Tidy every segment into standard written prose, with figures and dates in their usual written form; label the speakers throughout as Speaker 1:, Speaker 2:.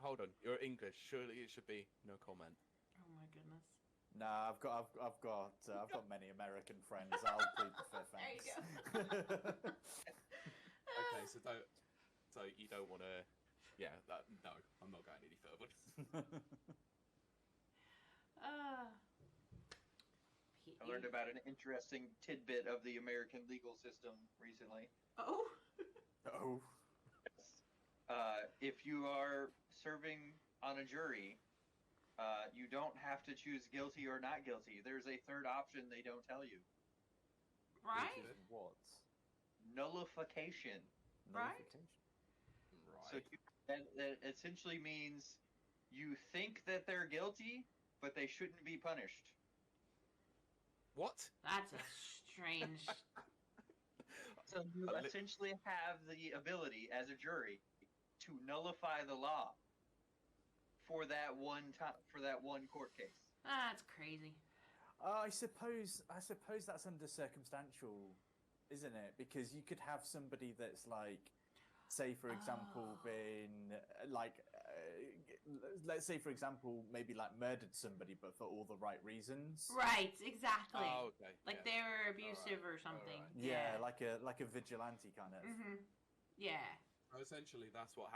Speaker 1: hold on. You're English. Surely it should be no comment.
Speaker 2: Oh my goodness.
Speaker 3: Nah, I've got many American friends. I'll plead the fifth. Thanks.
Speaker 1: Okay, so you don't want to. Yeah, no, I'm not going any further.
Speaker 4: I learned about an interesting tidbit of the American legal system recently.
Speaker 2: Oh.
Speaker 3: Oh.
Speaker 4: If you are serving on a jury, you don't have to choose guilty or not guilty. There's a third option they don't tell you.
Speaker 2: Right?
Speaker 3: What?
Speaker 4: Nullification.
Speaker 3: Nullification.
Speaker 1: Right.
Speaker 4: So that essentially means you think that they're guilty, but they shouldn't be punished.
Speaker 1: What?
Speaker 2: That's a strange...
Speaker 4: So you essentially have the ability as a jury to nullify the law for that one court case.
Speaker 2: That's crazy.
Speaker 3: I suppose that's under circumstantial, isn't it? Because you could have somebody that's like, say for example, been like, let's say for example, maybe like murdered somebody, but for all the right reasons.
Speaker 2: Right, exactly.
Speaker 1: Oh, okay.
Speaker 2: Like they were abusive or something.
Speaker 1: Right.
Speaker 3: Yeah, like a vigilante kind of.
Speaker 2: Mm-hmm. Yeah.
Speaker 1: Essentially, that's what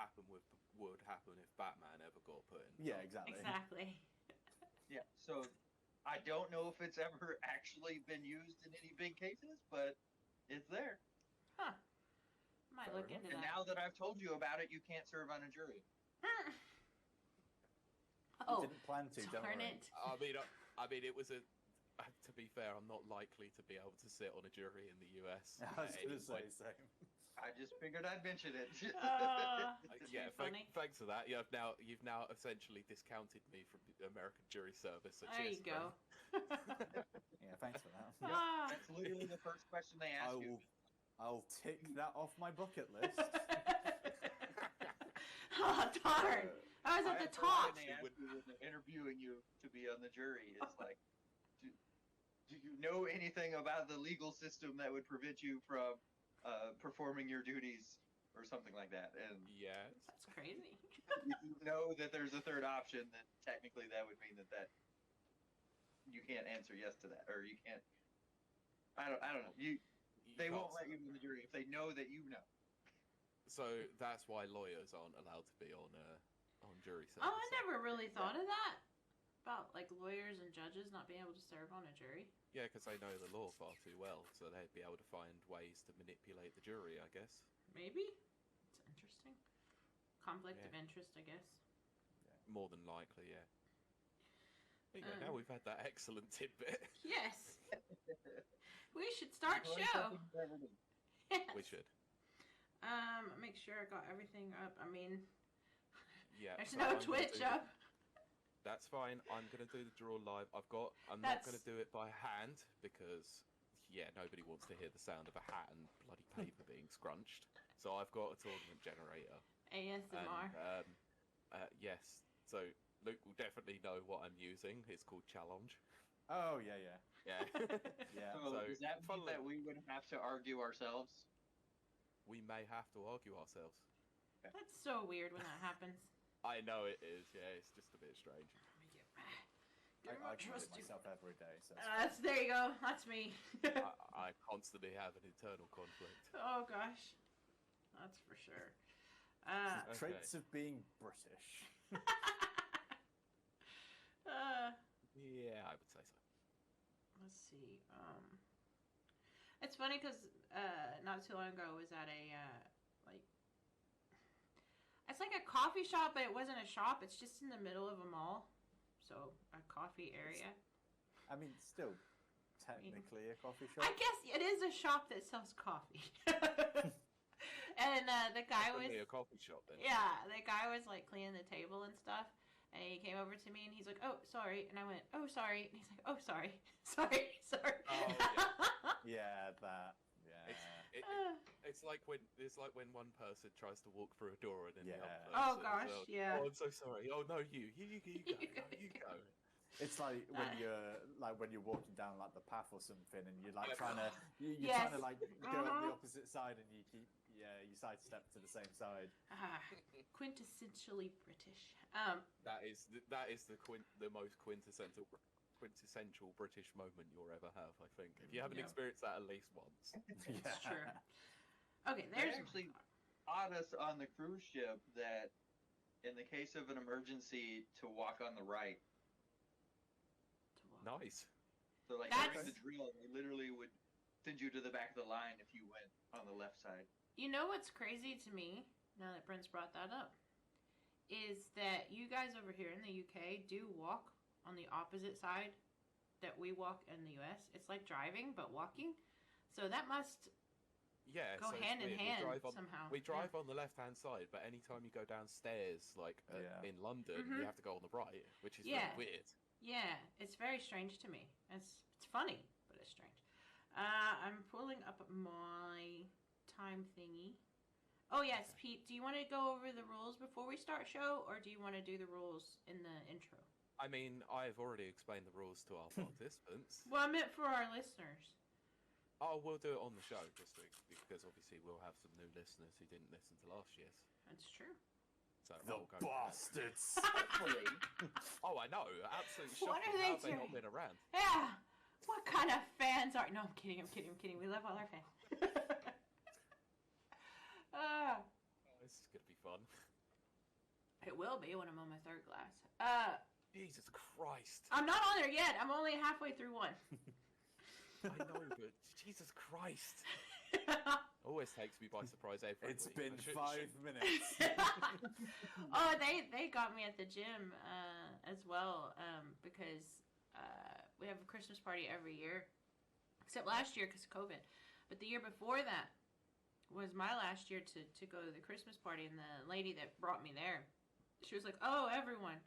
Speaker 1: would happen if Batman ever got put in.
Speaker 3: Yeah, exactly.
Speaker 2: Exactly.
Speaker 4: Yeah. So I don't know if it's ever actually been used in any big cases, but it's there.
Speaker 2: Huh. Might look into that.
Speaker 4: And now that I've told you about it, you can't serve on a jury.
Speaker 2: Oh,
Speaker 3: You didn't plan to, don't
Speaker 2: darn
Speaker 3: worry.
Speaker 2: it.
Speaker 1: I mean, it was a. To be fair, I'm not likely to be able to sit on a jury in the US.
Speaker 3: I was going to say the same.
Speaker 4: I just figured I'd mention it.
Speaker 1: Yeah,
Speaker 2: funny.
Speaker 1: thanks for that. You've now essentially discounted me from the American jury service. So
Speaker 2: There
Speaker 1: cheers,
Speaker 2: you go.
Speaker 3: Yeah, thanks for that.
Speaker 2: Ah.
Speaker 4: That's literally the first question they ask you.
Speaker 3: I'll tick that off my bucket list.
Speaker 2: Oh, darn. I was at the top.
Speaker 4: They ask you when they're interviewing you to be on the jury. It's like, do you know anything about the legal system that would prevent you from performing your duties or something like that? And
Speaker 1: Yes.
Speaker 2: That's crazy.
Speaker 4: if you know that there's a third option, then technically that would mean that you can't answer yes to that, or you can't. I don't know. They won't let you in the jury if they know that you know.
Speaker 1: So that's why lawyers aren't allowed to be on jury service.
Speaker 2: Oh, I never really thought of that. About, like, lawyers and judges not being able to serve on a jury.
Speaker 1: Yeah, because they know the law far too well, so they'd be able to find ways to manipulate the jury, I guess.
Speaker 2: Maybe? It's interesting. Conflict of interest, I guess.
Speaker 1: More than likely, yeah. There you go, now we've had that excellent tidbit.
Speaker 2: Yes. We should start show. Yes.
Speaker 1: We should.
Speaker 2: Make sure I got everything up. I mean,
Speaker 1: Yeah.
Speaker 2: there's
Speaker 1: so
Speaker 2: no
Speaker 1: I'm
Speaker 2: Twitch
Speaker 1: gonna
Speaker 2: up.
Speaker 1: That's fine. I'm going to do the draw live. I'm not
Speaker 2: That's-
Speaker 1: going to do it by hand because, yeah, nobody wants to hear the sound of a hat and bloody paper being scrunched. So I've got a tournament generator.
Speaker 2: ASMR.
Speaker 1: And, yes. So Luke will definitely know what I'm using. It's called Challenge.
Speaker 3: Oh, yeah.
Speaker 1: Yeah.
Speaker 3: Yeah.
Speaker 4: So does that mean
Speaker 1: funnily-
Speaker 4: that we would have to argue ourselves?
Speaker 1: We may have to argue ourselves.
Speaker 2: That's so weird when that happens.
Speaker 1: I know it is. Yeah, it's just a bit strange.
Speaker 2: Let me get
Speaker 3: I do
Speaker 2: trust
Speaker 3: it
Speaker 2: you.
Speaker 3: myself every day. So
Speaker 2: There you go. That's me.
Speaker 1: I constantly have an internal conflict.
Speaker 2: Oh gosh, that's for sure.
Speaker 3: traits of being British.
Speaker 1: Yeah, I would say so.
Speaker 2: Let's see. It's funny because not too long ago I was at a it's like a coffee shop, but it wasn't a shop. It's just in the middle of a mall, so a coffee area.
Speaker 3: I mean, still technically a coffee shop.
Speaker 2: I guess it is a shop that sells coffee. And the guy was
Speaker 1: a coffee shop then.
Speaker 2: Yeah, the guy was like cleaning the table and stuff. And he came over to me and he's like, "Oh, sorry." And I went, "Oh, sorry." And he's like, "Oh, sorry. Sorry."
Speaker 1: Oh,
Speaker 3: Yeah, that. Yeah.
Speaker 1: It's like when one person tries to walk through a door and then the
Speaker 3: Yeah.
Speaker 1: other
Speaker 2: Oh
Speaker 1: person
Speaker 2: gosh,
Speaker 1: as well.
Speaker 2: yeah.
Speaker 1: Oh, I'm so sorry. Oh no, you go. No, you go.
Speaker 3: It's like when you're walking down like the path or something, and you're like trying to
Speaker 2: Yes.
Speaker 3: go on the opposite side, and you keep Yeah, you sidestep to the same side.
Speaker 2: Quintessentially British.
Speaker 1: That is the most quintessential British moment you'll ever have, I think. If you haven't experienced that at least once.
Speaker 2: It's true. Okay,
Speaker 4: They
Speaker 2: there's
Speaker 4: actually taught us on the cruise ship that in the case of an emergency to walk on the right.
Speaker 1: Nice.
Speaker 4: So like during the drill, they literally would send you to the back of the line if you went on the left side.
Speaker 2: You know what's crazy to me, now that Brent's brought that up, is that you guys over here in the UK do walk on the opposite side that we walk in the US. It's like driving, but walking. So that must go hand in hand somehow.
Speaker 1: We drive on the left-hand side, but anytime you go downstairs, like in London, you have to go on the right, which is really weird.
Speaker 2: Yeah, it's very strange to me. It's funny, but it's strange. I'm pulling up my time thingy. Oh yes, Pete, do you want to go over the rules before we start show, or do you want to do the rules in the intro?
Speaker 1: I mean, I've already explained the rules to our participants.
Speaker 2: Well, I meant for our listeners.
Speaker 1: Oh, we'll do it on the show, just because obviously we'll have some new listeners who didn't listen to last year's.
Speaker 2: That's true.
Speaker 1: So
Speaker 3: the bastards!
Speaker 2: Oh,
Speaker 1: I know, absolutely shocking.
Speaker 2: What are they
Speaker 1: doing? How have they not been around?
Speaker 2: Yeah, what kind of fans are... No, I'm kidding. We love all our fans.
Speaker 1: This is going to be fun.
Speaker 2: It will be when I'm on my third glass.
Speaker 1: Jesus Christ.
Speaker 2: I'm not on there yet. I'm only halfway through one.
Speaker 1: I know, but Jesus Christ. Always takes me by surprise every
Speaker 3: It's
Speaker 1: week.
Speaker 3: been 5 minutes.
Speaker 2: Oh, they got me at the gym as well because we have a Christmas party every year, except last year because of COVID. But the year before that was my last year to go to the Christmas party, and the lady that brought me there, she was like, "Oh, everyone,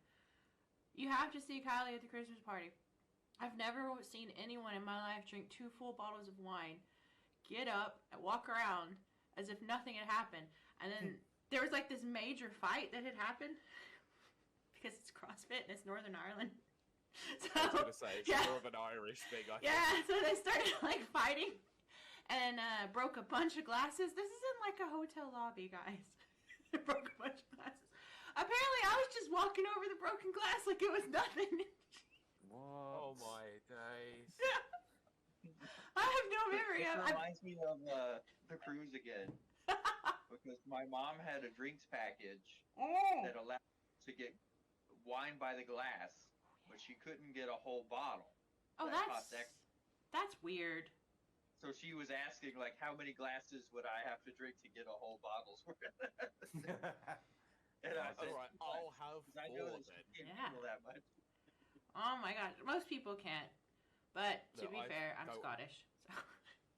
Speaker 2: you have to see Kiley at the Christmas party. I've never seen anyone in my life drink 2 full bottles of wine, get up, and walk around as if nothing had happened." And then there was like this major fight that had happened because it's CrossFit and it's Northern Ireland. So,
Speaker 1: I was going to say, it's more of an Irish thing, I think.
Speaker 2: Yeah, so they started like fighting and broke a bunch of glasses. This isn't like a hotel lobby, guys. They broke a bunch of glasses. Apparently, I was just walking over the broken glass like it was nothing.
Speaker 3: What?
Speaker 1: Oh my days.
Speaker 2: I have no memory of
Speaker 4: it. Reminds me of the cruise again. Because my mom had a drinks package that allowed to get wine by the glass, but she couldn't get a whole bottle.
Speaker 2: Oh, that's weird.
Speaker 4: So she was asking, like, how many glasses would I have to drink to get a whole bottle's worth? And I said,
Speaker 1: all right, I'll have 4 then.
Speaker 4: That much.
Speaker 2: Oh my gosh, most people can't. But to be fair, I'm Scottish. So.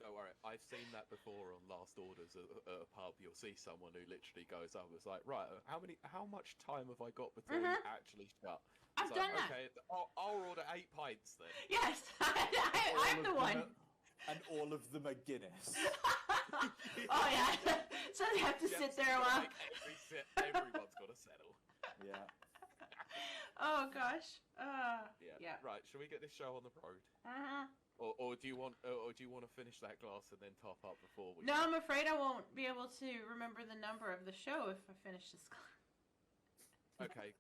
Speaker 1: Don't worry, I've seen that before on Last Orders at a pub. You'll see someone who literally goes up and is like, right, how much time have I got before you actually shut?
Speaker 2: I've done that.
Speaker 1: Okay, I'll order 8 pints then.
Speaker 2: Yes, I'm the one.
Speaker 3: And all of them are Guinness.
Speaker 2: Oh yeah, so they have to sit there a while.
Speaker 1: Everyone's got to settle.
Speaker 3: Yeah.
Speaker 2: Oh gosh.
Speaker 1: Yeah. Right. Shall we get this show on the road? Or do you want to finish that glass and then top up before we?
Speaker 2: No, I'm afraid I won't be able to remember the number of the show if I finish this glass.
Speaker 1: Okay.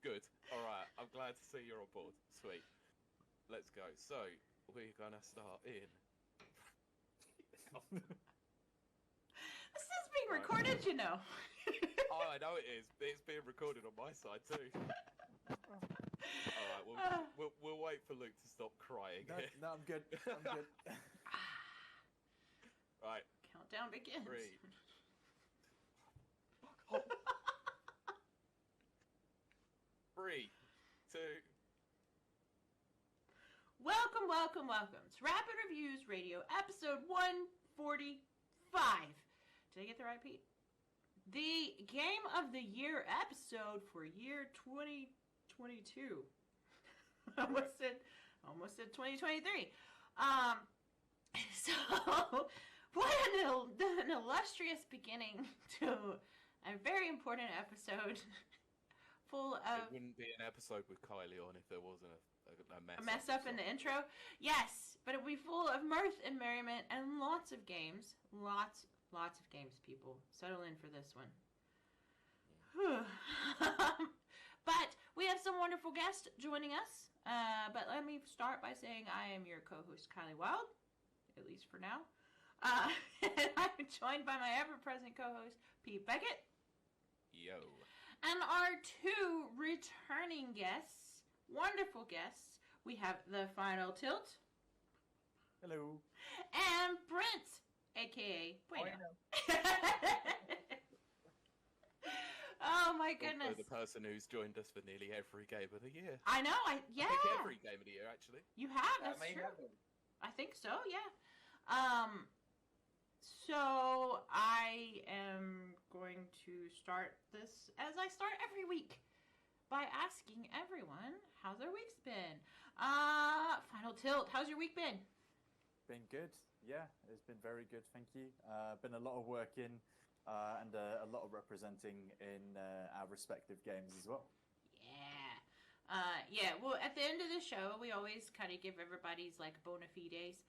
Speaker 1: Good. All right. I'm glad to see you're on board. Sweet. Let's go. So we're gonna start in.
Speaker 2: This is being recorded, you know.
Speaker 1: Oh, I know it is. It's being recorded on my side too. All right, we'll wait for Luke to stop crying.
Speaker 3: No, I'm good.
Speaker 2: Right. Countdown begins.
Speaker 1: 3. 3, 2.
Speaker 2: Welcome to Rapid Reviews Radio, episode 145. Did I get the right, Pete? The Game of the Year episode for year 2022. Almost said 2023. So, what an illustrious beginning to a very important episode full of...
Speaker 1: It wouldn't be an episode with Kiley on if there wasn't a
Speaker 2: mess up in the intro. Yes, but it would be full of mirth and merriment and lots of games. Lots Lots of games, people. Settle in for this one. But we have some wonderful guests joining us. But let me start by saying I am your co-host, Kiley Wilde, at least for now. And I'm joined by my ever-present co-host, Pete Beckett.
Speaker 1: Yo.
Speaker 2: And our two returning guests, wonderful guests, we have TheFinalTilt.
Speaker 3: Hello.
Speaker 2: And Brent, a.k.a. Bueno. Oh my goodness.
Speaker 1: Also the person who's joined us for nearly every game of the year.
Speaker 2: I know, yeah.
Speaker 1: I think every game of the year, actually.
Speaker 2: You have, that's
Speaker 4: That may
Speaker 2: true.
Speaker 4: happen.
Speaker 2: I think so, yeah. So I am going to start this as I start every week by asking everyone how their week's been. FinalTilt, how's your week been?
Speaker 3: Been good. Yeah, it's been very good. Thank you. Been a lot of work in and a lot of representing in our respective games as well.
Speaker 2: Yeah. Well, at the end of the show, we always kind of give everybody's like bona fides.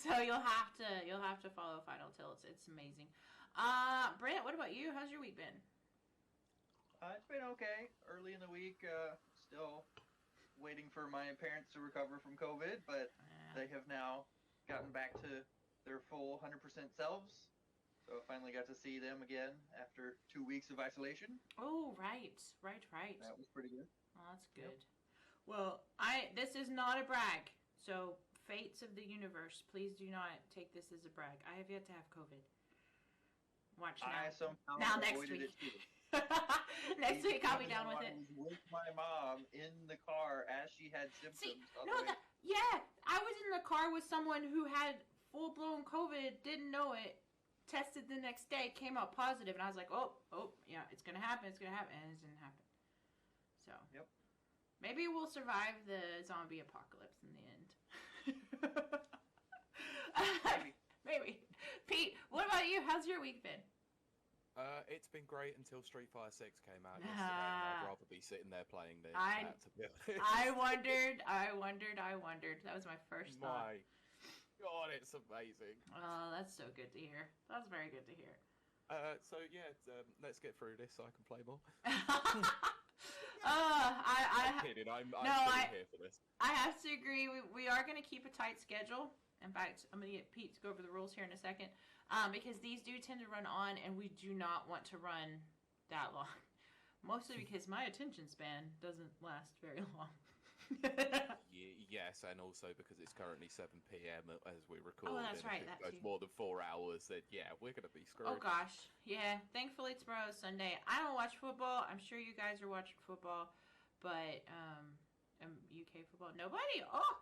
Speaker 2: So you'll have to follow FinalTilt. It's amazing. Brent, what about you? How's your week been?
Speaker 4: It's been okay. Early in the week, still waiting for my parents to recover from COVID, but they have now gotten back to their full 100% selves. So I finally got to see them again after 2 weeks of isolation.
Speaker 2: Oh, right.
Speaker 4: That was pretty good.
Speaker 2: Oh, that's good. Well, this is not a brag. So, fates of the universe, please do not take this as a brag. I have yet to have COVID. Watch now.
Speaker 4: I somehow
Speaker 2: Now next
Speaker 4: avoided
Speaker 2: week.
Speaker 4: it too.
Speaker 2: Next week I'll be down with
Speaker 4: I
Speaker 2: it.
Speaker 4: was with my mom in the car as she had symptoms.
Speaker 2: See,
Speaker 4: on
Speaker 2: no,
Speaker 4: the way.
Speaker 2: I was in the car with someone who had full-blown COVID, didn't know it, tested the next day, came out positive, and I was like, oh, yeah, it's gonna happen, and it didn't happen. So,
Speaker 4: Yep.
Speaker 2: Maybe we'll survive the zombie apocalypse in the end. Maybe. Pete, what about you? How's your week been?
Speaker 1: It's been great until Street Fighter 6 came out yesterday, and I'd rather be sitting there playing this. To be honest.
Speaker 2: I wondered. That was my first thought.
Speaker 1: My God, it's amazing.
Speaker 2: Oh, that's so good to hear. That's very good to hear.
Speaker 1: So yeah, let's get through this so I can play more.
Speaker 2: I'm
Speaker 1: kidding. I'm here for this.
Speaker 2: I have to agree. We are going to keep a tight schedule. In fact, I'm going to get Pete to go over the rules here in a second. Because these do tend to run on, and we do not want to run that long. Mostly because my attention span doesn't last very long.
Speaker 1: Yes, and also because it's currently 7 p.m. as we record.
Speaker 2: Oh, that's right.
Speaker 1: If it
Speaker 2: That
Speaker 1: goes
Speaker 2: too.
Speaker 1: more than 4 hours, then yeah, we're gonna be screwed.
Speaker 2: Oh gosh, yeah. Thankfully tomorrow's Sunday. I don't watch football. I'm sure you guys are watching football, but UK football. Nobody. Oh,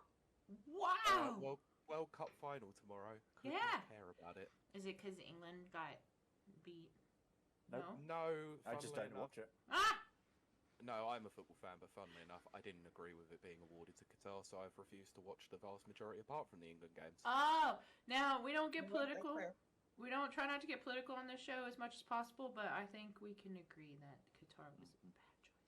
Speaker 2: wow.
Speaker 1: Well, World Cup final tomorrow. Couldn't care about it.
Speaker 2: Is it because England got beat?
Speaker 3: Nope.
Speaker 1: No,
Speaker 3: I just don't
Speaker 1: enough.
Speaker 3: watch it.
Speaker 2: Ah.
Speaker 1: No, I'm a football fan, but funnily enough, I didn't agree with it being awarded to Qatar, so I've refused to watch the vast majority apart from the England games.
Speaker 2: Oh, now we don't get
Speaker 4: Well, that's
Speaker 2: political.
Speaker 4: fair.
Speaker 2: We don't try not to get political on this show as much as possible, but I think we can agree that Qatar was a bad choice.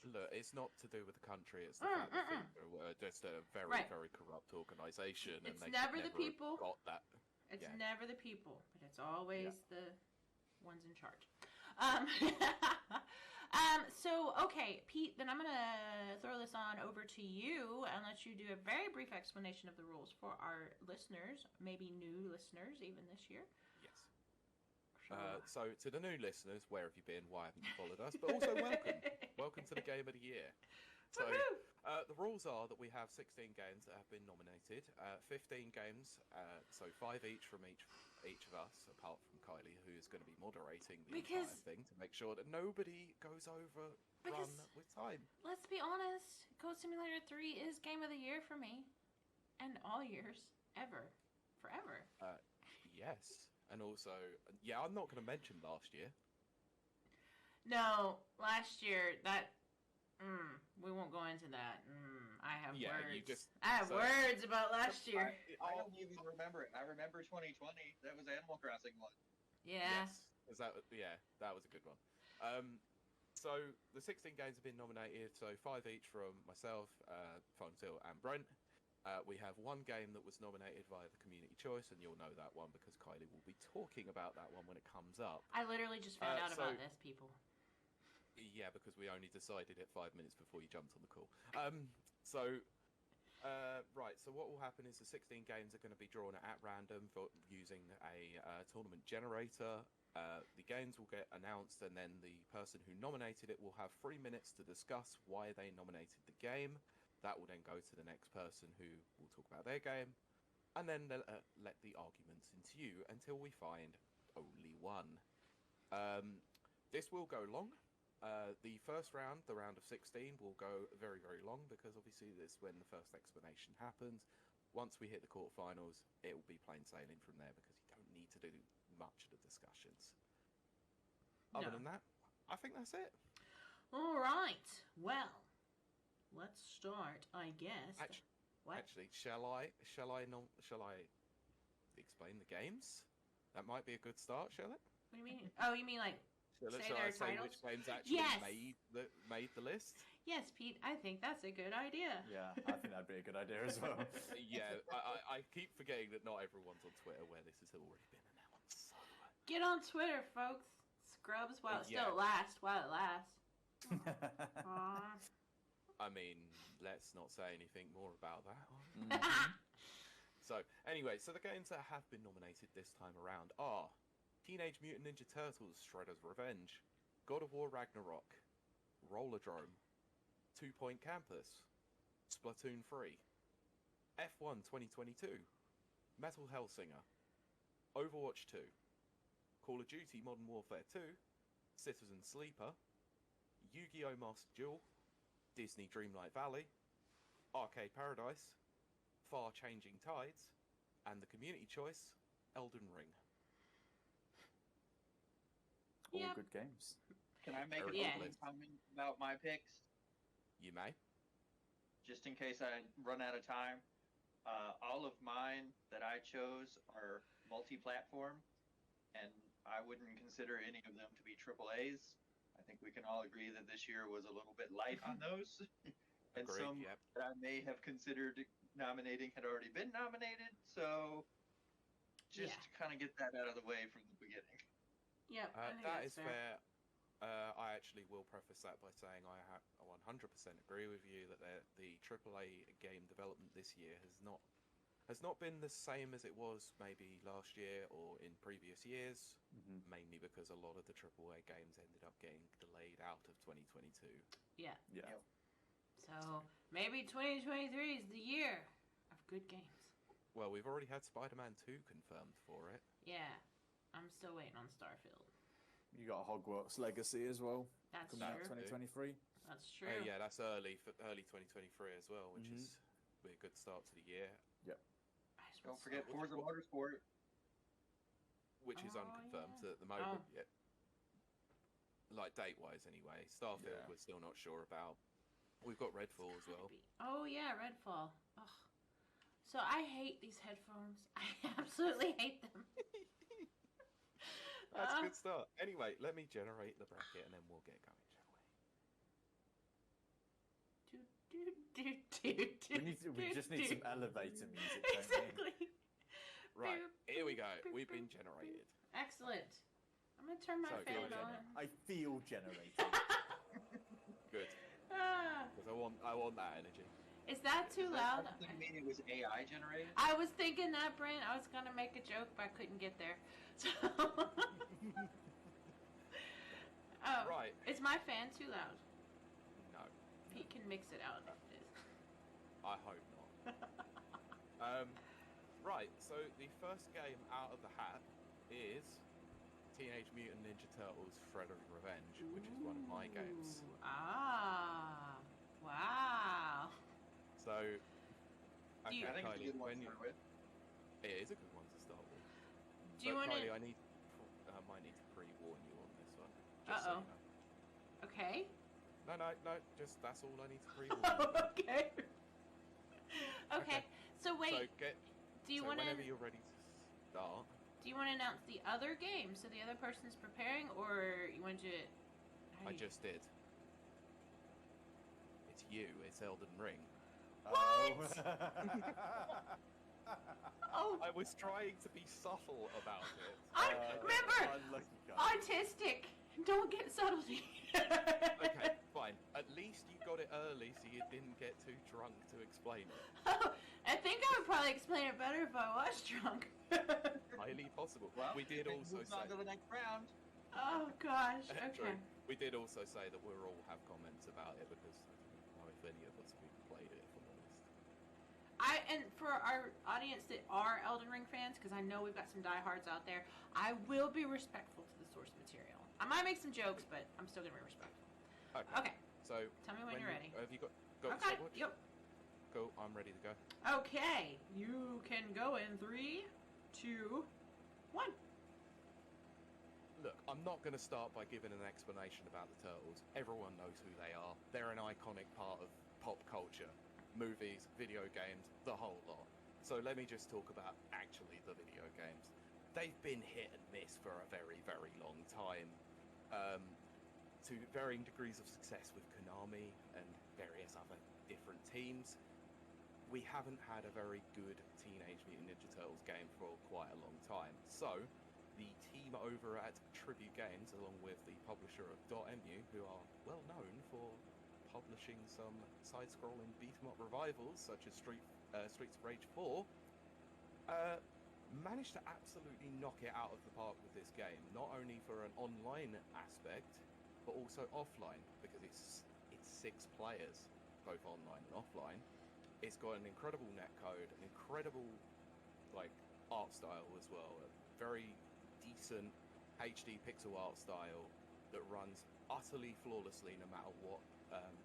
Speaker 1: Look, it's not to do with the country, it's the fact that FIFA were just a very,
Speaker 2: Right.
Speaker 1: very corrupt organisation, and
Speaker 2: It's
Speaker 1: they
Speaker 2: never
Speaker 1: could
Speaker 2: the people.
Speaker 1: got that.
Speaker 2: It's
Speaker 1: Yeah.
Speaker 2: never the people, but it's always the ones in charge. So, okay, Pete, then I'm going to throw this on over to you and let you do a very brief explanation of the rules for our listeners, maybe new listeners even this year.
Speaker 1: Yes.
Speaker 2: Sure.
Speaker 1: So, to the new listeners, where have you been? Why haven't you followed us? But also, welcome. Welcome to the Game of the Year. So, the rules are that we have 16 games that have been nominated, 15 games, so 5 each from each of us, apart from Kiley, who is going to be moderating the entire thing to make sure that nobody goes over run with time.
Speaker 2: Let's be honest, Goat Simulator 3 is Game of the Year for me. And all years, ever. Forever.
Speaker 1: Yes. And also, yeah, I'm not going to mention last year.
Speaker 2: No, last year, that... we won't go into that. I have words. I have words about last year.
Speaker 4: I don't even remember it. I remember 2020. That was Animal Crossing one.
Speaker 2: Yeah.
Speaker 1: Yes. That was a good one. So the 16 games have been nominated. So 5 each from myself, FinalTilt and Brent. We have one game that was nominated via the community choice, and you'll know that one because Kiley will be talking about that one when it comes up.
Speaker 2: I literally just found out about this, people.
Speaker 1: Yeah, because we only decided it 5 minutes before you jumped on the call. Right, so what will happen is the 16 games are going to be drawn at random using a tournament generator. The games will get announced, and then the person who nominated it will have 3 minutes to discuss why they nominated the game. That will then go to the next person who will talk about their game, and then they'll let the arguments ensue until we find only one. This will go long. The first round, the round of 16, will go very, very long because obviously this is when the first explanation happens. Once we hit the quarterfinals, it will be plain sailing from there because you don't need to do much of the discussions. Other than that, I think that's it.
Speaker 2: All right. Well, let's start, I guess.
Speaker 1: Actually, shall I explain the games? That might be a good start, shall it?
Speaker 2: What do you mean? Oh, you mean like
Speaker 1: Shall
Speaker 2: their
Speaker 1: I say
Speaker 2: titles?
Speaker 1: which games actually
Speaker 2: Yes.
Speaker 1: made the list?
Speaker 2: Yes, Pete, I think that's a good idea.
Speaker 3: Yeah, I think that'd be a good idea as well.
Speaker 1: Yeah, I keep forgetting that not everyone's on Twitter where this has already been announced. So.
Speaker 2: Get on Twitter, folks. Scrubs while it still lasts. While it lasts. Aw.
Speaker 1: I mean, let's not say anything more about that.
Speaker 2: Mm-hmm.
Speaker 1: So, anyway, so the games that have been nominated this time around are Teenage Mutant Ninja Turtles: Shredder's Revenge, God of War Ragnarok, Rollerdrome, 2 Point Campus, Splatoon 3, F1 2022, Metal Hellsinger, Overwatch 2, Call of Duty Modern Warfare 2, Citizen Sleeper, Yugiho Master Duel, Disney Dreamlight Valley, Arcade Paradise, Far Changing Tides, and the community choice, Elden Ring.
Speaker 3: All good games.
Speaker 4: Can I make a comment about my picks?
Speaker 1: You may.
Speaker 4: Just in case I run out of time. All of mine that I chose are multi-platform, and I wouldn't consider any of them to be AAAs. I think we can all agree that this year was a little bit light on those. And
Speaker 1: Agreed,
Speaker 4: some that I may have considered nominating had already been nominated, so just to kind of get that out of the way from the beginning.
Speaker 2: Yep,
Speaker 1: that is fair. I actually will preface that by saying I 100% agree with you that the AAA game development this year has not been the same as it was maybe last year or in previous years, mainly because a lot of the AAA games ended up getting delayed out of 2022.
Speaker 2: Yeah.
Speaker 3: Yeah.
Speaker 2: So maybe 2023 is the year of good games.
Speaker 1: Well, we've already had Spider-Man 2 confirmed for it.
Speaker 2: Yeah. I'm still waiting on Starfield.
Speaker 3: You got Hogwarts Legacy as well.
Speaker 2: That's
Speaker 3: coming out
Speaker 2: true.
Speaker 3: 2023.
Speaker 2: That's true.
Speaker 1: Yeah, that's early 2023 as well, which is a good start to the year.
Speaker 3: Yep.
Speaker 4: Don't forget Forza Motorsport,
Speaker 1: which is unconfirmed at the moment. Yet. Like date-wise, anyway. Starfield, we're still not sure about. We've got Redfall as well.
Speaker 2: Oh yeah, Redfall. Ugh. So I hate these headphones. I absolutely hate them.
Speaker 1: That's a good start. Anyway, let me generate the bracket and then we'll get going, shall
Speaker 2: we?
Speaker 3: We just need some elevator music.
Speaker 2: Exactly.
Speaker 1: Right, here we go. We've been generated.
Speaker 2: Excellent. I'm gonna turn my fan on.
Speaker 3: I feel generated.
Speaker 1: Good. Because I want that energy.
Speaker 2: Is that too loud?
Speaker 4: I mean it was AI generated?
Speaker 2: I was thinking that, Brent. I was gonna make a joke, but I couldn't get there. So. Oh,
Speaker 1: right.
Speaker 2: Is my fan too loud?
Speaker 1: No.
Speaker 2: Pete can mix it out if it is.
Speaker 1: I hope not. Right, so the first game out of the hat is Teenage Mutant Ninja Turtles: Shredder's Revenge, which is one of my games.
Speaker 2: Ah, wow.
Speaker 1: So, okay,
Speaker 4: I think
Speaker 1: Kiley,
Speaker 4: it's a good one to start with.
Speaker 1: It is a good one to start with.
Speaker 2: Do you want to?
Speaker 1: Kiley, I might need to pre-warn you on this one. Just so you know.
Speaker 2: Okay.
Speaker 1: No. Just that's all I need to pre-warn you.
Speaker 2: Okay. Okay. So wait.
Speaker 1: So
Speaker 2: do you want to?
Speaker 1: Whenever you're ready to start.
Speaker 2: Do you want to announce the other game so the other person's preparing, or you want to?
Speaker 1: I just did. It's Elden Ring.
Speaker 2: What? Oh,
Speaker 1: I was trying to be subtle about it.
Speaker 2: Remember,
Speaker 3: unlucky guy.
Speaker 2: autistic. Don't get subtlety.
Speaker 1: Okay, fine. At least you got it early so you didn't get too drunk to explain it.
Speaker 2: Oh, I think I would probably explain it better if I was drunk.
Speaker 1: Highly possible.
Speaker 4: Well,
Speaker 1: We did also
Speaker 4: move
Speaker 1: say...
Speaker 4: on to the next round.
Speaker 2: Oh gosh.
Speaker 1: True.
Speaker 2: Okay.
Speaker 1: We did also say that we'll all have comments about it because I don't know if any of us have played it, if I'm honest.
Speaker 2: And for our audience that are Elden Ring fans, because I know we've got some diehards out there, I will be respectful to the source material. I might make some jokes, but I'm still gonna be respectful.
Speaker 1: Okay.
Speaker 2: Okay.
Speaker 1: So
Speaker 2: Tell me when you're ready.
Speaker 1: Have you got
Speaker 2: Okay.
Speaker 1: stopwatch?
Speaker 2: Yep.
Speaker 1: Go. I'm ready to go.
Speaker 2: Okay. You can go in 3, 2, 1.
Speaker 1: Look, I'm not going to start by giving an explanation about the turtles. Everyone knows who they are. They're an iconic part of pop culture. Movies, video games, the whole lot. So let me just talk about actually the video games. They've been hit and miss for a very, very long time. To varying degrees of success with Konami and various other different teams. We haven't had a very good Teenage Mutant Ninja Turtles game for quite a long time. So, the team over at Tribute Games, along with the publisher of .mu, who are well known for publishing some side-scrolling beat-em-up revivals, such as Streets of Rage 4, managed to absolutely knock it out of the park with this game. Not only for an online aspect, but also offline, because it's 6 players, both online and offline. It's got an incredible netcode, an incredible art style as well, a very decent HD pixel art style that runs utterly flawlessly no matter what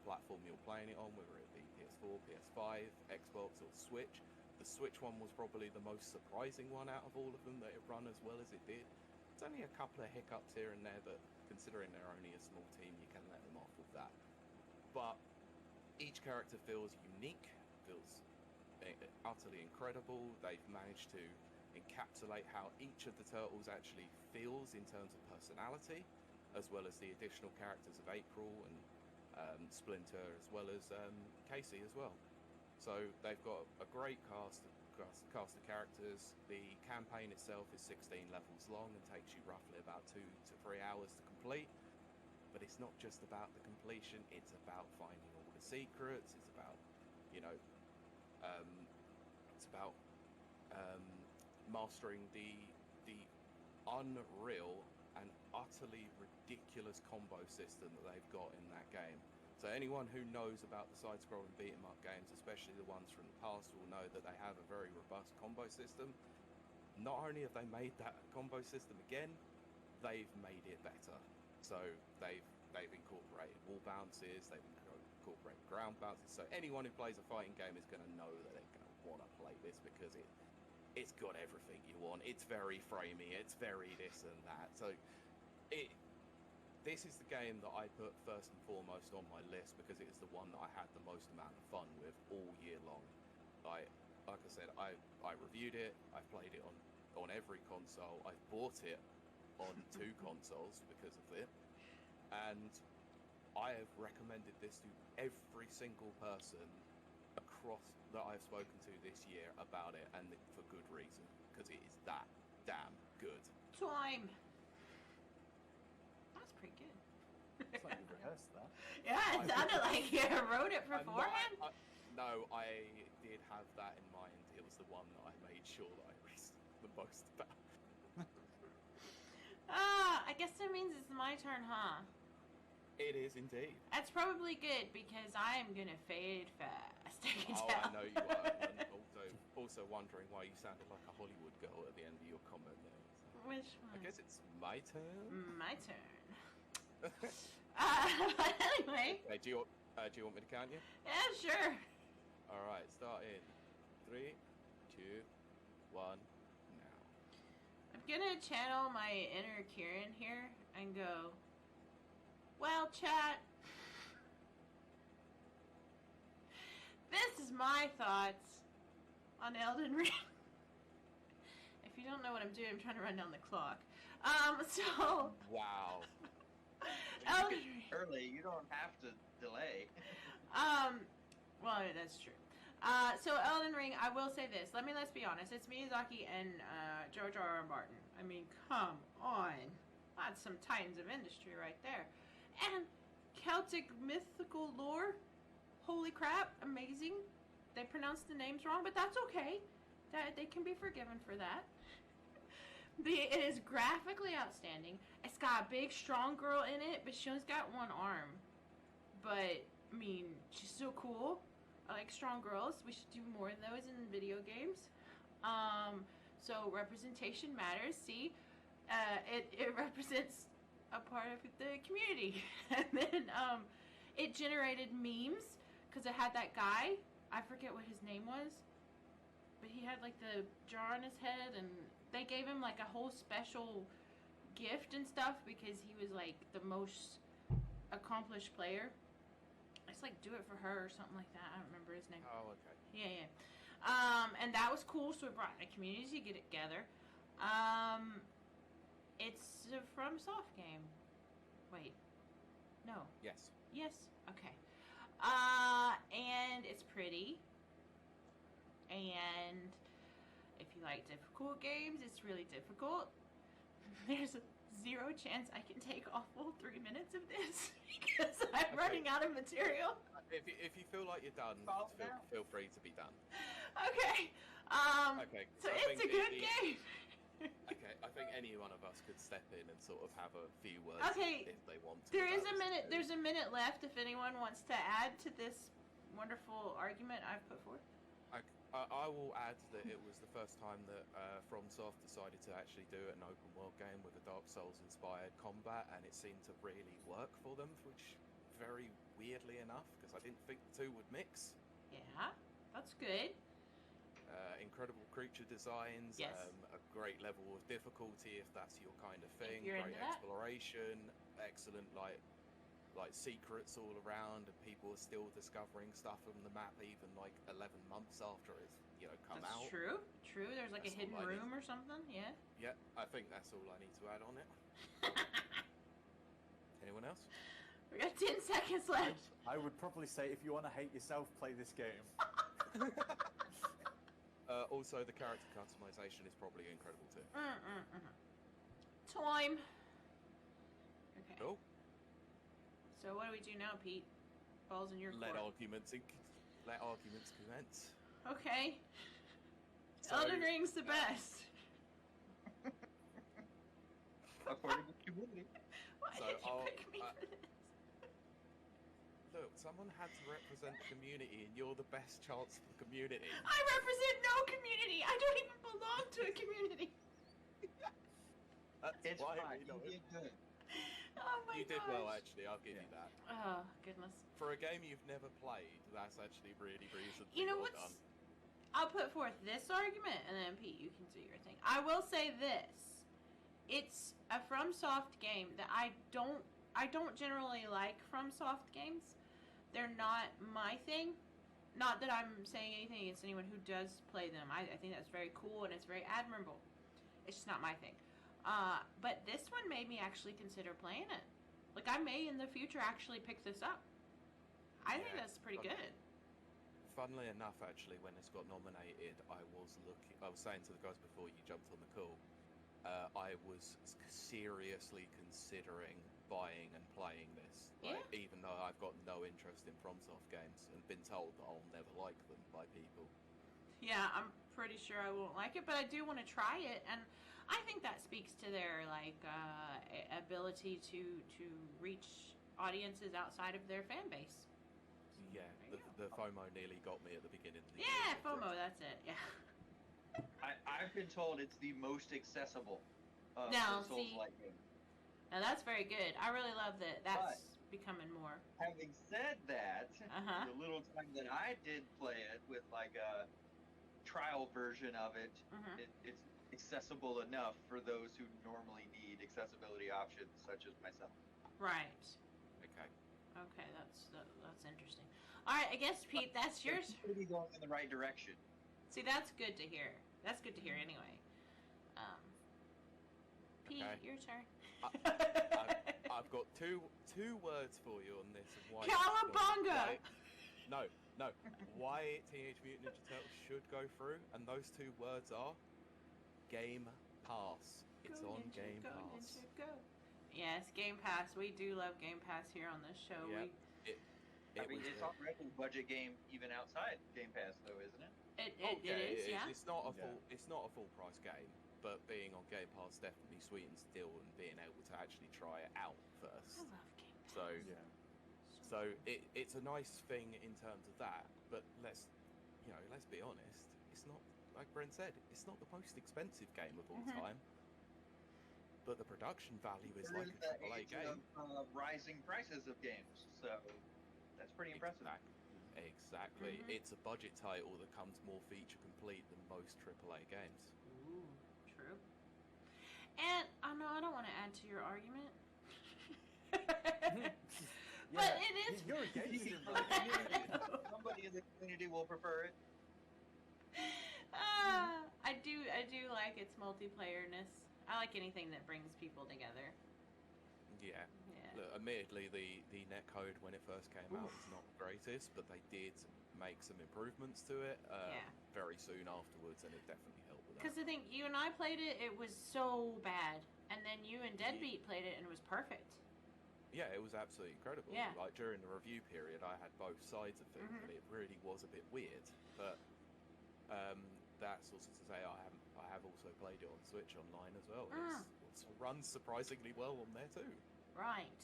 Speaker 1: platform you're playing it on, whether it be PS4, PS5, Xbox or Switch. The Switch one was probably the most surprising one out of all of them, that it run as well as it did. It's only a couple of hiccups here and there, but considering they're only a small team, you can let them off with that. But each character feels unique, feels utterly incredible. They've managed to encapsulate how each of the turtles actually feels in terms of personality, as well as the additional characters of April and Splinter, as well as Casey as well. So they've got a great cast of characters. The campaign itself is 16 levels long and takes you roughly about 2 to 3 hours to complete. But it's not just about the completion, it's about finding all the secrets, it's about, mastering the unreal and utterly ridiculous combo system that they've got in that game. So anyone who knows about the side-scrolling beat-em-up games, especially the ones from the past, will know that they have a very robust combo system. Not only have they made that combo system again, they've made it better. So they've incorporated wall bounces, they've incorporated ground bounces. So anyone who plays a fighting game is going to know that they're going to want to play this because it's got everything you want. It's very framey, it's very this and that. So this is the game that I put first and foremost on my list because it is the one that I had the most amount of fun with all year long. Like I said, I reviewed it, I've played it on every console, I've bought it on 2 consoles because of it, and I have recommended this to every single person across that I've spoken to this year about it, and for good reason, because it is that damn good.
Speaker 2: Time. That's pretty good.
Speaker 3: It's like you rehearsed that.
Speaker 2: Yeah, it sounded like you wrote it beforehand.
Speaker 1: No, I did have that in mind. It was the one that I made sure that I researched the most about.
Speaker 2: I guess that means it's my turn, huh?
Speaker 1: It is indeed.
Speaker 2: That's probably good because I am gonna fade fast. I can tell.
Speaker 1: I know you are. And also wondering why you sounded like a Hollywood girl at the end of your comment there. So
Speaker 2: Which one?
Speaker 1: I guess it's my turn.
Speaker 2: My turn. Anyway.
Speaker 1: Okay, do you want me to count you?
Speaker 2: Yeah, sure.
Speaker 1: All right, start in 3, 2, 1, now.
Speaker 2: I'm gonna channel my inner Kieran here and go, well, chat, this is my thoughts on Elden Ring. If you don't know what I'm doing, I'm trying to run down the clock. So...
Speaker 1: Wow.
Speaker 2: Elden Ring.
Speaker 4: Early, you don't have to delay.
Speaker 2: Well, that's true. So Elden Ring, I will say this. Let's be honest. It's Miyazaki and George R. R. Martin. I mean, come on. That's some titans of industry right there. And Celtic mythical lore. Holy crap, amazing. They pronounced the names wrong, but that's okay. They can be forgiven for that. It is graphically outstanding. It's got a big, strong girl in it, but she only's got one arm. But, I mean, she's so cool. I like strong girls. We should do more of those in video games. So representation matters. See, it represents a part of the community. And then it generated memes because it had that guy. I forget what his name was, but he had like the jar on his head, and they gave him like a whole special gift and stuff because he was like the most accomplished player. It's like Do It For Her or something like that. I don't remember his name.
Speaker 1: Oh, okay.
Speaker 2: Yeah. And that was cool, so it brought the community together. It's a FromSoft game. Wait. No.
Speaker 1: Yes.
Speaker 2: Yes? Okay. And it's pretty. And if you like difficult games, it's really difficult. There's zero chance I can take all full 3 minutes of this because I'm running out of material.
Speaker 1: If you feel like you're done, feel free to be done.
Speaker 2: Okay.
Speaker 1: Okay.
Speaker 2: So it's a good game.
Speaker 1: Okay, I think any one of us could step in and sort of have a few words if they want to.
Speaker 2: There is a minute. There's a minute left if anyone wants to add to this wonderful argument I've put forth.
Speaker 1: I will add that it was the first time that FromSoft decided to actually do an open world game with a Dark Souls inspired combat, and it seemed to really work for them, which very weirdly enough, because I didn't think the two would mix.
Speaker 2: Yeah, that's good.
Speaker 1: Incredible creature designs,
Speaker 2: yes.
Speaker 1: A great level of difficulty if that's your kind of thing, great exploration, excellent like secrets all around, and people are still discovering stuff on the map even like 11 months after it's come
Speaker 2: that's
Speaker 1: out.
Speaker 2: True. There's like
Speaker 1: that's
Speaker 2: a hidden room or something. Yeah,
Speaker 1: I think that's all I need to add on it. Anyone else?
Speaker 2: We got 10 seconds left.
Speaker 3: I would probably say if you want to hate yourself, play this game.
Speaker 1: Also, the character customization is probably incredible too.
Speaker 2: Time. Okay.
Speaker 1: Cool.
Speaker 2: So what do we do now, Pete? Balls in your court.
Speaker 1: Let arguments commence.
Speaker 2: Okay.
Speaker 1: So,
Speaker 2: Elden Ring's the best.
Speaker 4: According to community.
Speaker 2: Why
Speaker 1: So
Speaker 2: did you pick me for this?
Speaker 1: Look, someone had to represent the community, and you're the best chance for the community.
Speaker 2: I represent no community. I don't even belong to a community.
Speaker 1: That's
Speaker 4: It's
Speaker 1: why
Speaker 4: fine.
Speaker 1: we know
Speaker 4: You
Speaker 1: it.
Speaker 4: did good.
Speaker 2: Oh my
Speaker 1: You did
Speaker 2: gosh.
Speaker 1: well, actually. I'll give you that.
Speaker 2: Oh goodness.
Speaker 1: For a game you've never played, that's actually really reasonably
Speaker 2: You know
Speaker 1: well
Speaker 2: what's?
Speaker 1: done.
Speaker 2: I'll put forth this argument, and then Pete, you can do your thing. I will say this: it's a FromSoft game that I don't generally like FromSoft games. They're not my thing. Not that I'm saying anything against anyone who does play them. I think that's very cool and it's very admirable. It's just not my thing. But this one made me actually consider playing it. Like, I may in the future actually pick this up. I think that's pretty good.
Speaker 1: Funnily enough, actually, when this got nominated, I was saying to the guys before you jumped on the call, I was seriously considering buying and playing this, even though I've got no interest in FromSoft games and been told that I'll never like them by people.
Speaker 2: Yeah, I'm pretty sure I won't like it, but I do want to try it, and I think that speaks to their ability to reach audiences outside of their fan base.
Speaker 1: Yeah, the FOMO nearly got me at the beginning of the year.
Speaker 2: Yeah, FOMO, that's it. Yeah.
Speaker 4: I've been told it's the most accessible
Speaker 2: Now,
Speaker 4: Souls-like game.
Speaker 2: Now that's very good. I really love that. That's becoming more.
Speaker 4: Having said that,
Speaker 2: Uh-huh.
Speaker 4: the little time that I did play it with like a trial version of it,
Speaker 2: Mhm.
Speaker 4: it's accessible enough for those who normally need accessibility options, such as myself.
Speaker 2: Right.
Speaker 1: Okay.
Speaker 2: Okay, that's interesting. All right, I guess Pete, that's yours.
Speaker 4: It's pretty going in the right direction.
Speaker 2: See, that's good to hear. That's good to hear anyway. Pete,
Speaker 1: Okay.
Speaker 2: your turn.
Speaker 1: I've got two words for you on this. And why
Speaker 2: Cowabunga!
Speaker 1: No, No, why Teenage Mutant Ninja Turtles should go through, and those two words are Game Pass. It's
Speaker 2: Go
Speaker 1: on
Speaker 2: Ninja,
Speaker 1: Game
Speaker 2: go
Speaker 1: Pass.
Speaker 2: Ninja, go. Yes, Game Pass. We do love Game Pass here on this show.
Speaker 1: Yep.
Speaker 4: I mean, it's already a budget game even outside Game Pass, though, isn't it?
Speaker 2: It is, yeah.
Speaker 1: It's not a full price game, but being on Game Pass definitely sweetens the deal, and being able to actually try it out first.
Speaker 2: I love Game Pass.
Speaker 1: So it's a nice thing in terms of that, but let's be honest, it's not, like Brent said, it's not the most expensive game of all time, but the production value is like a AAA game.
Speaker 4: Rising prices of games, so that's pretty impressive.
Speaker 1: Exactly. It's a budget title that comes more feature complete than most AAA games.
Speaker 2: Ooh, true. And I know I don't want to add to your argument. But it is.
Speaker 3: You're against it,
Speaker 4: Somebody in the community will prefer it.
Speaker 2: I do like its multiplayerness. I like anything that brings people together.
Speaker 1: Yeah. Look, admittedly, the netcode when it first came out was not the greatest, but they did make some improvements to it very soon afterwards, and it definitely helped with that.
Speaker 2: Because I think you and I played it, it was so bad, and then you and Deadbeat played it, and it was perfect.
Speaker 1: Yeah, it was absolutely incredible.
Speaker 2: Yeah.
Speaker 1: Like during the review period, I had both sides of things, and it really was a bit weird. But that's also to say I have also played it on Switch online as well. It runs surprisingly well on there too.
Speaker 2: Right.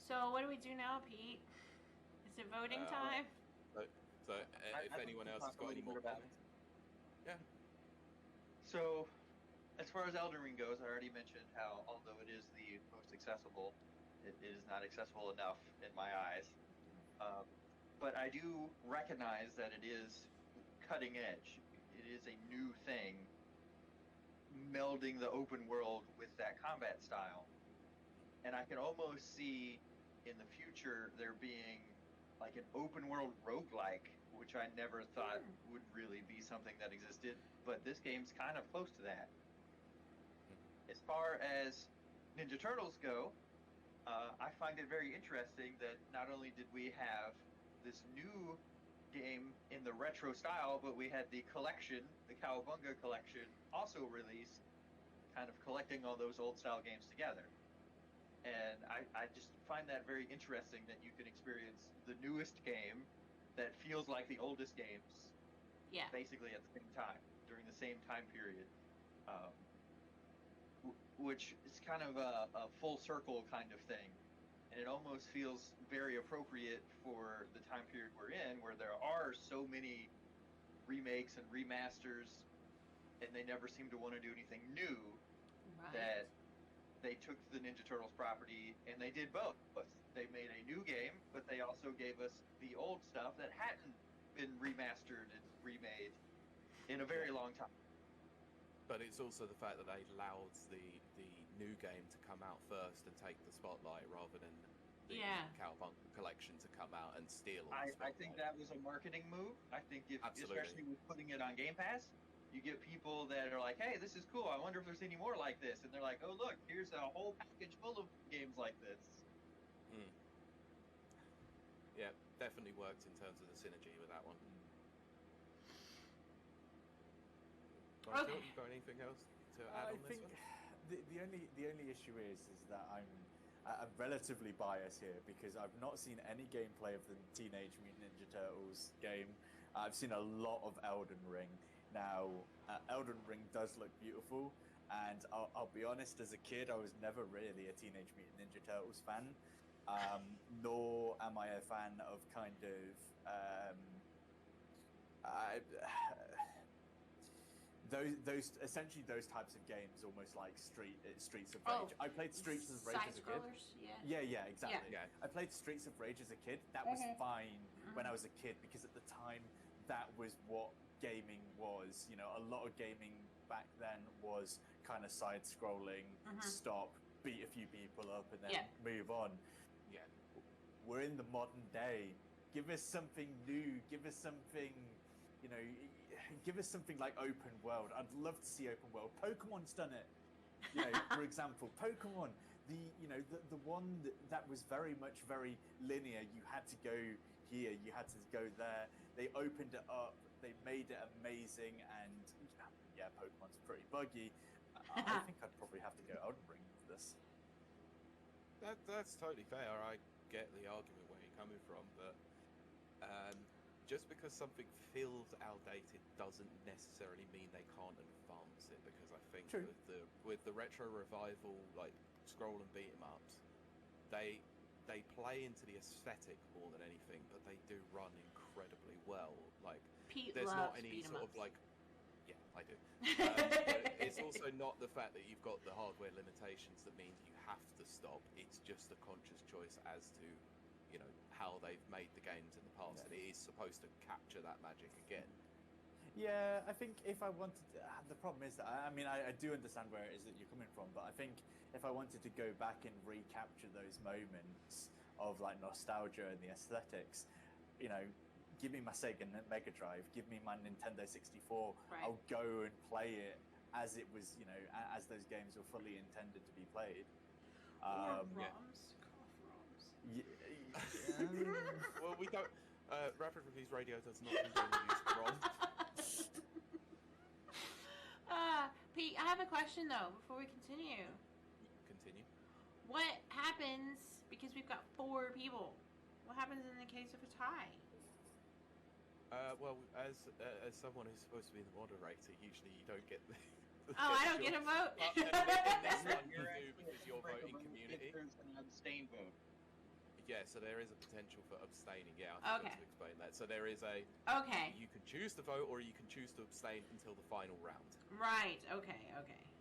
Speaker 2: So what do we do now, Pete? Is it voting time?
Speaker 1: So if anyone else has got any more comments. Yeah.
Speaker 4: So, as far as Elden Ring goes, I already mentioned how, although it is the most accessible, it is not accessible enough in my eyes. But I do recognize that it is cutting edge. It is a new thing, melding the open world with that combat style. And I can almost see in the future there being like an open world roguelike, which I never thought would really be something that existed, but this game's kind of close to that. As far as Ninja Turtles go, I find it very interesting that not only did we have this new game in the retro style, but we had the collection, the Cowabunga collection, also released, kind of collecting all those old style games together. And I just find that very interesting that you can experience the newest game that feels like the oldest games, basically at the same time, during the same time period, which is kind of a full circle kind of thing. And it almost feels very appropriate for the time period we're in, where there are so many remakes and remasters, and they never seem to want to do anything new, that they took the Ninja Turtles property and they did both. They made a new game, but they also gave us the old stuff that hadn't been remastered and remade in a very long time.
Speaker 1: But it's also the fact that they allowed the new game to come out first and take the spotlight, rather than the Cowabunga collection to come out and steal all the spotlight.
Speaker 4: I think that was a marketing move. I think especially with putting it on Game Pass, you get people that are like, hey, this is cool, I wonder if there's any more like this. And they're like, oh, look, here's a whole package full of games like this.
Speaker 1: Yeah, definitely worked in terms of the synergy with that one.
Speaker 2: Okay.
Speaker 1: You got anything else to add on this one?
Speaker 3: The only issue is that I'm relatively biased here, because I've not seen any gameplay of the Teenage Mutant Ninja Turtles game. I've seen a lot of Elden Ring. Now, Elden Ring does look beautiful, and I'll be honest, as a kid, I was never really a Teenage Mutant Ninja Turtles fan, nor am I a fan of kind of those essentially those types of games, almost like Streets of Rage. I played Streets of Rage as a kid. Yeah, exactly.
Speaker 2: Yeah.
Speaker 3: I played Streets of Rage as a kid. That was fine when I was a kid, because at the time that was what gaming was. You know, a lot of gaming back then was kind of side-scrolling, stop, beat a few people up, and then move on. Yeah, we're in the modern day. Give us something new. Give us something, you know. Give us something like open world. I'd love to see open world. Pokemon's done it. You know, for example, Pokemon, the one that was very linear. You had to here. You had to go there. They opened it up. They made it amazing, and yeah, Pokemon's pretty buggy. I think I'd probably have to go Elden Ring for this.
Speaker 1: That's totally fair. I get the argument where you're coming from, but just because something feels outdated doesn't necessarily mean they can't advance it. Because I think
Speaker 3: True.
Speaker 1: with the retro revival, like scroll and beat 'em ups, they play into the aesthetic more than anything, but they do run incredibly well. Like
Speaker 2: Pete
Speaker 1: there's
Speaker 2: loves
Speaker 1: not any
Speaker 2: beat 'em
Speaker 1: sort of
Speaker 2: ups.
Speaker 1: like, yeah, I do. But it's also not the fact that you've got the hardware limitations that means you have to stop. It's just a conscious choice as to, you know, how they've made the games in the past, and it is supposed to capture that magic again.
Speaker 3: Yeah, I think if I wanted to, the problem is that, I mean, I do understand where it is that you're coming from, but I think if I wanted to go back and recapture those moments of like nostalgia and the aesthetics, you know, give me my Sega Mega Drive, give me my Nintendo 64,
Speaker 2: Right.
Speaker 3: I'll go and play it as it was, you know, as those games were fully intended to be played.
Speaker 2: Or
Speaker 1: yeah.
Speaker 2: ROMs. Cough ROMs.
Speaker 1: Well, we don't. Rapid Reviews Radio does not condone the use of ROM.
Speaker 2: Pete, I have a question though before we continue.
Speaker 1: Continue.
Speaker 2: What happens, because we've got 4 people, what happens in the case of a tie?
Speaker 1: Well, as someone who's supposed to be the moderator, usually you don't get the.
Speaker 2: Oh, I don't get a vote.
Speaker 1: But in this one, you
Speaker 4: You're
Speaker 1: do because you're voting community.
Speaker 4: There's an abstain vote.
Speaker 1: Yeah, so there is a potential for abstaining. Yeah, I forgot
Speaker 2: Okay.
Speaker 1: to explain that. So there is a.
Speaker 2: Okay.
Speaker 1: You can choose to vote, or you can choose to abstain until the final round.
Speaker 2: Right. Okay.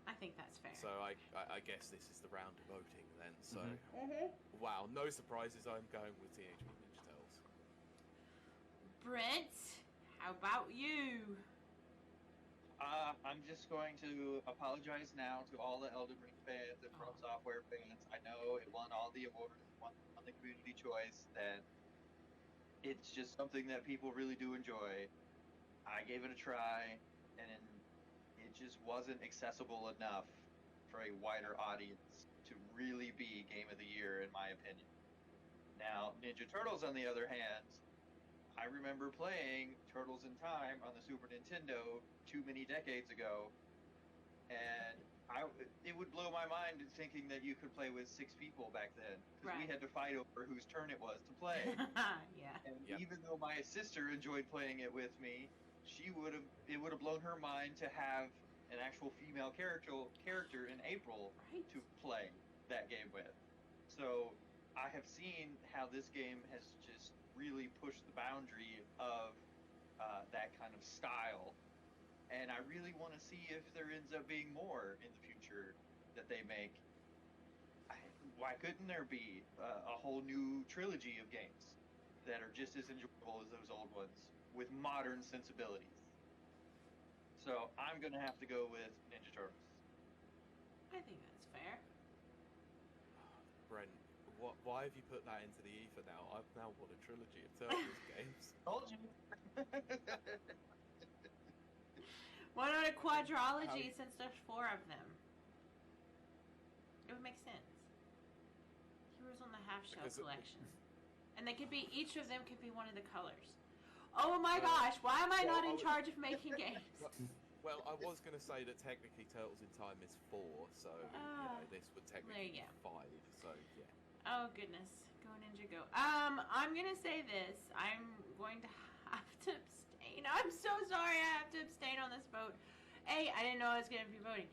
Speaker 2: I think that's fair.
Speaker 1: So I guess this is the round of voting then. So
Speaker 2: Mhm.
Speaker 1: wow, no surprises. I'm going with Teenage Mutant Ninja Turtles.
Speaker 2: Brent, how about you?
Speaker 4: I'm just going to apologize now to all the Elden Ring fans and From Software fans. I know it won all the awards, won the community choice, and it's just something that people really do enjoy. I gave it a try, and it just wasn't accessible enough for a wider audience to really be Game of the Year, in my opinion. Now, Ninja Turtles, on the other hand, I remember playing Turtles in Time on the Super Nintendo too many decades ago, and it would blow my mind thinking that you could play with 6 people back then, because we
Speaker 2: Right.
Speaker 4: had to fight over whose turn it was to play.
Speaker 2: Yeah.
Speaker 4: And
Speaker 1: Yep.
Speaker 4: even though my sister enjoyed playing it with me, it would have blown her mind to have an actual female character in April
Speaker 2: Right.
Speaker 4: to play that game with. So I have seen how this game has just really pushed the boundary of that kind of style, and I really want to see if there ends up being more in the future that they make. Why couldn't there be a whole new trilogy of games that are just as enjoyable as those old ones with modern sensibilities? So I'm gonna have to go with Ninja Turtles.
Speaker 2: I think that's fair.
Speaker 1: Brent, why have you put that into the ether now? I've now won a trilogy of Turtles games.
Speaker 4: Told you.
Speaker 2: Why not a quadrology since there's 4 of them? It would make sense. Heroes on the Half Shell
Speaker 1: Because
Speaker 2: collection. And they could be, each of them could be one of the colors. Oh my gosh, why am I
Speaker 1: well,
Speaker 2: not in
Speaker 1: I would-
Speaker 2: charge of making games?
Speaker 1: Well, I was going to say that technically Turtles in Time is 4, so this would technically be 5. So yeah.
Speaker 2: Oh goodness, go Ninja go. I'm gonna say this. I'm going to have to abstain. I'm so sorry. I have to abstain on this vote. A, I didn't know I was gonna be voting.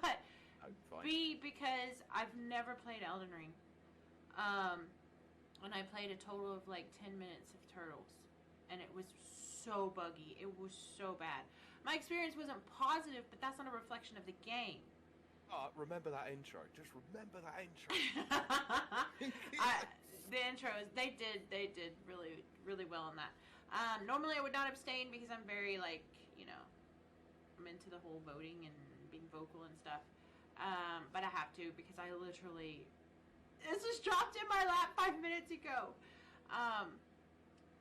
Speaker 2: But
Speaker 1: Oh, fine.
Speaker 2: B, because I've never played Elden Ring. And I played a total of like 10 minutes of Turtles, and it was so buggy. It was so bad. My experience wasn't positive, but that's not a reflection of the game.
Speaker 1: Remember that intro. Just remember that intro.
Speaker 2: The intros, they did really, really well on that. Normally I would not abstain because I'm very I'm into the whole voting and being vocal and stuff. But I have to because I literally, this was dropped in my lap 5 minutes ago.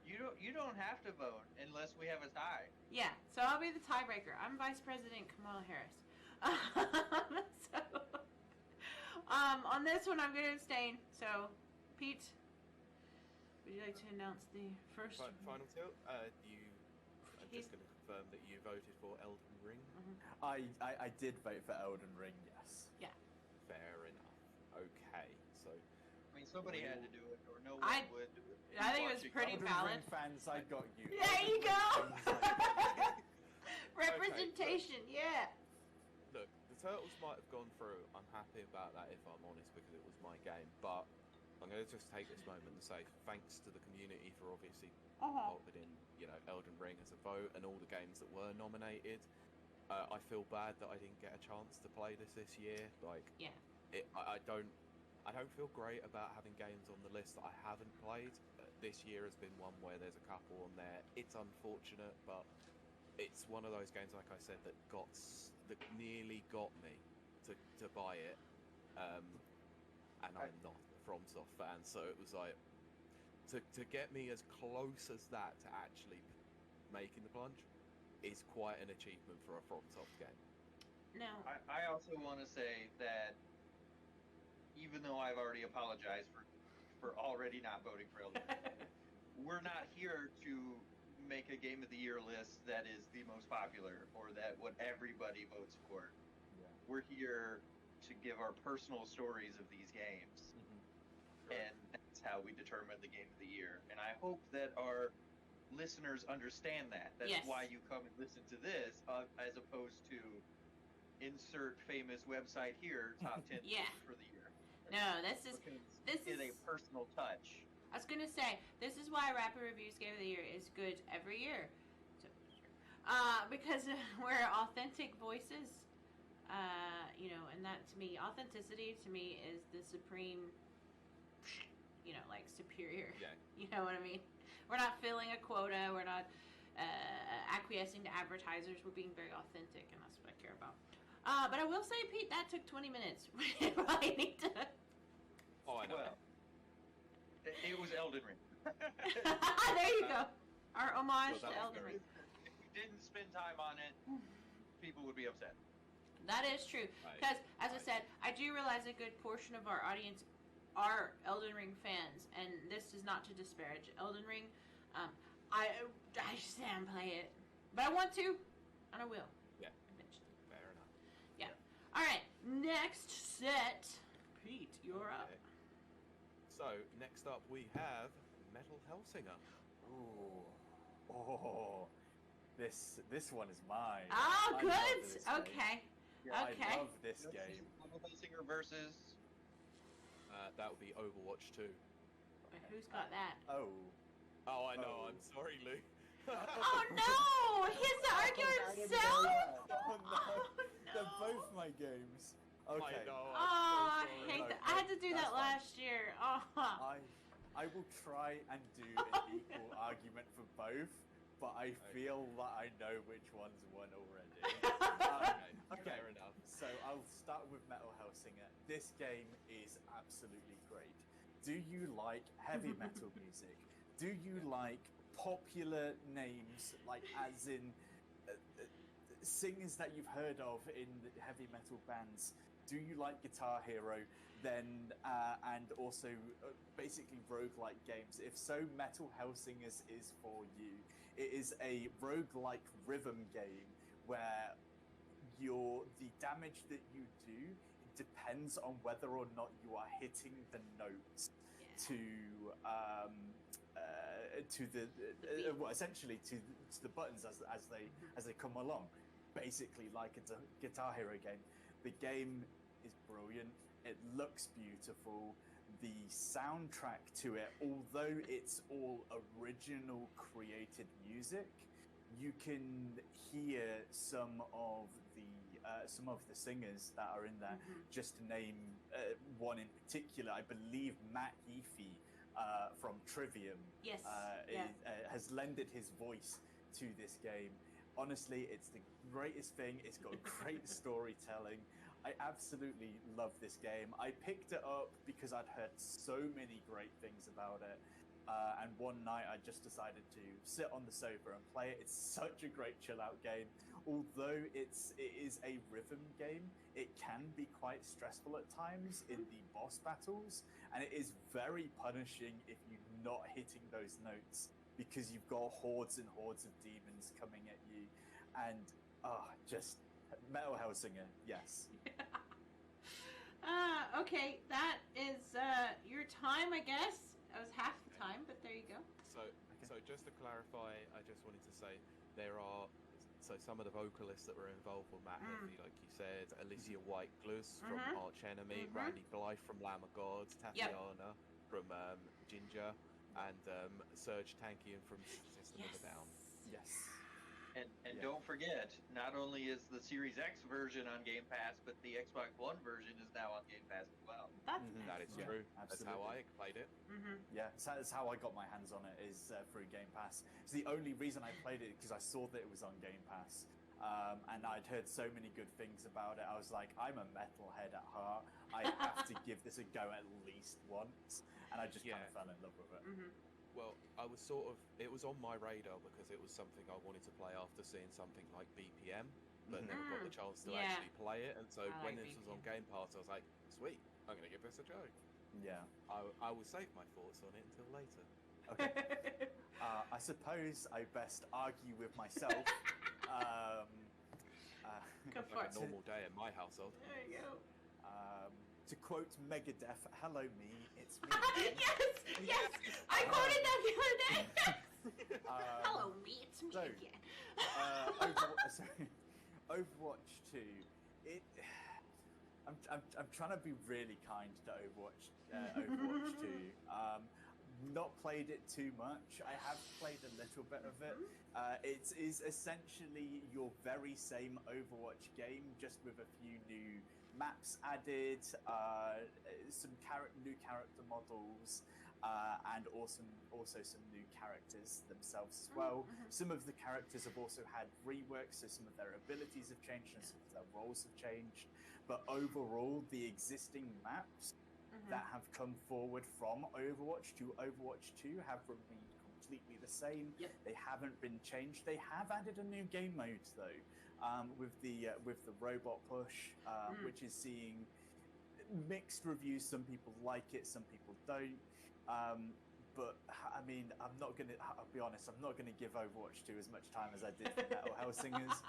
Speaker 4: You don't have to vote unless we have a tie.
Speaker 2: Yeah, so I'll be the tiebreaker. I'm Vice President Kamala Harris. So, on this one, I'm going to abstain. So, Pete, Would you like to announce the first?
Speaker 1: Final tilt. I'm
Speaker 2: He's-
Speaker 1: just going to confirm that you voted for Elden Ring.
Speaker 3: I did vote for Elden Ring, yes.
Speaker 1: Fair enough. Okay, so
Speaker 4: I mean, somebody had to do it, or no one
Speaker 2: I-
Speaker 4: would do it.
Speaker 2: I think it was pretty
Speaker 3: Elden
Speaker 2: valid.
Speaker 3: Ring fans, I got you.
Speaker 2: There you
Speaker 3: Elden Ring
Speaker 2: go.
Speaker 3: fans, I got you.
Speaker 2: Representation, yeah.
Speaker 1: look, the Turtles might have gone through. I'm happy about that, if I'm honest, because it was my game. But I'm going to just take this moment to say thanks to the community for obviously putting in, Elden Ring as a vote and all the games that were nominated. I feel bad that I didn't get a chance to play this year. Like,
Speaker 2: Yeah.
Speaker 1: I don't feel great about having games on the list that I haven't played. This year has been one where there's a couple on there. It's unfortunate, but it's one of those games, like I said, that nearly got me to buy it, and I'm not a FromSoft fan, so it was like to get me as close as that to actually making the plunge is quite an achievement for a FromSoft game.
Speaker 2: No.
Speaker 4: I also want to say that even though I've already apologized for already not voting for Elden Ring, we're not here to make a Game of the Year list that is the most popular or that what everybody votes for.
Speaker 3: Yeah.
Speaker 4: We're here to give our personal stories of these games, and that's how we determine the Game of the Year. And I hope that our listeners understand that. That's
Speaker 2: Yes.
Speaker 4: why you come and listen to this, as opposed to insert famous website here, top 10
Speaker 2: Yeah.
Speaker 4: for the year.
Speaker 2: No, this is
Speaker 4: a personal touch.
Speaker 2: I was gonna say, this is why Rapid Reviews Game of the Year is good every year. So, because we're authentic voices, and that to me, authenticity to me is the supreme, like superior.
Speaker 1: Yeah.
Speaker 2: You know what I mean? We're not filling a quota. We're not acquiescing to advertisers. We're being very authentic, and that's what I care about. But I will say, Pete, that took 20 minutes. We probably need to.
Speaker 1: Oh, I know.
Speaker 4: Well, it was Elden Ring.
Speaker 2: There you go. Our homage
Speaker 1: Well, that
Speaker 2: to
Speaker 1: was
Speaker 2: Elden
Speaker 1: very-
Speaker 2: Ring.
Speaker 4: If we didn't spend time on it, people would be upset.
Speaker 2: That is true.
Speaker 1: Right.
Speaker 2: Because, as I said, I do realize a good portion of our audience are Elden Ring fans, and this is not to disparage Elden Ring. I just can't play it, but I want to, and I will.
Speaker 1: Yeah.
Speaker 2: Eventually.
Speaker 1: Fair enough.
Speaker 2: Yeah. All right. Next set. Pete, you're up.
Speaker 1: Okay. So, next up we have Metal Hellsinger.
Speaker 3: This one is mine.
Speaker 2: Oh,
Speaker 3: I love
Speaker 2: good.
Speaker 3: this game.
Speaker 2: Okay.
Speaker 4: Yeah,
Speaker 2: Okay.
Speaker 3: I love this game.
Speaker 4: Hellsinger versus.
Speaker 1: That would be Overwatch 2.
Speaker 2: Wait, who's got that?
Speaker 3: Oh.
Speaker 1: Oh, I know.
Speaker 3: Oh.
Speaker 1: I'm sorry, Lou.
Speaker 2: Oh no! He has to argue himself.
Speaker 3: Oh no. They're
Speaker 2: no.
Speaker 3: both my games. Okay.
Speaker 1: I know.
Speaker 2: Oh, I
Speaker 1: I'm so sorry.
Speaker 2: hate
Speaker 3: No,
Speaker 2: that. I had to do
Speaker 3: that's
Speaker 2: that
Speaker 3: fine.
Speaker 2: last year. Oh.
Speaker 3: I will try and do an equal argument for both, but I feel that I know which one's won already.
Speaker 1: Okay, fair enough.
Speaker 3: So I'll start with Metal Hellsinger. This game is absolutely great. Do you like heavy metal music? Do you like popular names, like as in singers that you've heard of in heavy metal bands? Do you like Guitar Hero? Then and also basically roguelike games. If so, Metal Hellsingers is for you. It is a roguelike rhythm game where the damage that you do depends on whether or not you are hitting the notes to the well, essentially to the buttons as they come along. Basically, like it's a Guitar Hero game. The game is brilliant. It looks beautiful. The soundtrack to it, although it's all original created music, you can hear some of the singers that are in there. Just to name one in particular, I believe Matt Heafy from Trivium
Speaker 2: Yes.
Speaker 3: has lended his voice to this game. Honestly, it's the greatest thing. It's got great storytelling. I absolutely love this game. I picked it up because I'd heard so many great things about it. and one night I just decided to sit on the sofa and play it. It's such a great chill out game. Although it is a rhythm game, it can be quite stressful at times in the boss battles, and it is very punishing if you're not hitting those notes, because you've got hordes and hordes of demons coming at you, and just Metal Hellsinger, yes.
Speaker 2: Okay, that is your time, I guess. That was half the time, but there you go.
Speaker 1: So just to clarify, I just wanted to say there are some of the vocalists that were involved were Matt Heffy, like you said, Alicia White-Gluz from Arch Enemy, Randy Blythe from Lamb of God, Tatiana from Ginger, and Serge Tankian from System of a Down.
Speaker 3: Yes.
Speaker 4: And don't forget, not only is the Series X version on Game Pass, but the Xbox One version is now on Game Pass as well.
Speaker 1: That is true. That's how I played it.
Speaker 3: Yeah, so that's how I got my hands on it, is through Game Pass. It's the only reason I played it, because I saw that it was on Game Pass. And I'd heard so many good things about it. I was like, I'm a metalhead at heart. I have to give this a go at least once. And I just kind of fell in love with it.
Speaker 1: Well, it was on my radar because it was something I wanted to play after seeing something like BPM, but never got the chance to actually play it. And so when this was on Game Pass, I was like, sweet, I'm going to give this a go.
Speaker 3: Yeah.
Speaker 1: I will save my thoughts on it until later.
Speaker 3: Okay. I suppose I best argue with myself.
Speaker 2: Go for
Speaker 1: like a normal day in my household.
Speaker 2: There you go.
Speaker 3: To quote Megadeth, hello me, it's me.
Speaker 2: yes! I quoted that the other day! Hello me, it's me again.
Speaker 3: Overwatch 2, I'm trying to be really kind to Overwatch 2. Not played it too much. I have played a little bit of it. It is essentially your very same Overwatch game, just with a few new maps added, some new character models, and also some new characters themselves as well. Some of the characters have also had reworks, so some of their abilities have changed and some of their roles have changed. But overall, the existing maps that have come forward from Overwatch to Overwatch 2 have remained completely the same. They haven't been changed. They have added a new game mode though. With the robot push, which is seeing mixed reviews. Some people like it, some people don't. But I mean, I'll be honest, I'm not gonna give Overwatch 2 as much time as I did for Metal Hellsingers,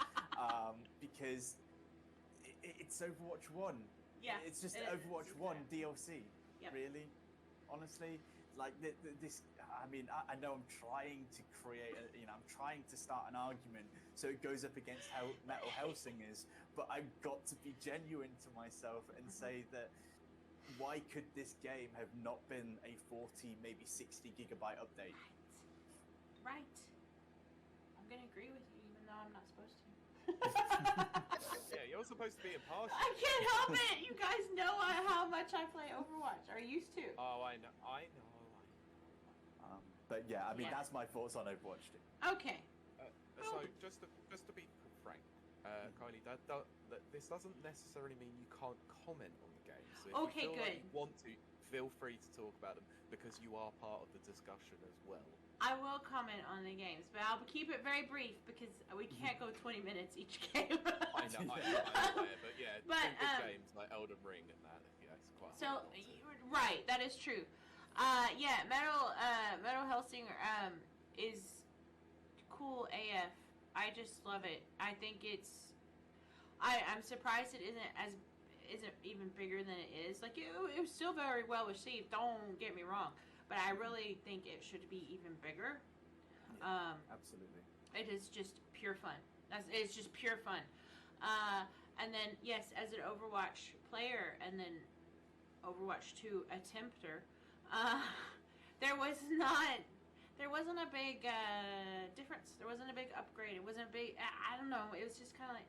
Speaker 3: because it's Overwatch 1. Yeah, it's just Overwatch 1 DLC. Really, honestly, like this. I mean, I know I'm trying to I'm trying to start an argument so it goes up against Metal Hellsingers, but I've got to be genuine to myself and say that why could this game have not been a 40, maybe 60 gigabyte update?
Speaker 2: Right. I'm gonna agree with you, even though I'm not supposed to.
Speaker 1: Yeah, you're supposed to be impartial.
Speaker 2: I can't help it. You guys know how much I play Overwatch, or used to.
Speaker 1: Oh, I know.
Speaker 3: But yeah, I mean, that's my thoughts on Overwatch 2.
Speaker 2: Okay.
Speaker 1: So just to be frank, Kylie, this doesn't necessarily mean you can't comment on the game. So if you feel like you want to, feel free to talk about them because you are part of the discussion as well.
Speaker 2: I will comment on the games, but I'll keep it very brief because we can't go 20 minutes each game.
Speaker 1: I know, but yeah, big games like Elden Ring and that, it's quite.
Speaker 2: So, right, that is true. Metal Hellsinger is cool AF. I just love it. I think I'm surprised it isn't even bigger than it is. Like it was still very well received. Don't get me wrong, but I really think it should be even bigger.
Speaker 3: Absolutely.
Speaker 2: It is just pure fun. It's just pure fun. And then yes, as an Overwatch player, and then Overwatch 2 attempter. There wasn't a big difference. There wasn't a big upgrade. It wasn't a big. I don't know. It was just kind of like,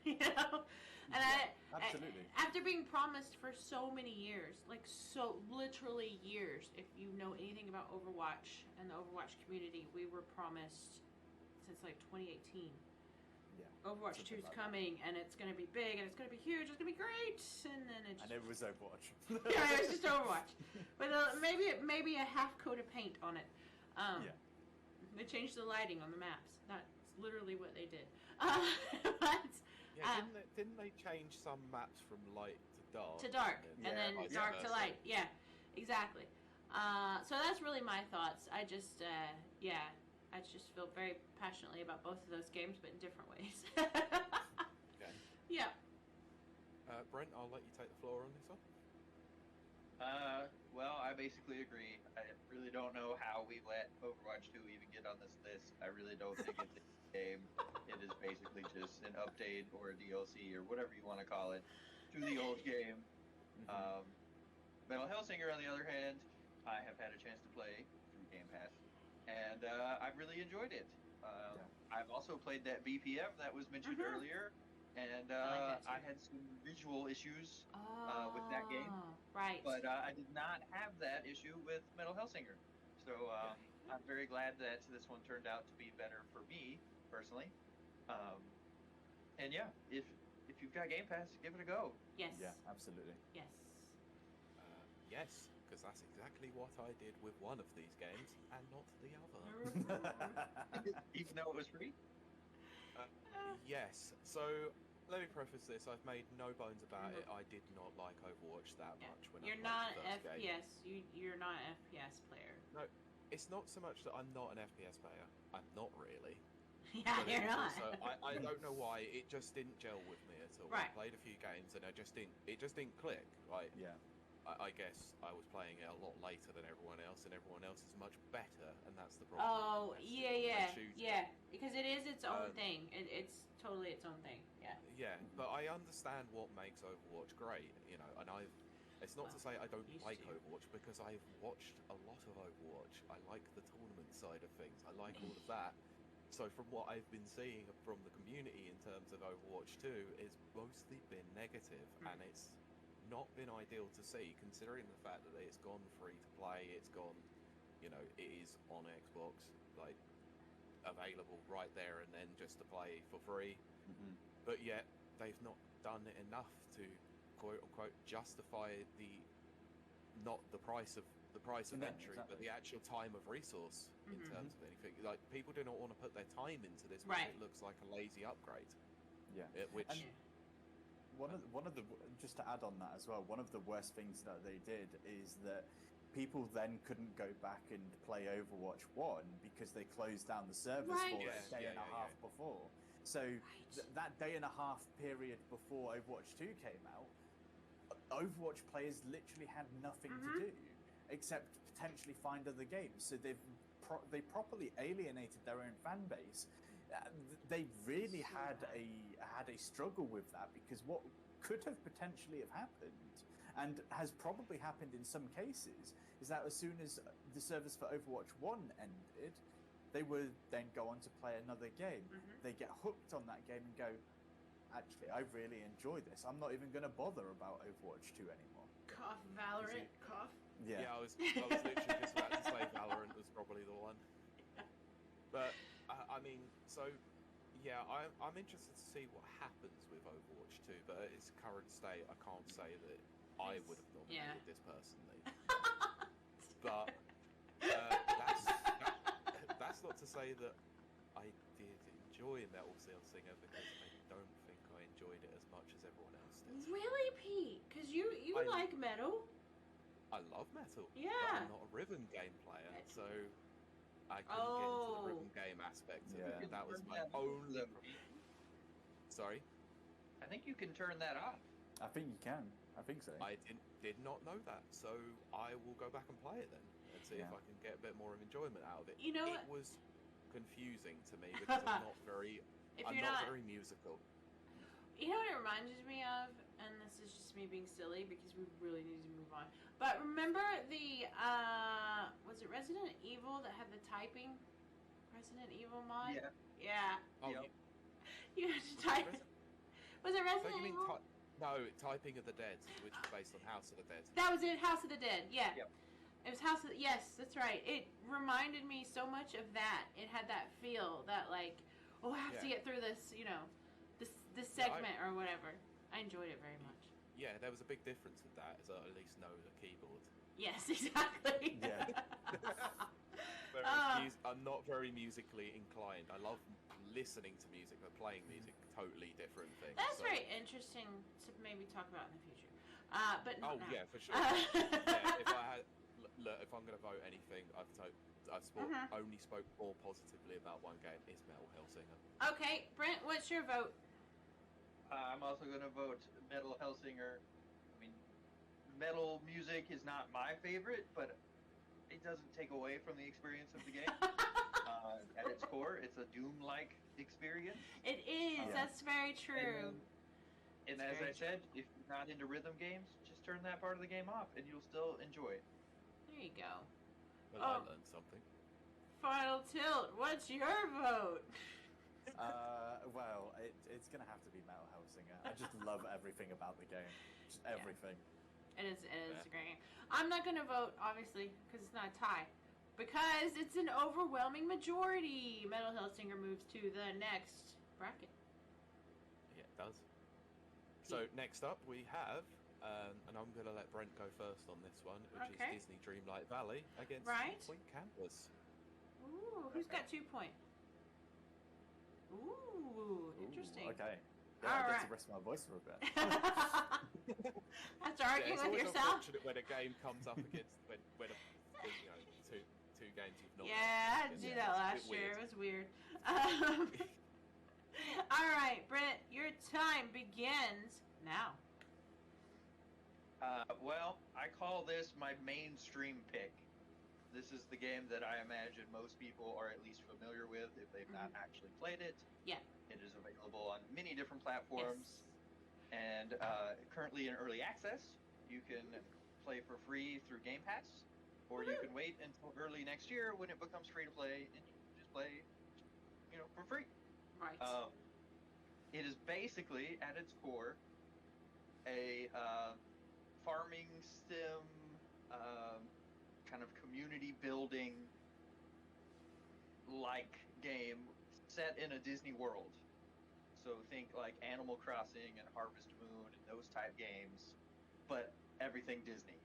Speaker 2: you know. And
Speaker 3: absolutely.
Speaker 2: After being promised for so many years, like so literally years, if you know anything about Overwatch and the Overwatch community, we were promised since like 2018 Overwatch 2 is
Speaker 3: something like that.
Speaker 2: coming, and it's going to be big, and it's going to be huge, it's going to be great, and then it just...
Speaker 3: And it was Overwatch.
Speaker 2: Yeah, it was just Overwatch. But maybe a half coat of paint on it. They changed the lighting on the maps. That's literally what they did. But...
Speaker 1: Yeah, didn't they change some maps from light to dark?
Speaker 2: To dark, and then
Speaker 1: vice
Speaker 2: dark to
Speaker 1: versa.
Speaker 2: light. Yeah, exactly. So that's really my thoughts. I just feel very passionately about both of those games, but in different ways.
Speaker 1: Okay.
Speaker 2: Yeah.
Speaker 1: Brent, I'll let you take the floor on this one.
Speaker 4: Well, I basically agree. I really don't know how we let Overwatch 2 even get on this list. I really don't think it's a game. It is basically just an update or a DLC or whatever you want to call it to the old game. Metal Hellsinger, on the other hand, I have had a chance to play through Game Pass, and I've really enjoyed it. I've also played that BPM that was mentioned earlier, and I had some visual issues with that game.
Speaker 2: Right.
Speaker 4: But I did not have that issue with Metal Hellsinger. So I'm very glad that this one turned out to be better for me, personally. And yeah, if you've got Game Pass, give it a go.
Speaker 2: Yes.
Speaker 3: Yeah, absolutely.
Speaker 2: Yes.
Speaker 1: Yes, because that's exactly what I did with one of these games, and not the other.
Speaker 4: Even though it was free?
Speaker 1: Yes. So, let me preface this. I've made no bones about it. I did not like Overwatch that much when
Speaker 2: You're
Speaker 1: I
Speaker 2: not
Speaker 1: played the first game.
Speaker 2: FPS. You're not an FPS player.
Speaker 1: No, it's not so much that I'm not an FPS player. I'm not really.
Speaker 2: Yeah,
Speaker 1: But
Speaker 2: you're
Speaker 1: it's
Speaker 2: not.
Speaker 1: also, I don't know why. It just didn't gel with me at all.
Speaker 2: Right.
Speaker 1: I played a few games and it just didn't click. Like,
Speaker 3: Yeah.
Speaker 1: I guess I was playing it a lot later than everyone else, and everyone else is much better, and that's the problem.
Speaker 2: Oh,
Speaker 1: That's
Speaker 2: yeah.
Speaker 1: the shooter.
Speaker 2: Yeah. Because it is its own thing. It's totally its own thing. Yeah.
Speaker 1: Yeah, but I understand what makes Overwatch great, and it's not to say I don't
Speaker 2: used
Speaker 1: like
Speaker 2: to.
Speaker 1: Overwatch, because I've watched a lot of Overwatch. I like the tournament side of things. I like all of that. So from what I've been seeing from the community in terms of Overwatch 2, it's mostly been negative, and it's not been ideal to see, considering the fact that it's gone free to play, it's gone, it is on Xbox, like, available right there and then just to play for free. But yet, they've not done enough to, quote-unquote, justify not the price of
Speaker 3: Yeah,
Speaker 1: entry,
Speaker 3: exactly.
Speaker 1: but the actual time of resource in terms of anything. Like, people do not want to put their time into this
Speaker 2: Right.
Speaker 1: because it looks like a lazy upgrade.
Speaker 3: Yeah.
Speaker 1: Which...
Speaker 3: And one of the just to add on that as well, one of the worst things that they did is that people then couldn't go back and play Overwatch 1 because they closed down the servers
Speaker 2: Right.
Speaker 3: for
Speaker 1: Yeah,
Speaker 3: a day and a half before. So that day and a half period before Overwatch 2 came out, Overwatch players literally had nothing to do except potentially find other games. So they properly alienated their own fan base. They really had a struggle with that, because what could have potentially have happened, and has probably happened in some cases, is that as soon as the servers for Overwatch 1 ended, they would then go on to play another game. They get hooked on that game and go, actually, I really enjoy this. I'm not even going to bother about Overwatch 2 anymore.
Speaker 2: Cough, Valorant, cough.
Speaker 1: Yeah, I was literally just about to say Valorant was probably the one. But I mean, so yeah, I'm interested to see what happens with Overwatch 2. But at its current state, I can't say that I would have nominated this personally. But that's not to say that I did enjoy Metal Hellsinger, because I don't think I enjoyed it as much as everyone else did.
Speaker 2: Really, Pete? Because you like metal.
Speaker 1: I love metal.
Speaker 2: Yeah.
Speaker 1: But I'm not a rhythm game player, so I couldn't get into the rhythm game aspect of
Speaker 3: Yeah.
Speaker 1: it. That was my only. Sorry,
Speaker 4: I think you can turn that off.
Speaker 3: I think you can. I think so.
Speaker 1: I did not know that, so I will go back and play it then and see if I can get a bit more of enjoyment out of it.
Speaker 2: You know
Speaker 1: it
Speaker 2: what?
Speaker 1: was confusing to me because I'm not very musical.
Speaker 2: You know what it reminds me of, and this is just me being silly because we really need to move on. But remember the was it Resident Evil that had the typing? Resident Evil mod?
Speaker 4: Yeah.
Speaker 2: Yeah.
Speaker 1: Oh,
Speaker 4: Yep.
Speaker 2: You had to type. Was it
Speaker 1: so
Speaker 2: Resident
Speaker 1: you mean
Speaker 2: Evil?
Speaker 1: no, Typing of the Dead, which was based on House of the Dead.
Speaker 2: That was it, House of the Dead. Yeah.
Speaker 4: Yep.
Speaker 2: It was House of yes, that's right. It reminded me so much of that. It had that feel, that like oh, I have to get through this, this segment or whatever. I enjoyed it very much.
Speaker 1: Yeah, there was a big difference with that, as I at least know the keyboard.
Speaker 2: Yes, exactly.
Speaker 3: Yeah.
Speaker 1: I'm not very musically inclined. I love listening to music, but playing music, totally different thing.
Speaker 2: That's very interesting to maybe talk about in the future. But not now.
Speaker 1: Yeah, for sure. Yeah, if I'm going to vote anything, only spoke more positively about one game. Is Metal Hellsinger.
Speaker 2: Okay, Brent, what's your vote?
Speaker 4: I'm also going to vote Metal Hellsinger. I mean, metal music is not my favorite, but it doesn't take away from the experience of the game. At its core, it's a Doom-like experience.
Speaker 2: It is. That's very true.
Speaker 4: And as I said, if you're not into rhythm games, just turn that part of the game off, and you'll still enjoy it.
Speaker 2: There you go.
Speaker 1: Well, I learned something.
Speaker 2: Final Tilt, what's your vote?
Speaker 3: Well, it's going to have to be Metal Hellsinger. I just love everything about the game. Just everything.
Speaker 2: It is great. I'm not going to vote, obviously, because it's not a tie. Because it's an overwhelming majority. Metal Hellsinger moves to the next bracket.
Speaker 1: Yeah, it does. So next up we have, and I'm going to let Brent go first on this one, which is Disney Dreamlight Valley against Point Campus.
Speaker 2: Ooh, who's got 2 points? Ooh, interesting.
Speaker 3: Okay. Yeah, I get to rest my voice for a bit.
Speaker 2: After arguing with yourself.
Speaker 1: It's always unfortunate when a game comes up against when two games you've not.
Speaker 2: Yeah, I had to do that last year. It was weird. All right, Brent, your time begins now.
Speaker 4: Well, I call this my mainstream pick. This is the game that I imagine most people are at least familiar with if they've not actually played it.
Speaker 2: Yeah.
Speaker 4: It is available on many different platforms. Yes. And currently in early access, you can play for free through Game Pass, or you can wait until early next year when it becomes free to play, and you can just play, for free.
Speaker 2: Right.
Speaker 4: It is basically, at its core, a farming sim, kind of community building like game set in a Disney world. So think like Animal Crossing and Harvest Moon and those type games, but everything Disney.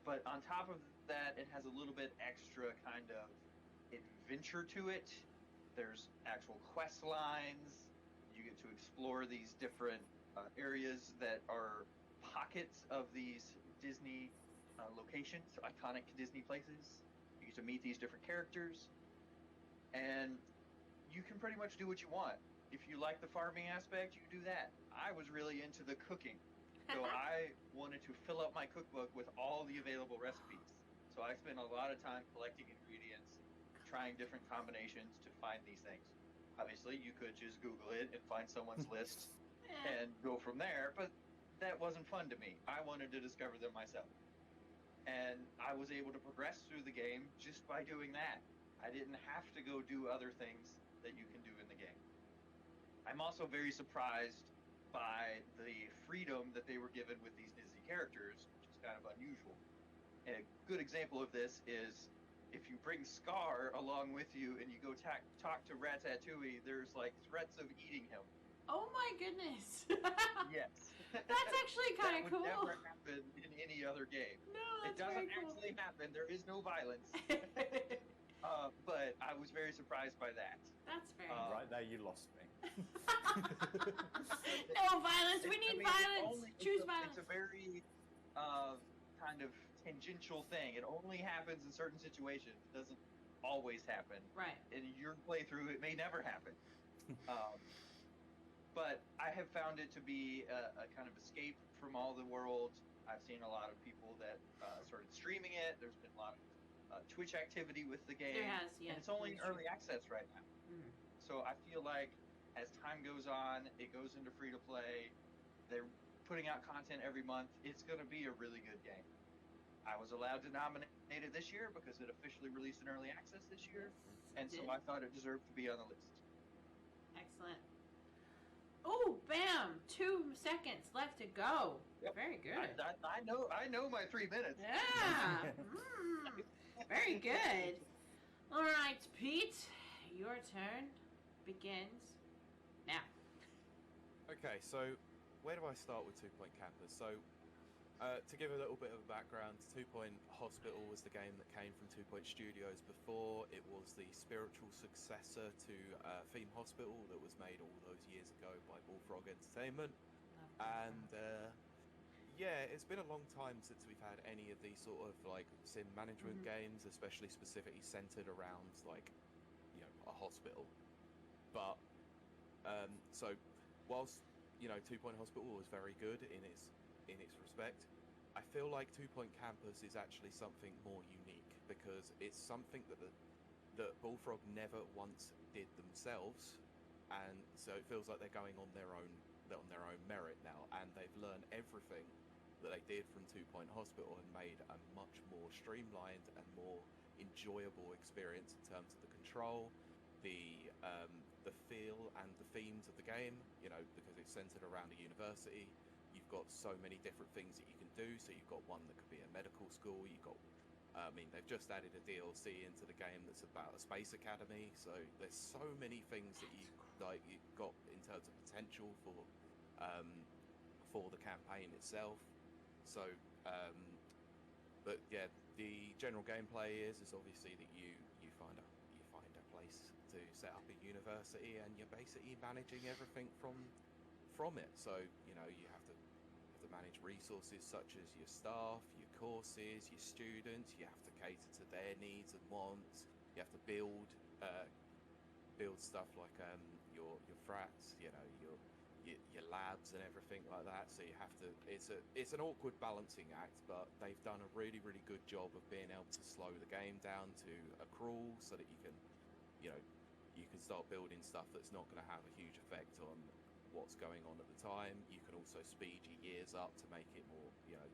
Speaker 4: But on top of that, it has a little bit extra kind of adventure to it. There's actual quest lines. You get to explore these different areas that are pockets of these Disney locations, iconic Disney places. You get to meet these different characters, and you can pretty much do what you want. If you like the farming aspect, you can do that. I was really into the cooking, so I wanted to fill up my cookbook with all the available recipes. So I spent a lot of time collecting ingredients, trying different combinations to find these things. Obviously, you could just Google it and find someone's list and go from there, but that wasn't fun to me. I wanted to discover them myself. And I was able to progress through the game just by doing that. I didn't have to go do other things that you can do in the game. I'm also very surprised by the freedom that they were given with these Disney characters, which is kind of unusual. And a good example of this is if you bring Scar along with you and you go talk to Ratatouille, there's like threats of eating him.
Speaker 2: Oh my goodness.
Speaker 4: Yes.
Speaker 2: That's actually kind of cool.
Speaker 4: That would never happen in any other game.
Speaker 2: No, that's
Speaker 4: It doesn't
Speaker 2: very cool.
Speaker 4: actually happen. There is no violence. But I was very surprised by that.
Speaker 2: That's very
Speaker 3: right there, you lost me.
Speaker 2: No violence. We need violence. Choose violence.
Speaker 4: It's a very kind of tangential thing. It only happens in certain situations. It doesn't always happen.
Speaker 2: Right.
Speaker 4: In your playthrough, it may never happen. But I have found it to be a kind of escape from all the world. I've seen a lot of people that started streaming it. There's been a lot of Twitch activity with the game.
Speaker 2: There has, yeah.
Speaker 4: And it's only in early access right now.
Speaker 2: Mm-hmm.
Speaker 4: So I feel like as time goes on, it goes into free to play. They're putting out content every month. It's going to be a really good game. I was allowed to nominate it this year because it officially released in early access this year. And so I thought it deserved to be on the list.
Speaker 2: Excellent. Oh, bam! 2 seconds left to go.
Speaker 4: Yep.
Speaker 2: Very good.
Speaker 4: I know my 3 minutes.
Speaker 2: Yeah. Very good. All right, Pete, your turn. begins now.
Speaker 1: Okay, so where do I start with 2 Point Campers? So, to give a little bit of a background, 2 Point Hospital was the game that came from 2 Point Studios before. It was the spiritual successor to Theme Hospital that was made all those years ago by Bullfrog Entertainment. And yeah, it's been a long time since we've had any of these sort of like sim management games, especially specifically centered around like, you know, a hospital. But so whilst, you know, 2 Point Hospital was very good in its respect, I feel like 2 Point Campus is actually something more unique because it's something that Bullfrog never once did themselves, and so it feels like they're going on their own merit now, and they've learned everything that they did from 2 Point Hospital and made a much more streamlined and more enjoyable experience in terms of the control, the feel and the themes of the game, you know, because it's centered around a university. You've got so many different things that you can do. So you've got one that could be a medical school. You've got, I mean, they've just added a DLC into the game that's about a space academy. So there's so many things that you've got in terms of potential for the campaign itself. So, but yeah, the general gameplay is obviously that you find a place to set up a university, and you're basically managing everything from it. So, you know, you have to manage resources such as your staff, your courses, your students. You have to cater to their needs and wants. You have to build stuff like your frats, you know, your labs and everything like that. So you have to. It's an awkward balancing act, but they've done a really good job of being able to slow the game down to a crawl so that you can, you know, you can start building stuff that's not going to have a huge effect on what's going on at the time. You can also speed your years up to make it more, you know,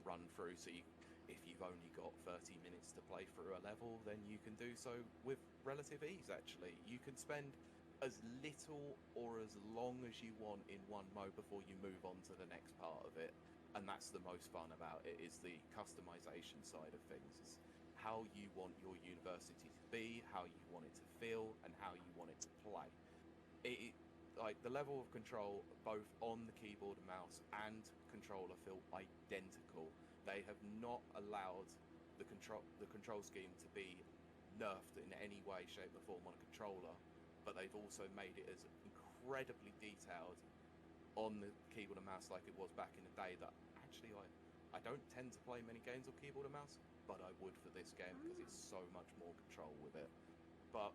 Speaker 1: run through. So if you've only got 30 minutes to play through a level, then you can do so with relative ease. Actually, you can spend as little or as long as you want in one mode before you move on to the next part of it. And that's the most fun about it, is the customization side of things. Is how you want your university to be, how you want it to feel, and how you want it to play. Like the level of control both on the keyboard and mouse and controller feel identical. They have not allowed the control scheme to be nerfed in any way, shape or form on a controller, but they've also made it as incredibly detailed on the keyboard and mouse like it was back in the day, that actually I don't tend to play many games on keyboard and mouse, but I would for this game because it's so much more control with it. But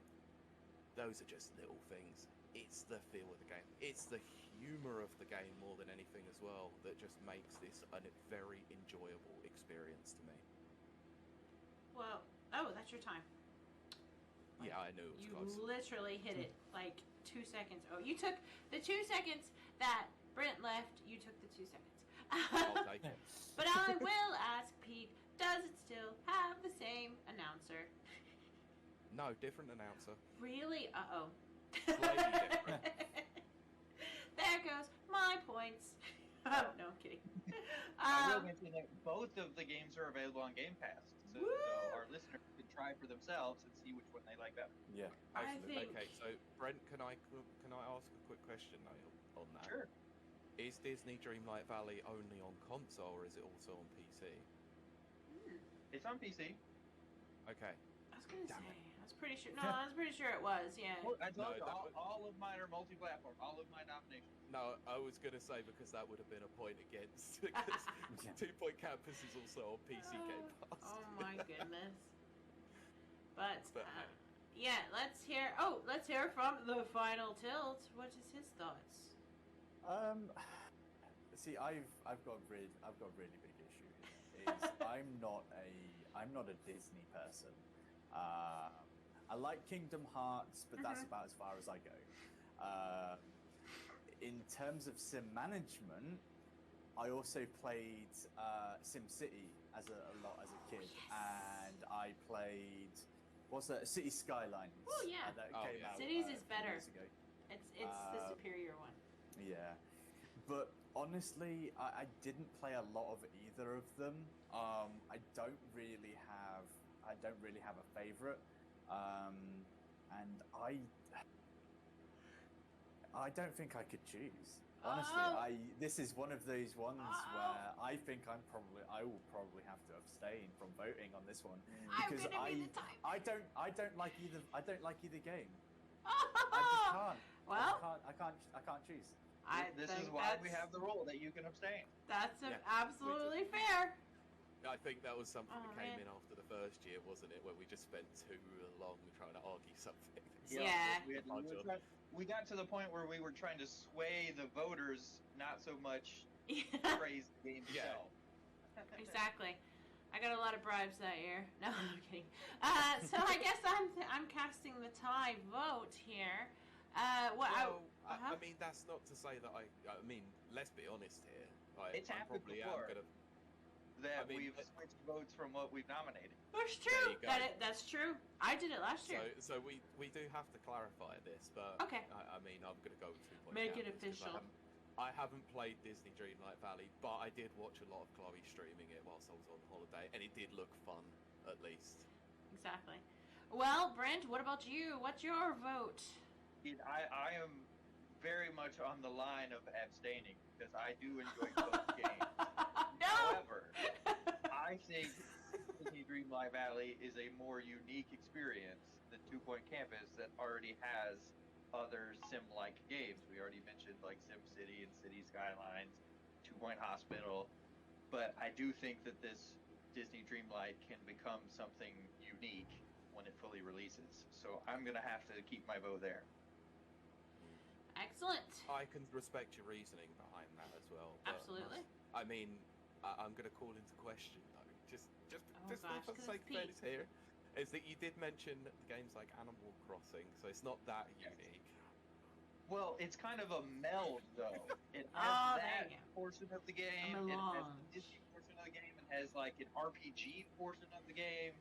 Speaker 1: those are just little things. It's the feel of the game. It's the humor of the game more than anything as well that just makes this a very enjoyable experience to me.
Speaker 2: Well, that's your time.
Speaker 1: Like, yeah, I knew it was close.
Speaker 2: You literally hit it like 2 seconds. Oh, you took the 2 seconds that Brent left. You took the 2 seconds.
Speaker 1: Okay.
Speaker 2: But I will ask Pete, does it still have the same announcer?
Speaker 1: No, different announcer.
Speaker 2: Really? Uh-oh.
Speaker 1: Slightly different.
Speaker 2: There goes my points. Oh, no, I'm kidding.
Speaker 4: I will mention that both of the games are available on Game Pass, so our listeners can try for themselves and see which one they like better.
Speaker 3: Yeah,
Speaker 1: absolutely. Okay, so Brent, can I ask a quick question on that?
Speaker 4: Sure.
Speaker 1: Is Disney Dreamlight Valley only on console, or is it also on PC?
Speaker 4: It's on PC.
Speaker 1: Okay.
Speaker 2: I was gonna say. I was pretty sure. No, I was pretty sure it was. Yeah.
Speaker 4: Well, I told you, all of mine are multi-platform. All of my nominations.
Speaker 1: No, I was gonna say because that would have been a point against. Because 2 Point Campus is also on PC Game Pass.
Speaker 2: Oh my goodness. But yeah, let's hear. Oh, let's hear from the Final Tilt. What is his thoughts?
Speaker 3: See, I've got really big issue here. I'm not a Disney person. I like Kingdom Hearts, but that's about as far as I go. In terms of sim management, I also played SimCity as a lot as a kid, and I played City Skylines.
Speaker 2: Oh yeah,
Speaker 3: that came out,
Speaker 2: Cities is better.
Speaker 3: Years ago.
Speaker 2: It's the superior one.
Speaker 3: Yeah, but honestly, I didn't play a lot of either of them. I don't really have a favorite, and I don't think I could choose. Honestly,
Speaker 2: Oh.
Speaker 3: this is one of those ones
Speaker 2: Oh.
Speaker 3: where I think I will probably have to abstain from voting on this one
Speaker 2: I'm
Speaker 3: because
Speaker 2: gonna be the type.
Speaker 3: I don't like either game. I
Speaker 2: Oh.
Speaker 3: just can't.
Speaker 2: Well,
Speaker 3: I can't choose.
Speaker 4: This
Speaker 2: think
Speaker 4: is why we
Speaker 2: that's-
Speaker 4: have the rule that you can abstain.
Speaker 2: That's
Speaker 1: Yeah,
Speaker 2: absolutely fair.
Speaker 1: I think that was something
Speaker 2: Oh,
Speaker 1: that came
Speaker 2: man.
Speaker 1: in after the first year, wasn't it? Where we just spent too long trying to argue something.
Speaker 2: Yeah.
Speaker 4: We got to the point where we were trying to sway the voters, not so much praise the game
Speaker 1: Yeah.
Speaker 4: itself.
Speaker 2: Exactly. I got a lot of bribes that year. No, I'm kidding. So I guess I'm casting the tie vote here.
Speaker 1: Well,
Speaker 2: uh-huh.
Speaker 1: I mean, that's not to say that I mean, let's be honest here.
Speaker 4: It's
Speaker 1: I
Speaker 4: happened
Speaker 1: probably
Speaker 4: before.
Speaker 1: am gonna.
Speaker 4: That
Speaker 1: I mean,
Speaker 4: we've switched votes from what we've nominated.
Speaker 2: That's
Speaker 1: There
Speaker 2: true.
Speaker 1: you go.
Speaker 2: That's true. I did it last year.
Speaker 1: So we do have to clarify this, but
Speaker 2: Okay.
Speaker 1: I mean, I'm gonna go with 2 point.
Speaker 2: Make it
Speaker 1: campus 'cause
Speaker 2: official.
Speaker 1: I haven't played Disney Dreamlight Valley, but I did watch a lot of Chloe streaming it whilst I was on holiday, and it did look fun, at least.
Speaker 2: Exactly. Well, Brent, what about you? What's your vote?
Speaker 4: I am very much on the line of abstaining because I do enjoy both games.
Speaker 2: No.
Speaker 4: However, I think Disney Dreamlight Valley is a more unique experience than 2 Point Campus that already has other sim-like games. We already mentioned like SimCity and City Skylines, 2 Point Hospital, but I do think that this Disney Dreamlight can become something unique when it fully releases. So I'm gonna have to keep my vote there.
Speaker 2: Excellent.
Speaker 1: I can respect your reasoning behind that as well. But
Speaker 2: Absolutely.
Speaker 1: I mean, I'm going to call into question though, just
Speaker 2: Oh, gosh,
Speaker 1: for
Speaker 2: 'cause
Speaker 1: the sake
Speaker 2: it's
Speaker 1: of fairness here, is that you did mention games like Animal Crossing, so it's not that unique.
Speaker 4: Well, it's kind of a meld, though. It has
Speaker 2: Oh, there
Speaker 4: that
Speaker 2: you go.
Speaker 4: portion of the game.
Speaker 2: A
Speaker 4: It has
Speaker 2: melange.
Speaker 4: the Disney portion of the game. It has like an RPG portion of the game.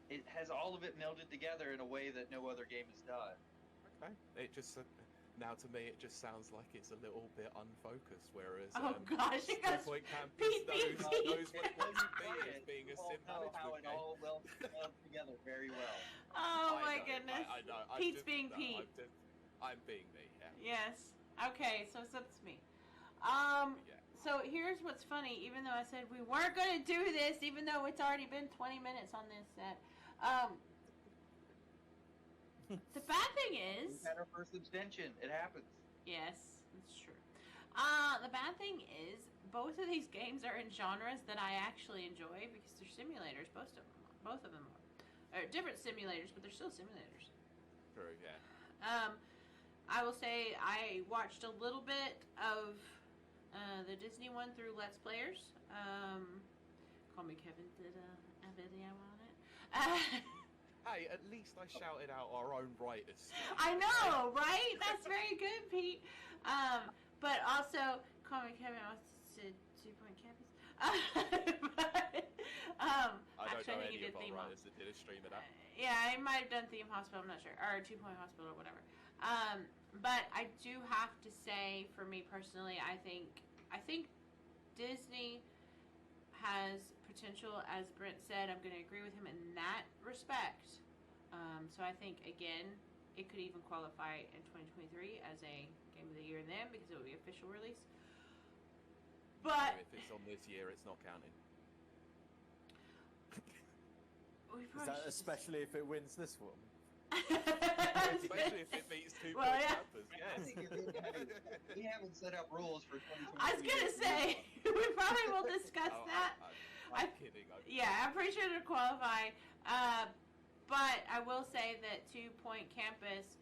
Speaker 4: It has all of it melded together in a way that no other game has done.
Speaker 1: Okay, it just now to me it just sounds like it's a little bit unfocused, whereas
Speaker 2: Oh gosh, it goes.
Speaker 1: Point Campus
Speaker 2: Pete,
Speaker 1: knows
Speaker 2: Pete,
Speaker 1: what
Speaker 2: Pete.
Speaker 1: it wants to be as being a
Speaker 4: You all
Speaker 1: sim
Speaker 4: know how
Speaker 1: management
Speaker 4: it
Speaker 1: game.
Speaker 4: all melds together very well.
Speaker 2: Oh
Speaker 1: I
Speaker 2: my
Speaker 1: know,
Speaker 2: goodness.
Speaker 1: I know.
Speaker 2: Pete's being Pete.
Speaker 1: I'm being me. Yeah.
Speaker 2: Yes. Okay, so it's up to me.
Speaker 1: Yeah.
Speaker 2: So here's what's funny. Even though I said we weren't going to do this, even though it's already been 20 minutes on this set, the bad thing is,
Speaker 4: We've had our first abstention. It happens.
Speaker 2: yes, it's true. The bad thing is, both of these games are in genres that I actually enjoy because they're simulators. Both of them are different simulators, but they're still simulators.
Speaker 1: True. Yeah.
Speaker 2: I will say I watched a little bit of the Disney one through Let's Players. Call Me Kevin did a video on it.
Speaker 1: Hey, at least I shouted out our own writers.
Speaker 2: I know, right? That's very good, Pete. But also, Call Me Kevin also said 2 Point Campus.
Speaker 1: I don't
Speaker 2: actually,
Speaker 1: know
Speaker 2: I think he
Speaker 1: any
Speaker 2: did
Speaker 1: of our
Speaker 2: Theme
Speaker 1: writers that did a stream of that.
Speaker 2: Yeah, I might have done Theme Hospital, I'm not sure. Or 2 Point Hospital or whatever. But I do have to say, for me personally, I think Disney has potential, as Brent said. I'm going to agree with him in that respect. So I think, again, it could even qualify in 2023 as a Game of the Year then, because it will be official release. But
Speaker 1: If it's on this year, it's not counting.
Speaker 2: we
Speaker 3: Is
Speaker 2: probably
Speaker 3: that
Speaker 2: should
Speaker 3: especially if it wins this one?
Speaker 1: Especially if it beats 2
Speaker 2: Well,
Speaker 1: Point
Speaker 2: yeah.
Speaker 1: Campus.
Speaker 4: I
Speaker 1: Yes.
Speaker 4: think we haven't set up rules for 2023.
Speaker 2: I was gonna say we probably will discuss
Speaker 1: Oh,
Speaker 2: that.
Speaker 1: I'm kidding.
Speaker 2: Yeah, I'm pretty sure to qualify. But I will say that 2 Point Campus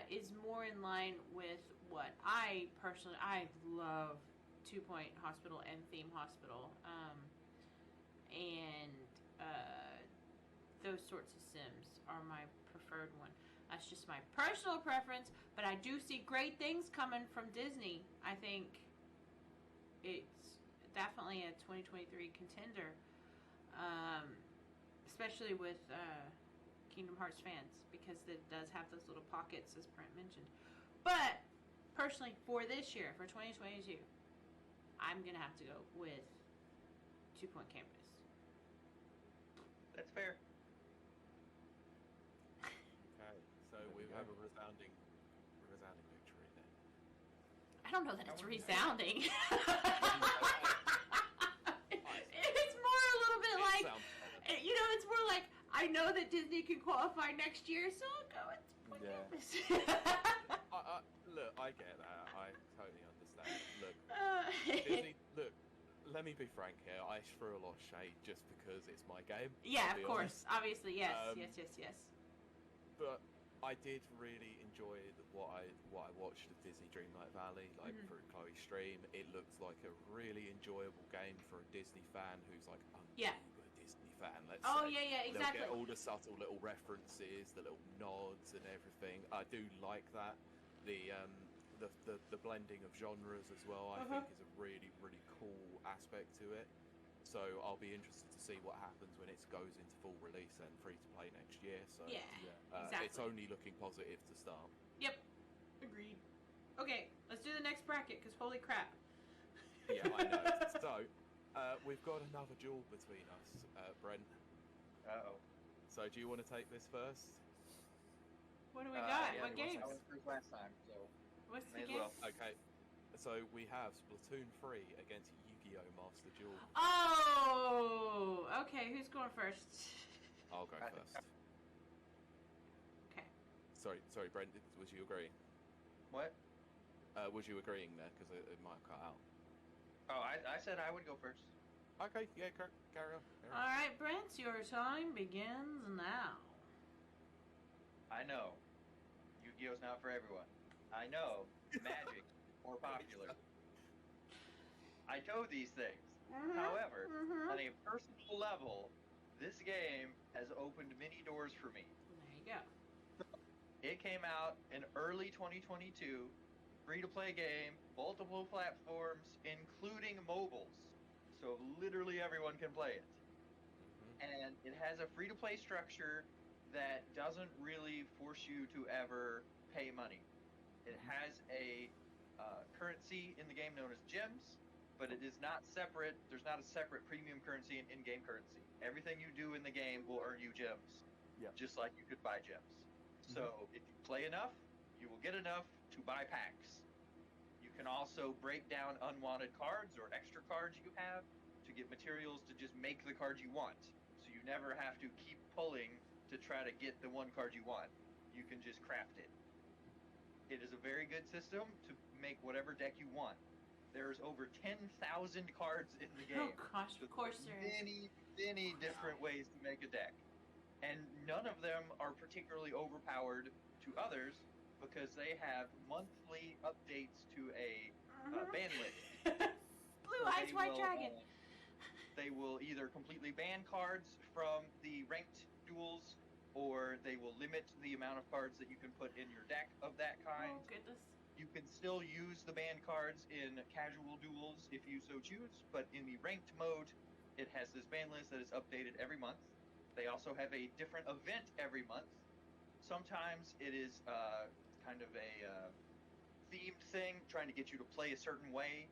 Speaker 2: is more in line with what I love 2 Point Hospital and Theme Hospital, and those sorts of sims are my preferred one. That's just my personal preference, but I do see great things coming from Disney. I think it's definitely a 2023 contender, especially with Kingdom Hearts fans, because it does have those little pockets, as Brent mentioned. But personally, for this year, for 2022, I'm gonna have to go with 2 Point Campus.
Speaker 4: That's fair.
Speaker 1: Okay, so we have a resounding victory.
Speaker 2: I don't know that it's resounding. It's more a little bit like, you know, it's more like, I know that Disney can qualify next year, so I'll go with
Speaker 1: Look, I get that. I totally understand. Look, Disney, look, let me be frank here. I threw a lot of shade just because it's my game.
Speaker 2: Yeah, of course. Honest. Obviously, yes. Yes.
Speaker 1: But I did really enjoy what I watched of Disney Dreamlight Valley, like through Chloe's stream. It looks like a really enjoyable game for a Disney fan who's like, I'm a Disney fan. Let's say.
Speaker 2: Yeah, exactly.
Speaker 1: They'll get all the subtle little references, the little nods and everything. I do like that. The blending of genres as well, I think, is a really, really cool aspect to it. So I'll be interested to see what happens when it goes into full release and free to play next year. So
Speaker 2: exactly.
Speaker 1: It's only looking positive to start.
Speaker 2: Yep, agreed. Okay, let's do the next bracket because holy crap.
Speaker 1: Yeah, I know. So we've got another duel between us, Brent.
Speaker 4: Uh-oh.
Speaker 1: So do you want to take this first?
Speaker 2: What do we got?
Speaker 4: Yeah,
Speaker 2: What games?
Speaker 4: I went first last time, so
Speaker 2: What's the
Speaker 4: may as
Speaker 2: game?
Speaker 4: well.
Speaker 1: Okay. So we have Splatoon 3 against Yugiho Master Duel.
Speaker 2: Oh, okay. Who's going first?
Speaker 1: I'll go first.
Speaker 2: Okay.
Speaker 1: Sorry, Brent. Was you agreeing?
Speaker 4: What?
Speaker 1: Was you agreeing there? Because it might have cut out.
Speaker 4: Oh, I said I would go first.
Speaker 1: Okay. Yeah. Carry on.
Speaker 2: All right, Brent. Your time begins now.
Speaker 4: I know. Yu-Gi-Oh's not for everyone. I know. Magic more popular. I know these things. However, on a personal level, this game has opened many doors for me.
Speaker 2: There you go.
Speaker 4: It came out in early 2022, free-to-play game, multiple platforms, including mobiles. So literally everyone can play it. And it has a free-to-play structure that doesn't really force you to ever pay money. It has a currency in the game known as gems, but it is not separate. There's not a separate premium currency and in-game currency. Everything you do in the game will earn you gems, just like you could buy gems. So if you play enough, you will get enough to buy packs. You can also break down unwanted cards or extra cards you have to get materials to just make the card you want. So you never have to keep pulling to try to get the one card you want. You can just craft it. It is a very good system to make whatever deck you want. There's over 10,000 cards in the game.
Speaker 2: Oh gosh, of course there is.
Speaker 4: Many different ways to make a deck. And none of them are particularly overpowered to others because they have monthly updates to a ban list.
Speaker 2: Blue Eyes White Dragon.
Speaker 4: They will either completely ban cards from the ranked duels, or they will limit the amount of cards that you can put in your deck of that kind.
Speaker 2: Oh goodness.
Speaker 4: You can still use the banned cards in casual duels if you so choose, but in the ranked mode, it has this ban list that is updated every month. They also have a different event every month. Sometimes it is kind of a themed thing, trying to get you to play a certain way.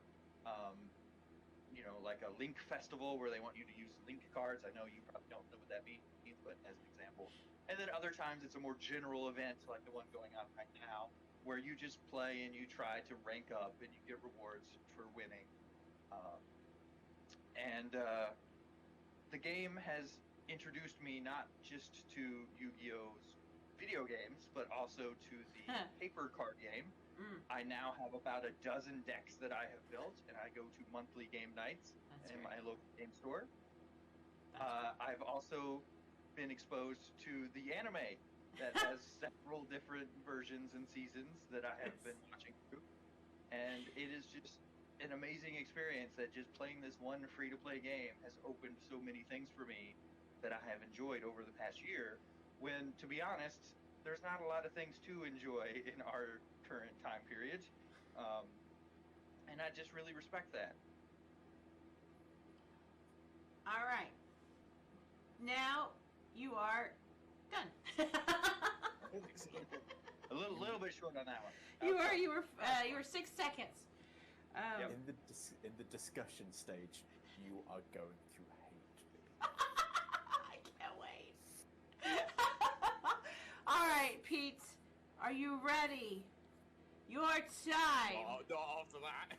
Speaker 4: You know, like a Link festival where they want you to use Link cards. I know you probably don't know what that means, but as an example. And then other times it's a more general event, like the one going on right now, where you just play and you try to rank up and you get rewards for winning. The game has introduced me not just to Yu-Gi-Oh's video games, but also to the paper card game. I now have about a dozen decks that I have built, and I go to monthly game nights in my local game store. I've also been exposed to the anime that has several different versions and seasons that I have been watching through. And it is just an amazing experience that just playing this one free-to-play game has opened so many things for me that I have enjoyed over the past year, when, to be honest, there's not a lot of things to enjoy in our current time period. And I just really respect that.
Speaker 2: All right. Now you are done.
Speaker 4: A little bit short on that one.
Speaker 2: You were 6 seconds.
Speaker 3: In the discussion stage, you are going to hate me.
Speaker 2: I can't wait. All right, Pete, are you ready? Your time.
Speaker 1: Oh, not after that.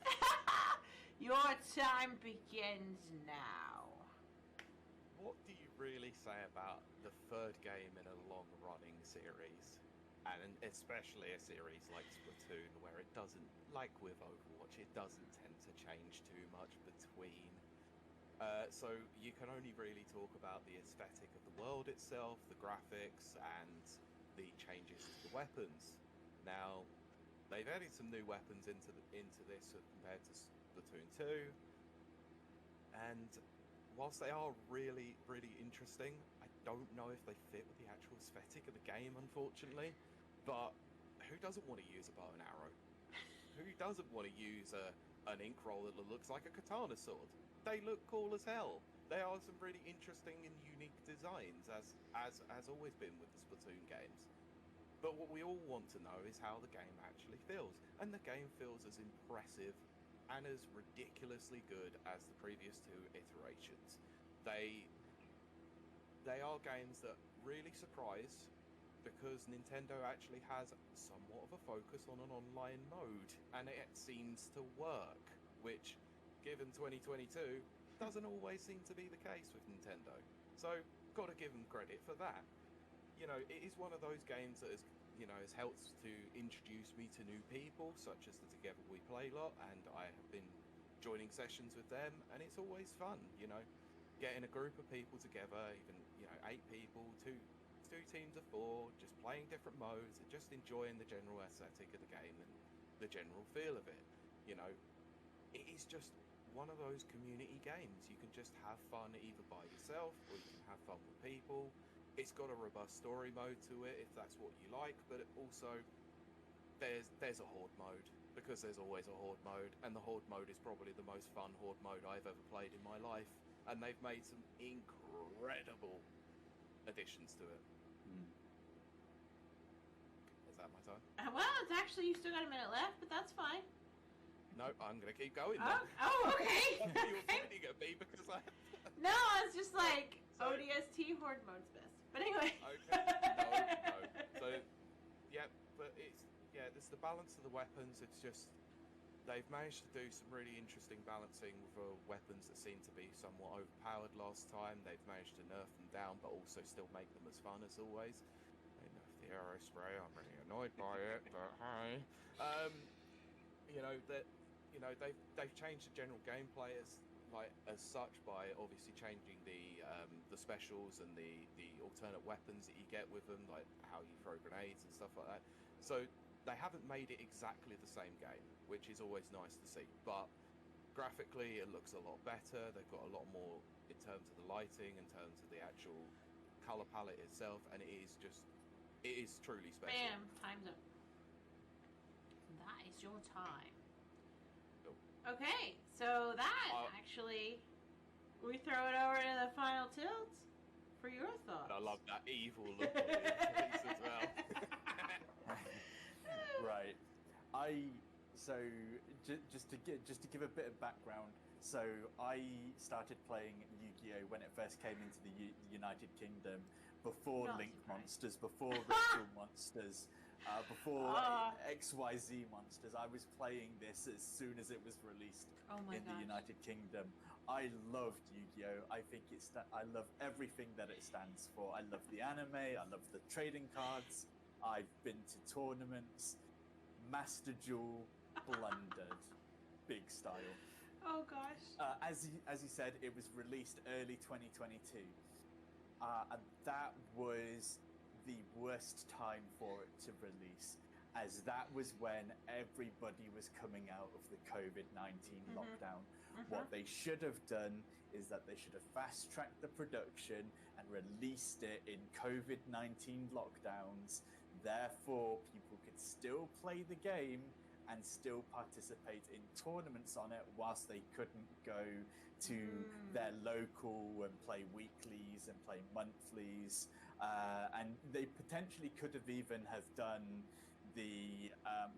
Speaker 2: Your time begins now.
Speaker 1: What do you really say about the third game in a long-running series? And especially a series like Splatoon, where it doesn't, like with Overwatch, it doesn't tend to change too much between. So you can only really talk about the aesthetic of the world itself, the graphics, and the changes to the weapons. Now, they've added some new weapons into this compared to Splatoon 2, and whilst they are really, really interesting, I don't know if they fit with the actual aesthetic of the game, unfortunately. But who doesn't want to use a bow and arrow? Who doesn't want to use an ink roll that looks like a katana sword? They look cool as hell. They are some really interesting and unique designs, as always been with the Splatoon games. But what we all want to know is how the game actually feels. And the game feels as impressive and as ridiculously good as the previous two iterations. They are games that really surprise, because Nintendo actually has somewhat of a focus on an online mode, and it seems to work, which, given 2022, doesn't always seem to be the case with Nintendo. So, gotta give them credit for that. You know, it is one of those games that has helped to introduce me to new people, such as the Together We Play lot, and I have been joining sessions with them, and it's always fun, getting a group of people together, even, 8 people, two teams of 4, just playing different modes and just enjoying the general aesthetic of the game and the general feel of it. It is just one of those community games. You can just have fun either by yourself or you can have fun with people. It's got a robust story mode to it if that's what you like, but also there's a horde mode, because there's always a horde mode, and the horde mode is probably the most fun horde mode I've ever played in my life, and they've made some incredible additions to it. Is that my time?
Speaker 2: Well, it's actually, you still got a minute left, but that's fine.
Speaker 1: No, I'm going to keep going.
Speaker 2: Okay.
Speaker 1: You're pointing at me because I...
Speaker 2: No, it's just like, ODST horde mode's best. But anyway.
Speaker 1: Okay. No. So, it's the balance of the weapons. It's just, they've managed to do some really interesting balancing with weapons that seem to be somewhat overpowered last time. They've managed to nerf them down, but also still make them as fun as always. They nerf the arrow spray. I'm really annoyed by it, but hey. They've changed the general gameplay as such by obviously changing the specials and the alternate weapons that you get with them, like how you throw grenades and stuff like that. So they haven't made it exactly the same game, which is always nice to see. But graphically, it looks a lot better. They've got a lot more in terms of the lighting, in terms of the actual color palette itself, and it is truly special.
Speaker 2: Bam! Time's up. That is your time. Okay, so that actually, we throw it over to the final tilt for your thoughts.
Speaker 1: I love that evil look on his face as well.
Speaker 3: Right. Just to give a bit of background. So I started playing Yugiho when it first came into the United Kingdom, before Link Monsters, before Ritual Monsters. Before XYZ Monsters. I was playing this as soon as it was released the United Kingdom. I loved Yu-Gi-Oh! I love everything that it stands for. I love the anime, I love the trading cards, I've been to tournaments. Master Duel blundered. Big style.
Speaker 2: Oh gosh.
Speaker 3: As you said, it was released early 2022. And that was the worst time for it to release, as that was when everybody was coming out of the COVID-19 lockdown. What they should have done is that they should have fast-tracked the production and released it in COVID-19 lockdowns. Therefore, people could still play the game and still participate in tournaments on it, whilst they couldn't go to their local and play weeklies and play monthlies. And they potentially could have even have done the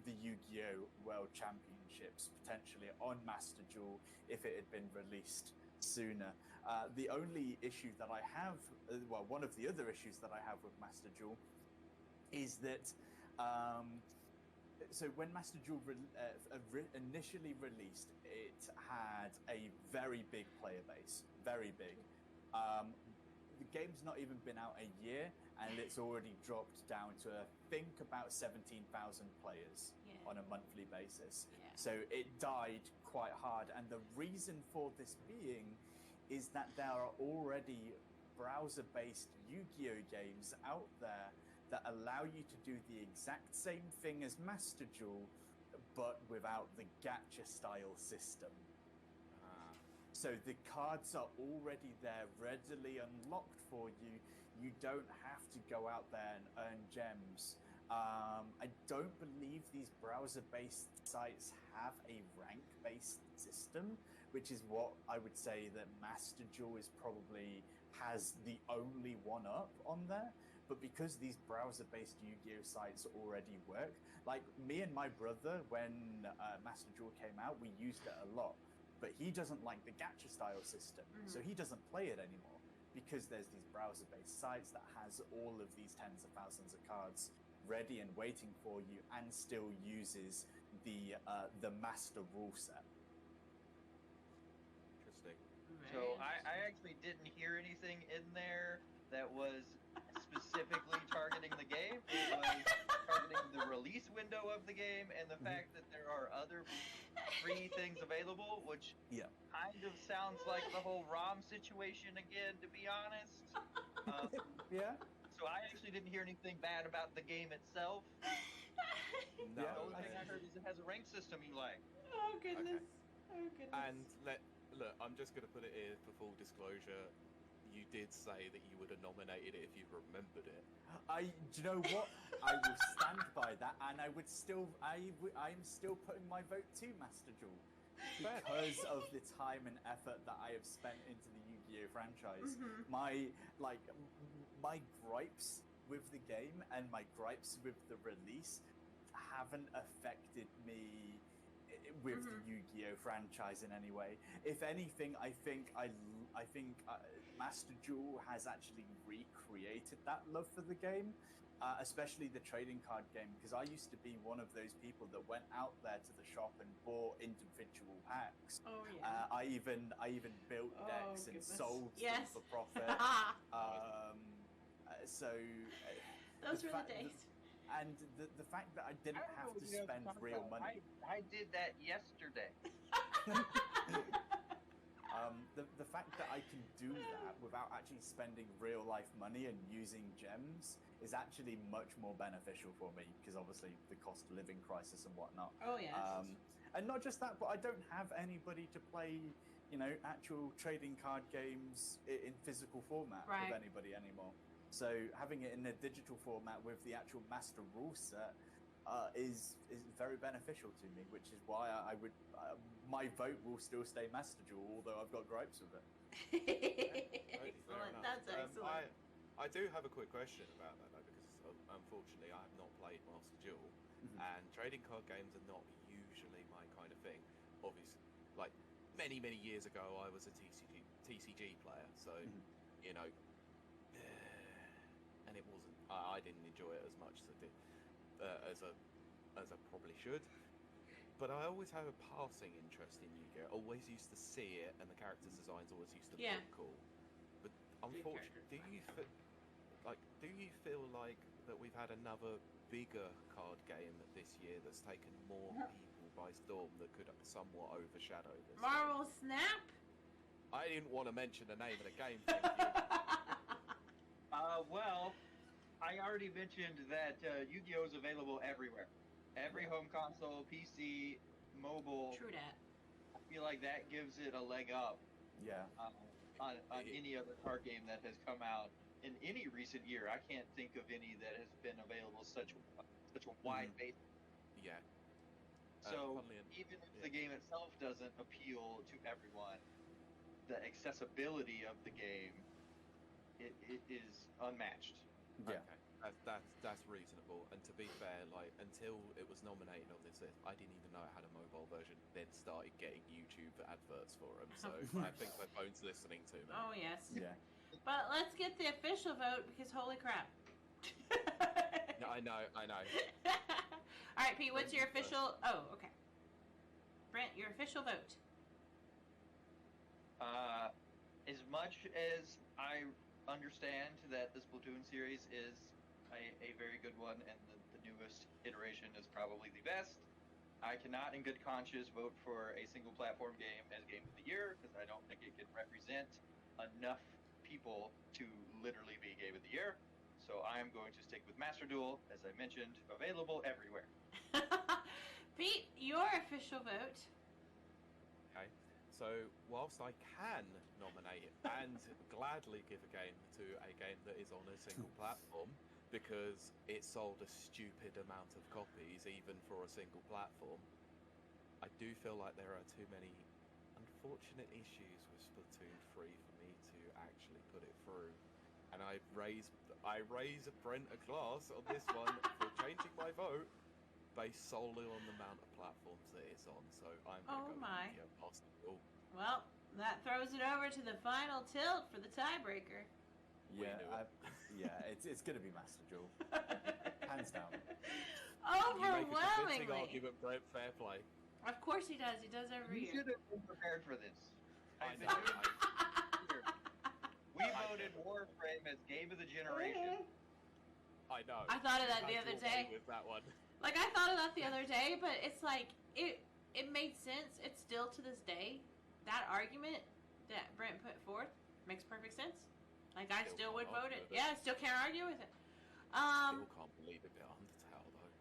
Speaker 3: Yu-Gi-Oh! World Championships potentially on Master Duel if it had been released sooner. The only issue that I have, one of the other issues that I have with Master Duel is that so when Master Duel initially released, it had a very big player base, very big. The game's not even been out a year, and it's already dropped down to I think about 17,000 players on a monthly basis.
Speaker 2: Yeah.
Speaker 3: So it died quite hard, and the reason for this being is that there are already browser-based Yu-Gi-Oh games out there that allow you to do the exact same thing as Master Duel, but without the gacha style system. So the cards are already there, readily unlocked for you. You don't have to go out there and earn gems. I don't believe these browser-based sites have a rank-based system, which is what I would say that Master Duel is probably has the only one-up on there. But because these browser-based Yu-Gi-Oh sites already work, like me and my brother, when Master Duel came out, we used it a lot. But he doesn't like the gacha style system, so he doesn't play it anymore because there's these browser-based sites that has all of these tens of thousands of cards ready and waiting for you, and still uses the master rule set.
Speaker 1: Interesting.
Speaker 4: So I actually didn't hear anything in there that was specifically targeting the game. It was targeting the release window of the game and the fact that there are other free things available, which kind of sounds like the whole ROM situation again, to be honest.
Speaker 3: Yeah.
Speaker 4: So I actually didn't hear anything bad about the game itself.
Speaker 1: No.
Speaker 4: The only thing I heard is it has a rank system you like.
Speaker 2: Oh goodness.
Speaker 1: Okay.
Speaker 2: Oh goodness.
Speaker 1: And look, I'm just going to put it here for full disclosure. You did say that you would have nominated it if you remembered it.
Speaker 3: Do you know what? I will stand by that, and I'm still putting my vote to Master Duel because of the time and effort that I have spent into the Yu-Gi-Oh franchise. My gripes with the game and my gripes with the release haven't affected me with the Yu-Gi-Oh franchise in any way. If anything, I think Master Duel has actually recreated that love for the game, especially the trading card game, because I used to be one of those people that went out there to the shop and bought individual packs.
Speaker 2: Oh yeah.
Speaker 3: I even built decks and sold them for profit.
Speaker 2: Those were the days.
Speaker 3: And the fact that I didn't have to spend real money.
Speaker 4: I did that yesterday.
Speaker 3: The fact that I can do that without actually spending real life money and using gems is actually much more beneficial for me, because obviously the cost of living crisis and whatnot.
Speaker 2: Oh yes.
Speaker 3: And not just that, but I don't have anybody to play, actual trading card games in physical format with anybody anymore. So having it in a digital format with the actual master rule set is very beneficial to me, which is why I would my vote will still stay Master Duel, although I've got gripes with it.
Speaker 2: Excellent. That's excellent.
Speaker 1: I do have a quick question about that though, because unfortunately I have not played Master Duel, and trading card games are not usually my kind of thing. Obviously, like many years ago, I was a TCG player, so and it wasn't. I didn't enjoy it as much as I probably should. But I always have a passing interest in Yu-Gi-Oh! Always used to see it, and the characters' designs always used to look cool. But unfortunately, do you feel like that we've had another bigger card game this year that's taken more people by storm that could somewhat overshadow this?
Speaker 2: Marvel Snap.
Speaker 1: I didn't want to mention the name of the game. Thank you.
Speaker 4: Well, I already mentioned that Yu-Gi-Oh is available everywhere. Every home console, PC, mobile.
Speaker 2: True that.
Speaker 4: I feel like that gives it a leg up.
Speaker 3: Yeah.
Speaker 4: On any other card game that has come out in any recent year. I can't think of any that has been available such a wide base.
Speaker 1: Yeah.
Speaker 4: So even if the game itself doesn't appeal to everyone, the accessibility of the game it is unmatched.
Speaker 3: Yeah.
Speaker 1: Okay. That's reasonable. And to be fair, like until it was nominated on this list, I didn't even know it had a mobile version. Then started getting YouTube adverts for them. So I think my phone's listening to me.
Speaker 2: Oh yes.
Speaker 3: Yeah.
Speaker 2: But let's get the official vote, because holy crap.
Speaker 1: No, I know.
Speaker 2: All right, Pete. What's
Speaker 1: Brent,
Speaker 2: your
Speaker 1: you first.
Speaker 2: official? Oh, okay. Brent, your official vote.
Speaker 4: As much as I understand that the Splatoon series is a very good one, and the newest iteration is probably the best, I cannot, in good conscience, vote for a single platform game as Game of the Year because I don't think it can represent enough people to literally be Game of the Year. So I am going to stick with Master Duel, as I mentioned, available everywhere.
Speaker 2: Pete, your official vote.
Speaker 1: Okay. So, whilst I can nominate and gladly give a game to a game that is on a single platform because it sold a stupid amount of copies even for a single platform, I do feel like there are too many unfortunate issues with Splatoon 3 for me to actually put it through. And I raise Brent a glass on this one for changing my vote based solely on the amount of platforms that it's on. So I'm going to go with the Master Duel.
Speaker 2: Well, that throws it over to the final tilt for the tiebreaker.
Speaker 3: Yeah, it's going to be Master Duel, hands down.
Speaker 2: Overwhelmingly.
Speaker 1: You make a convincing argument, Brent. Fair play.
Speaker 2: Of course he does. He does every
Speaker 4: You
Speaker 2: year.
Speaker 4: should have been prepared for this.
Speaker 1: I know.
Speaker 4: We voted Warframe as Game of the Generation.
Speaker 1: I know.
Speaker 2: I thought of that the
Speaker 1: Had
Speaker 2: other
Speaker 1: to away
Speaker 2: day.
Speaker 1: with that one.
Speaker 2: Like, I thought of that the other day, but it's like, it made sense. It's still to this day, that argument that Brent put forth makes perfect sense. Like, I still would vote it. Yeah, I still can't argue with it.
Speaker 1: Still can't believe it got Undertale, though.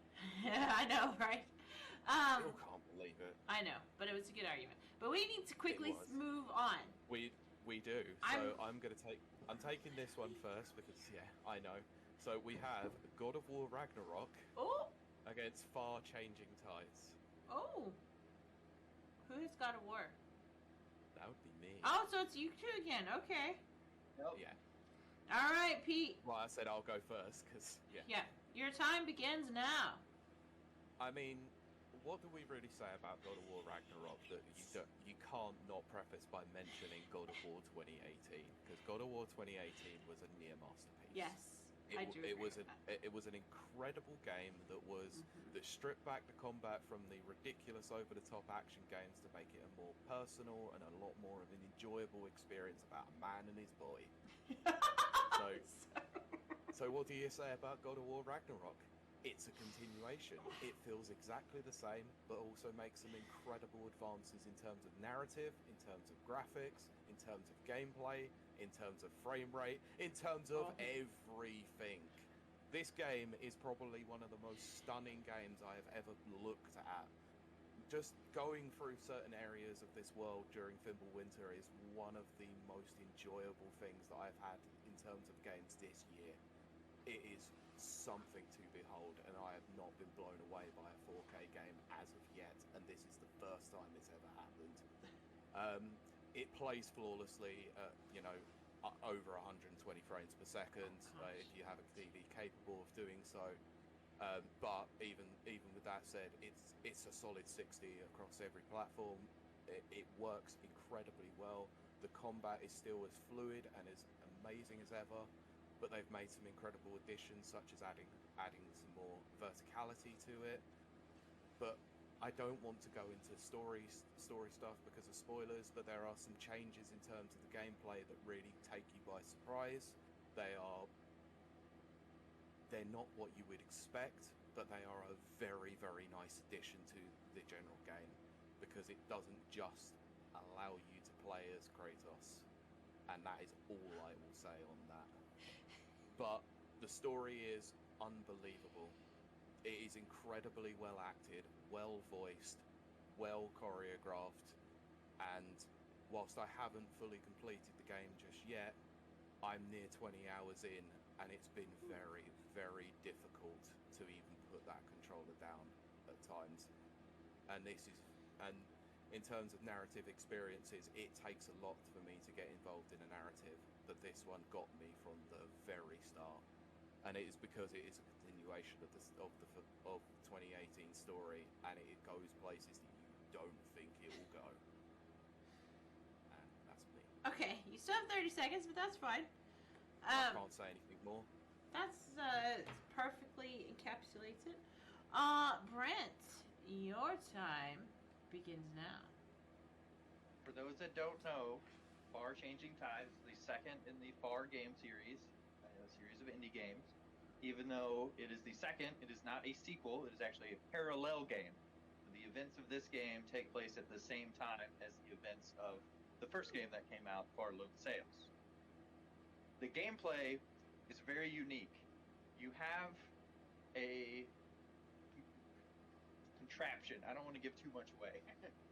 Speaker 2: I know, right?
Speaker 1: Still can't believe it.
Speaker 2: I know, but it was a good argument. But we need to quickly move on.
Speaker 1: We do. So I'm taking this one first because I know. So we have God of War Ragnarok against Far Changing Tides.
Speaker 2: Oh. Who has God of War?
Speaker 1: That would be me.
Speaker 2: Oh, so it's you two again. Okay.
Speaker 4: Nope.
Speaker 1: Yeah.
Speaker 2: All right, Pete.
Speaker 1: Well, I said I'll go first because
Speaker 2: Yeah. Your time begins now.
Speaker 1: I mean, what do we really say about God of War Ragnarok that you can't not preface by mentioning God of War 2018? Because God of War 2018 was a near masterpiece.
Speaker 2: Yes, I do.
Speaker 1: It was an incredible game that stripped back the combat from the ridiculous over-the-top action games to make it a more personal and a lot more of an enjoyable experience about a man and his boy. So what do you say about God of War Ragnarok? It's a continuation. It feels exactly the same, but also makes some incredible advances in terms of narrative, in terms of graphics, in terms of gameplay, in terms of frame rate, in terms of everything. This game is probably one of the most stunning games I have ever looked at. Just going through certain areas of this world during Fimbulwinter is one of the most enjoyable things that I've had in terms of games this year. It is something to behold, and I have not been blown away by a 4K game as of yet, and this is the first time it's ever happened. It plays flawlessly at, over 120 frames per second if you have a TV capable of doing so. But even with that said, it's a solid 60 across every platform. It works incredibly well. The combat is still as fluid and as amazing as ever. But they've made some incredible additions, such as adding some more verticality to it. But I don't want to go into story stuff because of spoilers, but there are some changes in terms of the gameplay that really take you by surprise. They're not what you would expect, but they are a very, very nice addition to the general game because it doesn't just allow you to play as Kratos. And that is all I will say on that. But the story is unbelievable. It is incredibly well acted, well voiced, well choreographed, and whilst I haven't fully completed the game just yet, I'm near 20 hours in, and it's been very, very difficult to even put that controller down at times. And in terms of narrative experiences, it takes a lot for me to get involved in a narrative, but this one got me from the very start, and it is because it is a continuation of the 2018 story, and it goes places that you don't think it will go. And that's me.
Speaker 2: Okay, you still have 30 seconds, but that's fine.
Speaker 1: I can't say anything more.
Speaker 2: That's perfectly encapsulates it. Brent, your time begins now.
Speaker 4: For those that don't know, Far Changing Tides is the second in the Far game series, a series of indie games. Even though it is the second, it is not a sequel, it is actually a parallel game. The events of this game take place at the same time as the events of the first game that came out, Far Lone Sails. The gameplay is very unique. You have a contraption, I don't want to give too much away,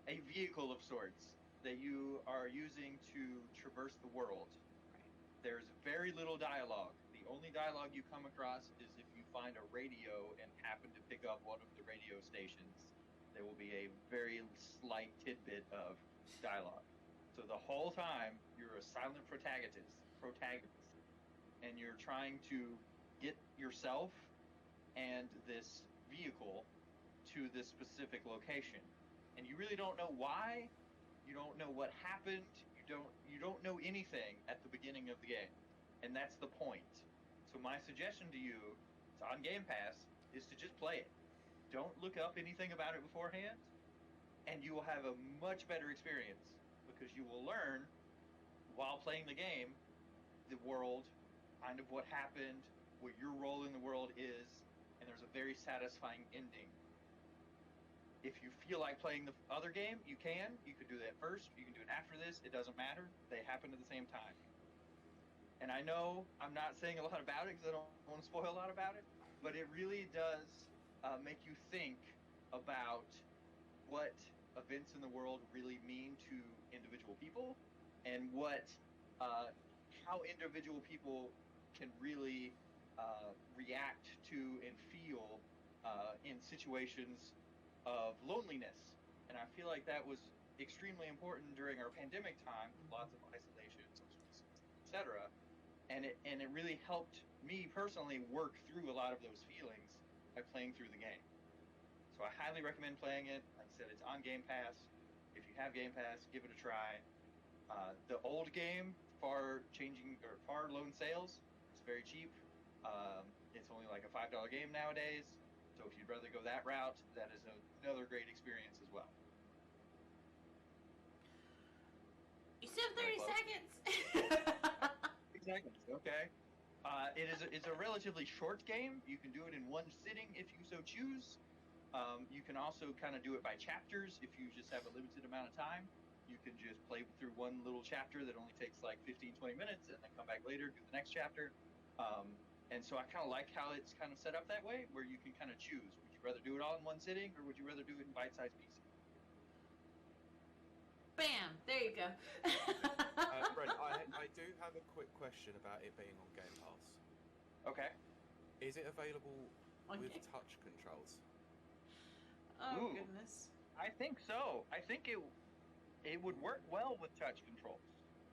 Speaker 4: a vehicle of sorts that you are using to traverse the world. There's very little dialogue. The only dialogue you come across is if you find a radio and happen to pick up one of the radio stations. There will be a very slight tidbit of dialogue. So the whole time, you're a silent protagonist, and you're trying to get yourself and this vehicle to this specific location. And you really don't know why. You don't know what happened. You don't know anything at the beginning of the game, and that's the point. So my suggestion to you, it's on Game Pass, is to just play it. Don't look up anything about it beforehand, and you will have a much better experience because you will learn while playing the game the world, kind of what happened, what your role in the world is, and there's a very satisfying ending. If you feel like playing the other game, you can. You can do that first. You can do it after this. It doesn't matter. They happen at the same time. And I know I'm not saying a lot about it because I don't want to spoil a lot about it, but it really does make you think about what events in the world really mean to individual people and what how individual people can really react to and feel in situations of loneliness. And I feel like that was extremely important during our pandemic time, with lots of isolation, social distancing, etc. And it really helped me personally work through a lot of those feelings by playing through the game. So I highly recommend playing it. Like I said, it's on Game Pass. If you have Game Pass, give it a try. The old game, Far Lone Sails, it's very cheap. It's only like a $5 game nowadays. So if you'd rather go that route, that is another great experience as well.
Speaker 2: You still have 30 seconds.
Speaker 4: 30 seconds, okay. It's a relatively short game. You can do it in one sitting if you so choose. You can also kind of do it by chapters if you just have a limited amount of time. You can just play through one little chapter that only takes like 15-20 minutes and then come back later, do the next chapter. And so I kind of like how it's kind of set up that way, where you can kind of choose. Would you rather do it all in one sitting, or would you rather do it in bite-sized pieces?
Speaker 2: Bam! There you go.
Speaker 1: Brent, I do have a quick question about it being on Game Pass.
Speaker 4: Okay.
Speaker 1: Is it available with
Speaker 2: Okay.
Speaker 1: touch controls?
Speaker 2: Oh,
Speaker 4: Ooh.
Speaker 2: goodness.
Speaker 4: I think so. I think it would work well with touch controls.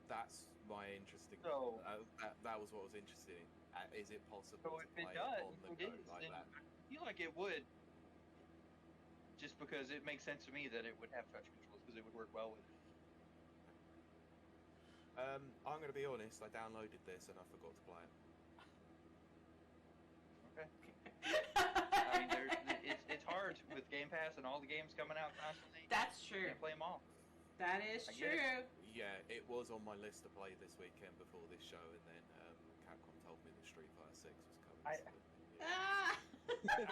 Speaker 1: That's my interesting.
Speaker 4: So-
Speaker 1: that was what I was interested in. Is it possible
Speaker 4: So
Speaker 1: to
Speaker 4: if
Speaker 1: play
Speaker 4: it does,
Speaker 1: on the
Speaker 4: it
Speaker 1: go
Speaker 4: is,
Speaker 1: like
Speaker 4: then
Speaker 1: that?
Speaker 4: I feel like it would. Just because it makes sense to me that it would have touch controls because it would work well with it.
Speaker 1: I'm going to be honest. I downloaded this and I forgot to play it.
Speaker 4: Okay. I mean, it's hard with Game Pass and all the games coming out constantly.
Speaker 2: That's
Speaker 4: You
Speaker 2: true.
Speaker 4: can't play them all.
Speaker 2: That is
Speaker 4: I get it.
Speaker 2: true.
Speaker 1: Yeah, it was on my list to play this weekend before this show, and then Capcom told me that Street Fighter 6 was coming.
Speaker 4: I-
Speaker 1: so,
Speaker 2: Ah!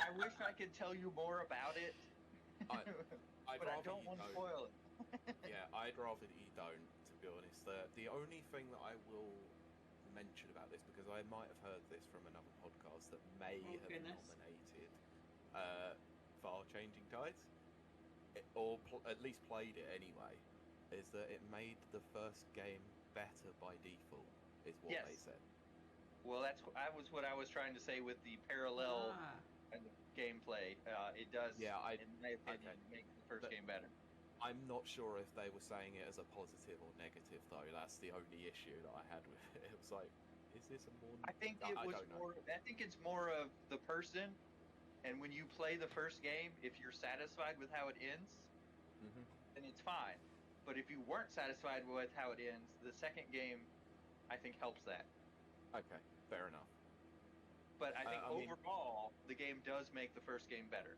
Speaker 4: I wish I could tell you more about it,
Speaker 1: I'd
Speaker 4: but I
Speaker 1: rather
Speaker 4: don't
Speaker 1: you
Speaker 4: want to
Speaker 1: don't.
Speaker 4: spoil it.
Speaker 1: Yeah, I'd rather that you don't, to be honest. The only thing that I will mention about this, because I might have heard this from another podcast that may
Speaker 2: Oh,
Speaker 1: have
Speaker 2: goodness.
Speaker 1: nominated Far Changing Tides, or at least played it anyway, is that it made the first game better by default, is what
Speaker 4: Yes.
Speaker 1: they said.
Speaker 4: Well, was what I was trying to say with the parallel
Speaker 2: Ah.
Speaker 4: kind of gameplay. It does,
Speaker 1: Yeah,
Speaker 4: in my opinion,
Speaker 1: okay.
Speaker 4: make the first
Speaker 1: But-
Speaker 4: game better.
Speaker 1: I'm not sure if they were saying it as a positive or negative, though. That's the only issue that I had with it. It was like, is this a more...
Speaker 4: I think it was
Speaker 1: don't know.
Speaker 4: more. I think it's more of the person, and when you play the first game, if you're satisfied with how it ends,
Speaker 1: Mhm.
Speaker 4: then it's fine. But if you weren't satisfied with how it ends, the second game, I think, helps that.
Speaker 1: Okay, fair enough.
Speaker 4: But I think
Speaker 1: I mean-
Speaker 4: overall, the game does make the first game better.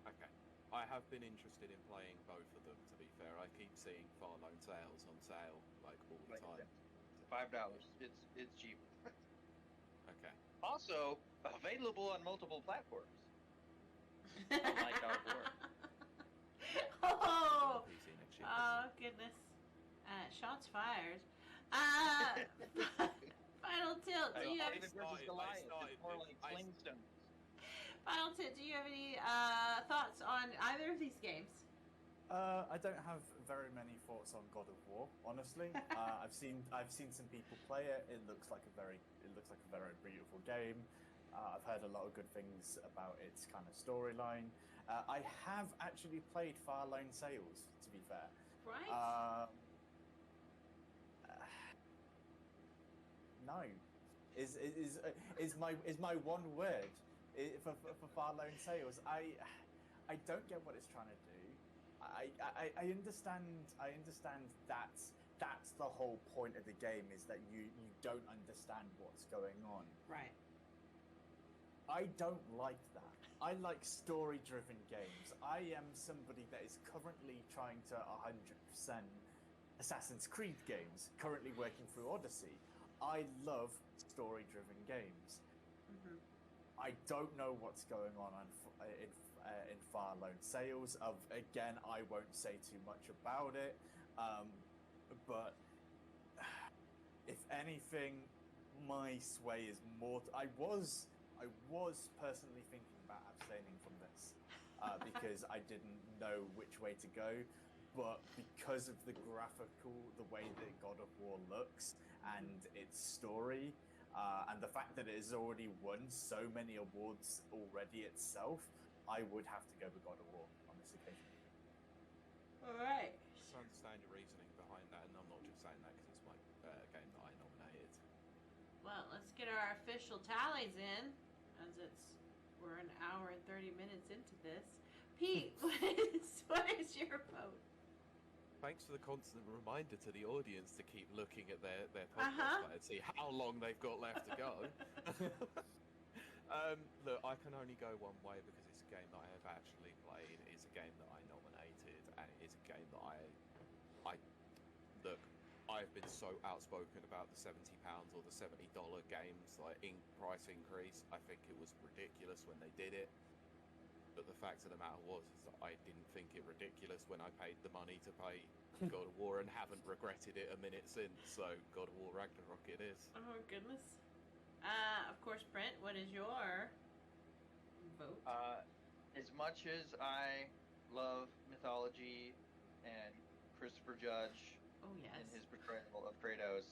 Speaker 1: Okay. I have been interested in playing both of them, to be fair. I keep seeing Far Lone Sales on sale, like, all the
Speaker 4: Like I
Speaker 1: time.
Speaker 4: said, $5. It's cheap.
Speaker 1: Okay.
Speaker 4: Also, available on multiple platforms. Unlike God of War.
Speaker 2: Oh,
Speaker 1: PC next year.
Speaker 2: oh goodness. Shots fired. Final Tilt, do you have
Speaker 4: David versus Goliath.
Speaker 1: started
Speaker 4: It's more
Speaker 1: this.
Speaker 4: like Flintstones.
Speaker 2: Final Tilt? Do you have any thoughts on either of these games?
Speaker 3: I don't have very many thoughts on God of War, honestly. I've seen some people play it. It looks like a very beautiful game. I've heard a lot of good things about its kind of storyline. I have actually played Far Lone Sales, to be fair.
Speaker 2: Right.
Speaker 3: No, is my one word for Far Lone Sales. I don't get what it's trying to do. I understand that's the whole point of the game, is that you don't understand what's going on.
Speaker 2: Right.
Speaker 3: I don't like that. I like story-driven games. I am somebody that is currently trying to 100% Assassin's Creed games, currently working through Odyssey. I love story-driven games.
Speaker 2: Mm-hmm.
Speaker 3: I don't know what's going on in Far Lone Sales. Again, I won't say too much about it, but if anything, my sway is more. I was personally thinking about abstaining from this because I didn't know which way to go, but because of the way that God of War looks and its story, and the fact that it has already won so many awards already itself, I would have to go with God of War on this occasion.
Speaker 2: All right.
Speaker 1: I understand your reasoning behind that, and I'm not just saying that because it's my game that I nominated.
Speaker 2: Well, let's get our official tallies in, as we're an hour and 30 minutes into this. Pete, what is your vote?
Speaker 1: Thanks for the constant reminder to the audience to keep looking at their podcast player and see how long they've got left to go. Look, I can only go one way because it's a game that I have actually played. It's a game that I nominated, and it is a game that I've been so outspoken about the £70 or the $70 games, like in price increase. I think it was ridiculous when they did it. But the fact of the matter is that I didn't think it ridiculous when I paid the money to play God of War and haven't regretted it a minute since. So God of War Ragnarok it is.
Speaker 2: Oh goodness. Of course, Brent, what is your vote?
Speaker 4: As much as I love mythology and Christopher Judge and his portrayal of Kratos,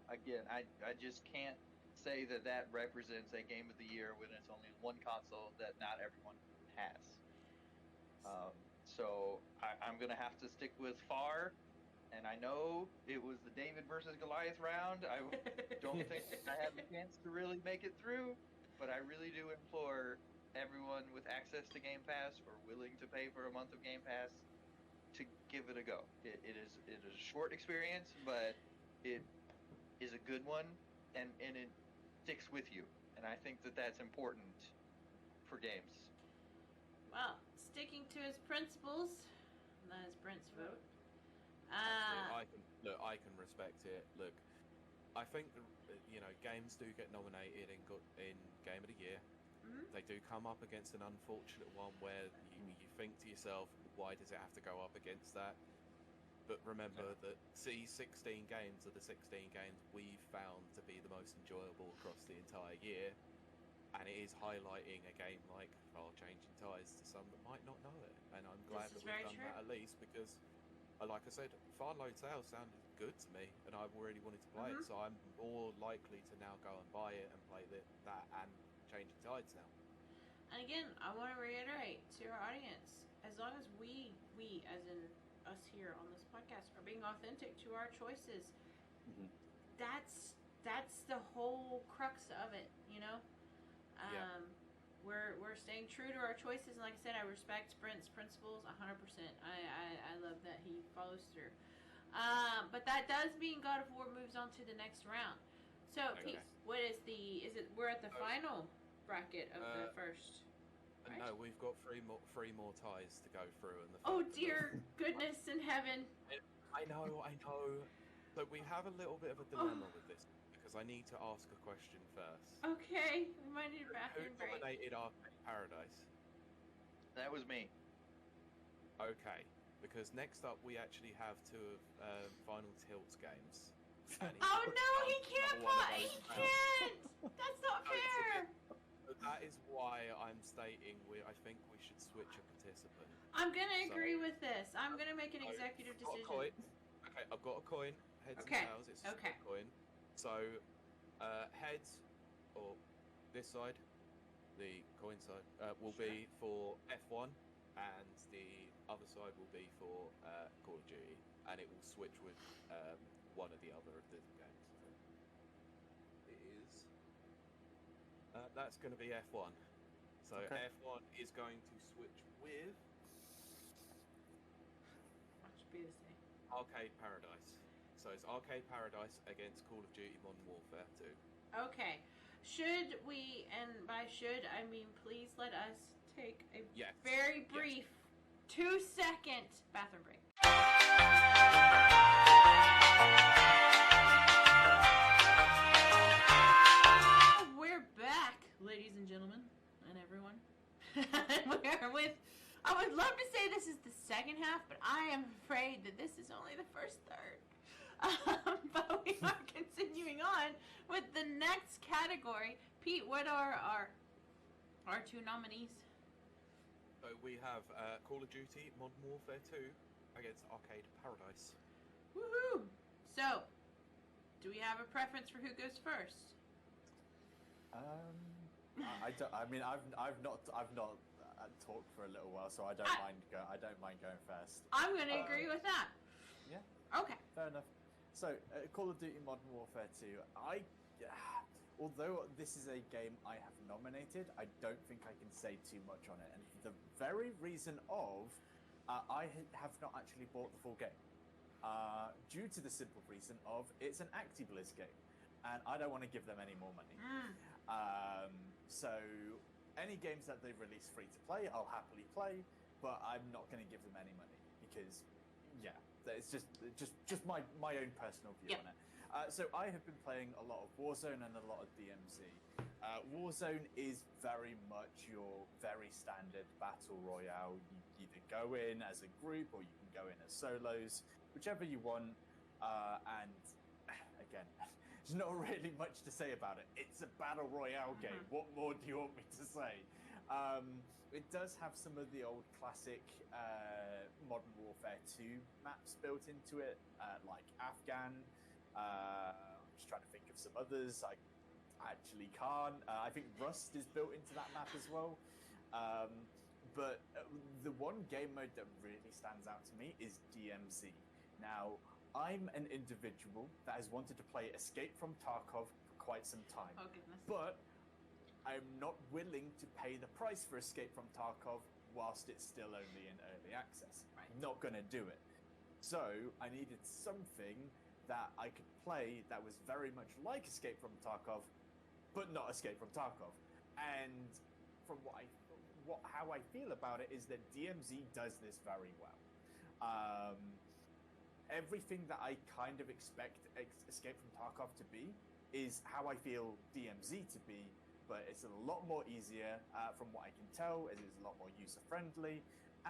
Speaker 4: again, I just can't say that represents a game of the year when it's only one console that not everyone has. So I'm gonna have to stick with Far, and I know it was the David versus Goliath round. I don't think I had the chance to really make it through, but I really do implore everyone with access to Game Pass or willing to pay for a month of Game Pass to give it a go. It is a short experience, but it is a good one, and it sticks with you, and I think that's important for games.
Speaker 2: Well, sticking to his principles, that is Brent's vote.
Speaker 1: I can respect it. Look, I think games do get nominated in Game of the Year.
Speaker 2: Mm-hmm.
Speaker 1: They do come up against an unfortunate one where you think to yourself, why does it have to go up against that? But remember that these 16 games are the 16 games we've found to be the most enjoyable across the entire year. And it is highlighting a game like Far Changing Tides to some that might not know it. And I'm glad that we've done that at least because, like I said, Far Lone Sales sounded good to me and I've already wanted to play it. So I'm more likely to now go and buy it and play that and Changing Tides now.
Speaker 2: And again, I want to reiterate to our audience, as long as we as in us here on this podcast, are being authentic to our choices, that's the whole crux of it, you know? We're staying true to our choices, and like I said, I respect Brent's principles 100%. I love that he follows through. But that does mean God of War moves on to the next round. So, Pete, what is we're at the final bracket of the first. Right?
Speaker 1: No, we've got three more ties to go through, and the
Speaker 2: oh dear goodness in heaven!
Speaker 1: I know. So we have a little bit of a dilemma with this because I need to ask a question first.
Speaker 2: Okay, we might need a bathroom
Speaker 1: Who
Speaker 2: break.
Speaker 1: nominated Arcade Paradise?
Speaker 4: That was me.
Speaker 1: Okay, because next up we actually have two of Final Tilt's games.
Speaker 2: Oh no, he can't! He can't! That's not fair!
Speaker 1: That is why I'm stating I think we should switch a participant.
Speaker 2: I'm gonna agree with this. I'm gonna make an executive
Speaker 1: I've got a
Speaker 2: decision.
Speaker 1: coin. Okay, I've got a coin. Heads and tails. It's just a coin. So, heads, or this side, the coin side, will be for F1, and the other side will be for Call of Duty, and it will switch with one or the other of the games. It is. That's going to be F1. So F1 is going to switch with Arcade Paradise. So it's Arcade Paradise against Call of Duty Modern Warfare 2.
Speaker 2: Okay. Should we, and by should I mean please let us take a very brief 2-second bathroom break. We're back, ladies and gentlemen, and everyone. We're with, I would love to say this is the second half, but I am afraid that this is only the first third. But we are continuing on with the next category. Pete, what are our two nominees?
Speaker 1: So we have Call of Duty Modern Warfare 2 against Arcade Paradise.
Speaker 2: Woohoo! So, do we have a preference for who goes first?
Speaker 3: I mean, I've not talked for a little while, so I don't mind going first.
Speaker 2: I'm going to agree with that.
Speaker 3: Yeah.
Speaker 2: Okay.
Speaker 3: Fair enough. So, Call of Duty Modern Warfare 2. Although this is a game I have nominated, I don't think I can say too much on it. And for the very reason of, I have not actually bought the full game. Due to the simple reason of, it's an ActiBliz game. And I don't want to give them any more money. So, any games that they release free to play, I'll happily play. But I'm not going to give them any money. Because, yeah, it's just my own personal view on it. So I have been playing a lot of Warzone and a lot of DMZ. Warzone is very much your very standard battle royale. You either go in as a group or you can go in as solos, whichever you want. And again, there's not really much to say about it. It's a battle royale game. What more do you want me to say? It does have some of the old classic Modern Warfare 2 maps built into it, like Afghan. I'm just trying to think of some others. I actually can't. I think Rust is built into that map as well. But the one game mode that really stands out to me is DMZ. Now, I'm an individual that has wanted to play Escape from Tarkov for quite some time.
Speaker 2: Oh, goodness.
Speaker 3: But I'm not willing to pay the price for Escape from Tarkov whilst it's still only in early access.
Speaker 2: Right.
Speaker 3: Not going to do it. So I needed something that I could play that was very much like Escape from Tarkov, but not Escape from Tarkov. And from how I feel about it is that DMZ does this very well. Everything that I kind of expect Escape from Tarkov to be is how I feel DMZ to be, but it's a lot more easier from what I can tell, as it's a lot more user-friendly,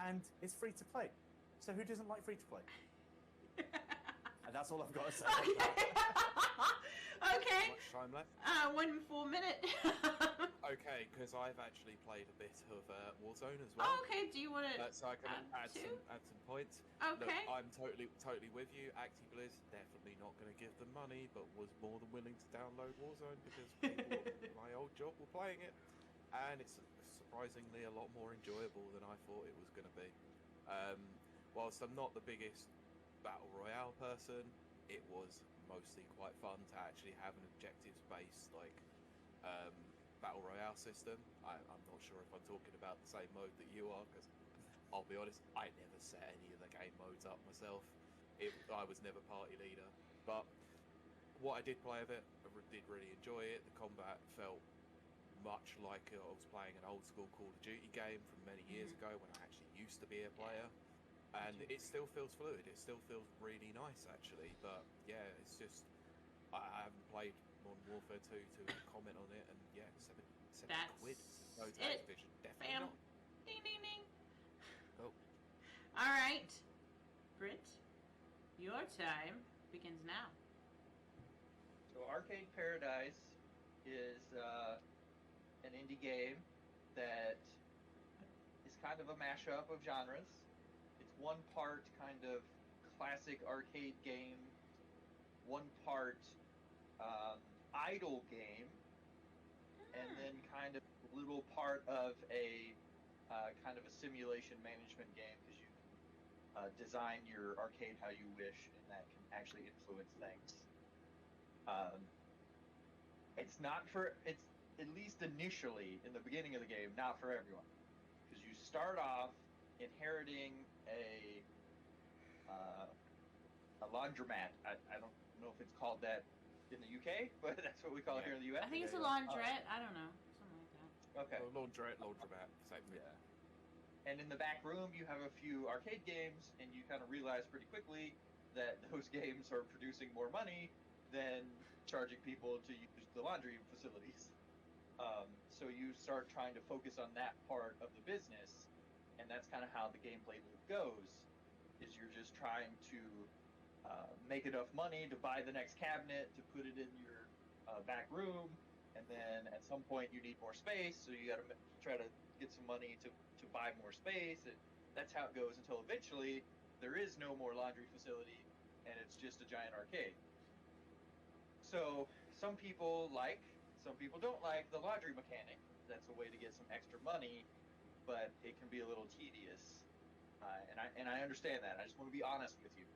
Speaker 3: and it's free to play. So who doesn't like free to play? And that's all I've got to say.
Speaker 2: Okay.
Speaker 1: How much time left?
Speaker 2: 1 full minute.
Speaker 1: Okay, because I've actually played a bit of Warzone as
Speaker 2: Oh,
Speaker 1: well.
Speaker 2: okay. Do you want to?
Speaker 1: So I can add some points.
Speaker 2: Okay.
Speaker 1: Look, I'm totally with you. ActiBliz definitely not going to give them money, but was more than willing to download Warzone because people at my old job were playing it, and it's surprisingly a lot more enjoyable than I thought it was going to be. Whilst I'm not the biggest battle royale person, it was mostly quite fun to actually have an objectives-based battle royale system. I'm not sure if I'm talking about the same mode that you are, because I'll be honest, I never set any of the game modes up myself. I was never party leader, but what I did play of it, I did really enjoy it. The combat felt much like I was playing an old school Call of Duty game from many years ago when I actually used to be a player. And it still feels fluid. It still feels really nice, actually. But yeah, it's just I haven't played Modern Warfare 2 to comment on it, and yeah, seven quid to go to Activision. Definitely not.
Speaker 2: Ding ding ding.
Speaker 1: Cool.
Speaker 2: All right, Brent, your time begins now.
Speaker 4: So Arcade Paradise is an indie game that is kind of a mashup of genres. It's one part kind of classic arcade game, one part idle game, and then kind of a little part of a kind of a simulation management game, because you can design your arcade how you wish, and that can actually influence things. It's not for, it's at least initially in the beginning of the game, not for everyone, because you start off inheriting a laundromat. I don't know if it's called that in the UK, but that's what we call it here in the US.
Speaker 2: I think it's a laundrette. I don't know, something like that.
Speaker 4: Okay.
Speaker 1: Laundrette, laundromat, same thing.
Speaker 3: Yeah.
Speaker 4: And in the back room, you have a few arcade games, and you kind of realize pretty quickly that those games are producing more money than charging people to use the laundry facilities. So you start trying to focus on that part of the business, and that's kind of how the gameplay loop goes, is you're just trying to make enough money to buy the next cabinet, to put it in your back room, and then at some point you need more space, so you got to try to get some money to buy more space, and that's how it goes until eventually there is no more laundry facility, and it's just a giant arcade. So some people like, some people don't like the laundry mechanic. That's a way to get some extra money, but it can be a little tedious. And I understand that. I just want to be honest with you.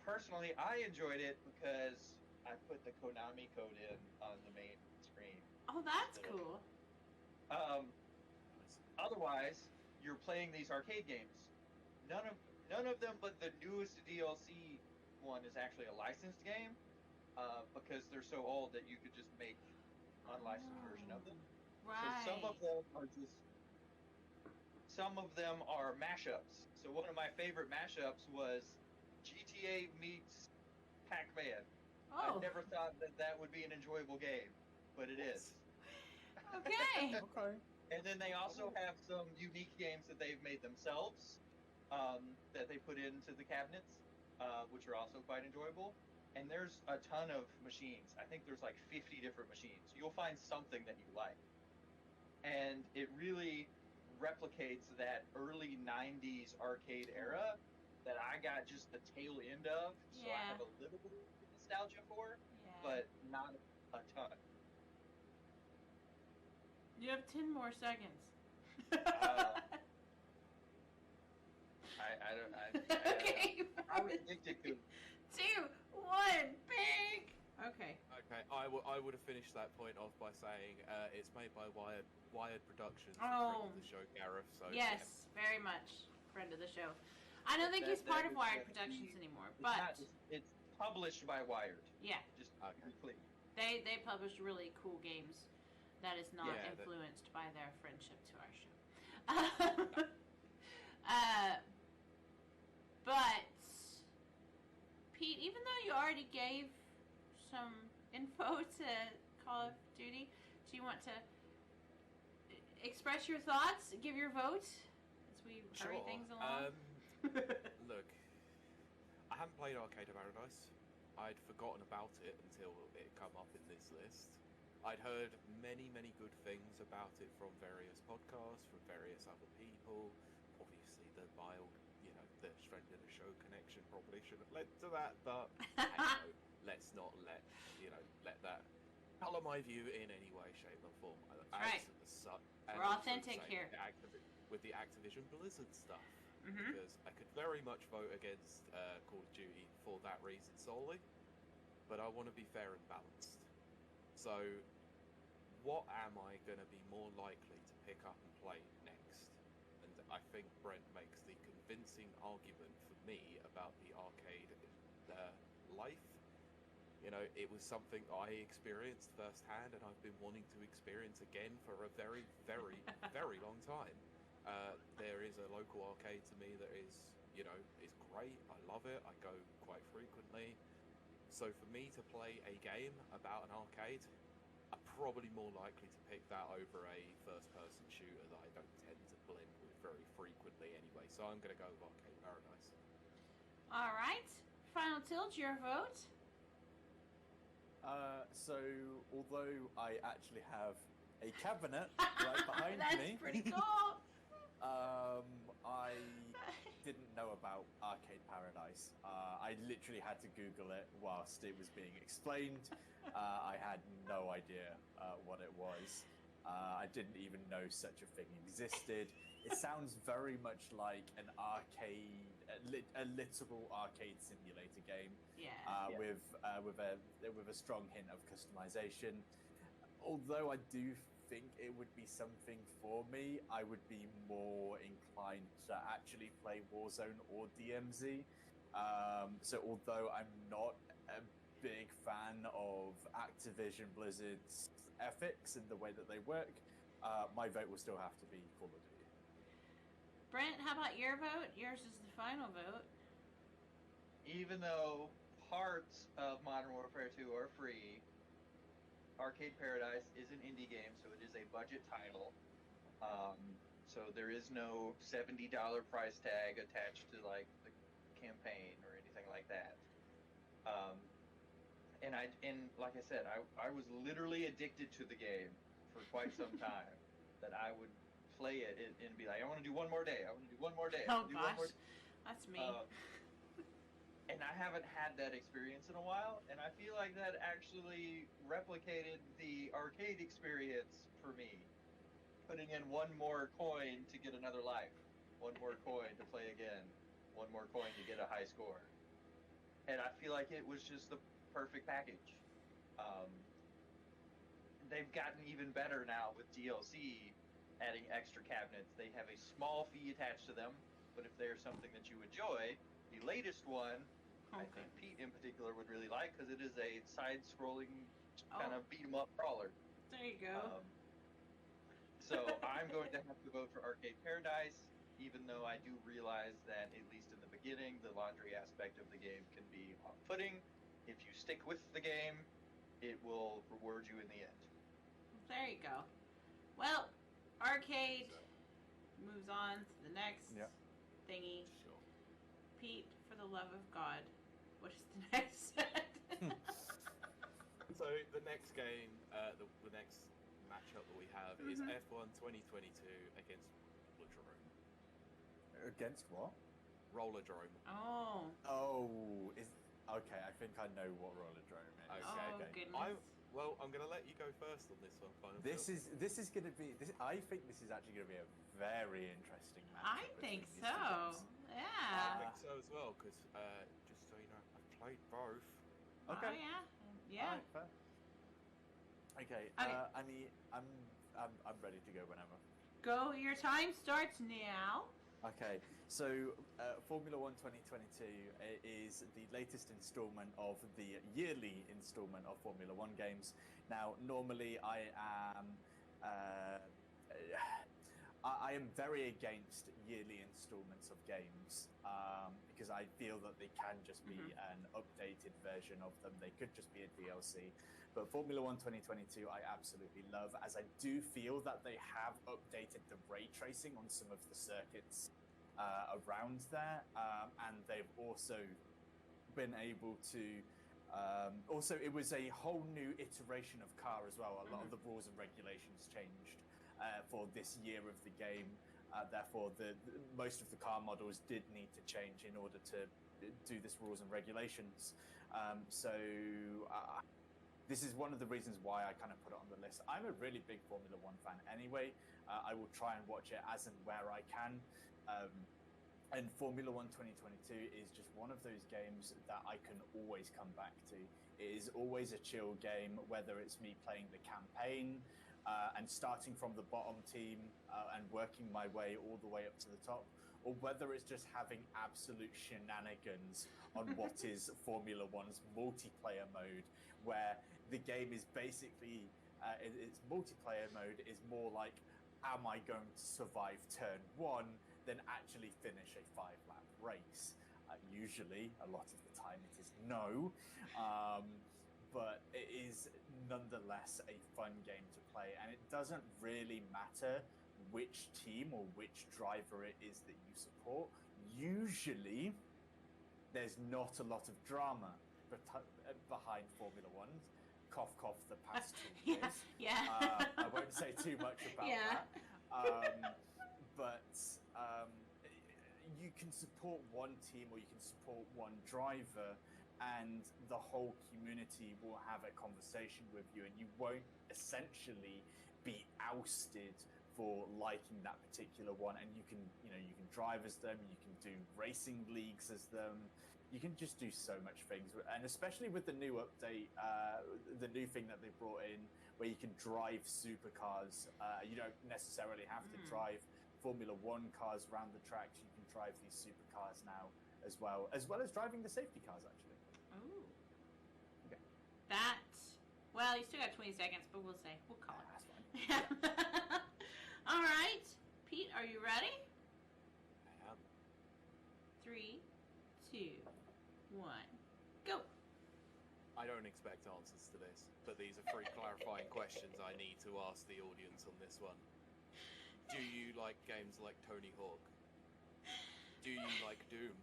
Speaker 4: Personally, I enjoyed it because I put the Konami code in on the main screen.
Speaker 2: Oh, that's cool.
Speaker 4: Otherwise, you're playing these arcade games. None of them, but the newest DLC one is actually a licensed game, because they're so old that you could just make unlicensed version of them.
Speaker 2: Right.
Speaker 4: So some of them are mashups. So one of my favorite mashups was GTA meets Pac-Man. I
Speaker 2: Oh.
Speaker 4: never thought that would be an enjoyable game, but it is.
Speaker 2: Okay.
Speaker 3: Okay.
Speaker 4: And then they also have some unique games that they've made themselves, that they put into the cabinets, which are also quite enjoyable. And there's a ton of machines. I think there's like 50 different machines. You'll find something that you like. And it really replicates that early 90s arcade era that I got just the tail end of. So I have a little bit of nostalgia for, but not a ton.
Speaker 2: You have 10 more seconds. Okay.
Speaker 4: I was addicted to it.
Speaker 2: 2, 1, bang. Okay.
Speaker 1: Okay, I would have finished that point off by saying it's made by Wired Productions,
Speaker 2: Oh.
Speaker 1: friend of the show, Gareth. So
Speaker 2: Yes, very much friend of the show. I don't think he's part of Wired Productions anymore, but
Speaker 4: It's published by Wired.
Speaker 2: yeah,
Speaker 4: Just
Speaker 1: Okay.
Speaker 4: to be clear.
Speaker 2: they publish really cool games that is not
Speaker 1: Yeah,
Speaker 2: influenced by their friendship to our show. But Pete, even though you already gave some info to Call of Duty, do you want to express your thoughts, give your vote as we hurry things along?
Speaker 1: Look, I haven't played Arcade Paradise. I'd forgotten about it until it come up in this list. I'd heard many, many good things about it from various podcasts, from various other people. Obviously, the Wilde, the friend of the show connection probably should have led to that, but let's not let that colour my view in any way, shape, or form.
Speaker 2: Right. We're authentic here.
Speaker 1: With the Activision Blizzard stuff.
Speaker 2: Mm-hmm.
Speaker 1: Because I could very much vote against Call of Duty for that reason solely, but I want to be fair and balanced. So, what am I going to be more likely to pick up and play next? And I think Brent makes the convincing argument for me about the arcade life. it was something I experienced firsthand, and I've been wanting to experience again for a very, very, very long time. There is a local arcade to me that is great. I love it. I go quite frequently. So for me to play a game about an arcade, I'm probably more likely to pick that over a first-person shooter that I don't tend to blend with very frequently anyway. So I'm going to go with Arcade Paradise.
Speaker 2: All right. Final Tilt, your vote?
Speaker 3: So, although I actually have a cabinet right behind
Speaker 2: That's
Speaker 3: me,
Speaker 2: pretty cool.
Speaker 3: I didn't know about Arcade Paradise. I literally had to Google it whilst it was being explained. I had no idea what it was. I didn't even know such a thing existed. It sounds very much like an arcade, a literal arcade simulator game.
Speaker 2: Yeah.
Speaker 3: With a strong hint of customization. Although I do think it would be something for me, I would be more inclined to actually play Warzone or DMZ. So although I'm not a big fan of Activision Blizzard's ethics and the way that they work, my vote will still have to be Call of Duty.
Speaker 2: Brent, how about your vote? Yours is the final vote.
Speaker 4: Even though parts of Modern Warfare 2 are free, Arcade Paradise is an indie game, so it is a budget title. So there is no $70 price tag attached to like the campaign or anything like that. And like I said, I was literally addicted to the game for quite some time. That I would play it and be like, I want to do one more day. I want to do one more day.
Speaker 2: Oh gosh, that's me.
Speaker 4: And I haven't had that experience in a while, and I feel like that actually replicated the arcade experience for me. Putting in one more coin to get another life, one more coin to play again, one more coin to get a high score. And I feel like it was just the perfect package. They've gotten even better now with DLC, adding extra cabinets. They have a small fee attached to them, but if there's something that you enjoy, the latest one, I think Pete in particular would really like, because it is a side-scrolling kind of beat-em-up brawler.
Speaker 2: There you go.
Speaker 4: So I'm going to have to vote for Arcade Paradise, even though I do realize that, at least in the beginning, the laundry aspect of the game can be off-putting. If you stick with the game, it will reward you in the end.
Speaker 2: There you go. Well, Arcade moves on to the next thingy.
Speaker 1: Sure.
Speaker 2: Pete, for the love of God, what is the next set?
Speaker 1: So the next game, the next matchup that we have is F1 2022 against Rollerdrome.
Speaker 3: Against what?
Speaker 1: Rollerdrome.
Speaker 2: Oh.
Speaker 3: Oh, okay. I think I know what Rollerdrome is.
Speaker 1: Okay.
Speaker 2: Goodness.
Speaker 1: I'm going to let you go first on this one.
Speaker 3: This is going to be. I think this is actually going to be a very interesting match.
Speaker 2: I think so. Yeah.
Speaker 1: I think so as well, because just so you know, I've played both.
Speaker 3: Okay.
Speaker 2: Oh yeah. Yeah.
Speaker 3: Right, fair. Okay. I mean, I'm ready to go whenever.
Speaker 2: Go. Your time starts now.
Speaker 3: Okay, so Formula 1 2022 is the latest installment of the yearly installment of Formula 1 games. Now, normally I am very against yearly installments of games because I feel that they can just be an updated version of them. They could just be a DLC. But Formula 1 2022 I absolutely love, as I do feel that they have updated the ray tracing on some of the circuits around there, and they've also been able to also, it was a whole new iteration of car as well. A lot of the rules and regulations changed for this year of the game. Therefore, most of the car models did need to change in order to do this rules and regulations. This is one of the reasons why I kind of put it on the list. I'm a really big Formula 1 fan anyway. I will try and watch it as and where I can. And Formula 1 2022 is just one of those games that I can always come back to. It is always a chill game, whether it's me playing the campaign and starting from the bottom team and working my way all the way up to the top, or whether it's just having absolute shenanigans on what is Formula One's multiplayer mode, where the game is basically, its multiplayer mode is more like, am I going to survive turn 1 than actually finish a 5-lap race? Usually, a lot of the time it is no, but it is nonetheless a fun game to play, and it doesn't really matter which team or which driver it is that you support. Usually, there's not a lot of drama behind Formula One. Cough, cough, the past 2 years. I won't say too much about that. But you can support one team or you can support one driver, and the whole community will have a conversation with you, and you won't essentially be ousted for liking that particular one. And you can drive as them, you can do racing leagues as them, you can just do so much things. And especially with the new update, the new thing that they brought in where you can drive supercars, you don't necessarily have to drive Formula One cars around the tracks. You can drive these supercars now as well as driving the safety cars, actually.
Speaker 2: Ooh.
Speaker 3: Okay.
Speaker 2: Well, you still got 20 seconds, but we'll call it.
Speaker 3: That's fine.
Speaker 2: All right. Pete, are you ready?
Speaker 1: I am.
Speaker 2: 3, 2, 1, go.
Speaker 1: I don't expect answers to this, but these are 3 clarifying questions I need to ask the audience on this one. Do you like games like Tony Hawk? Do you like Doom?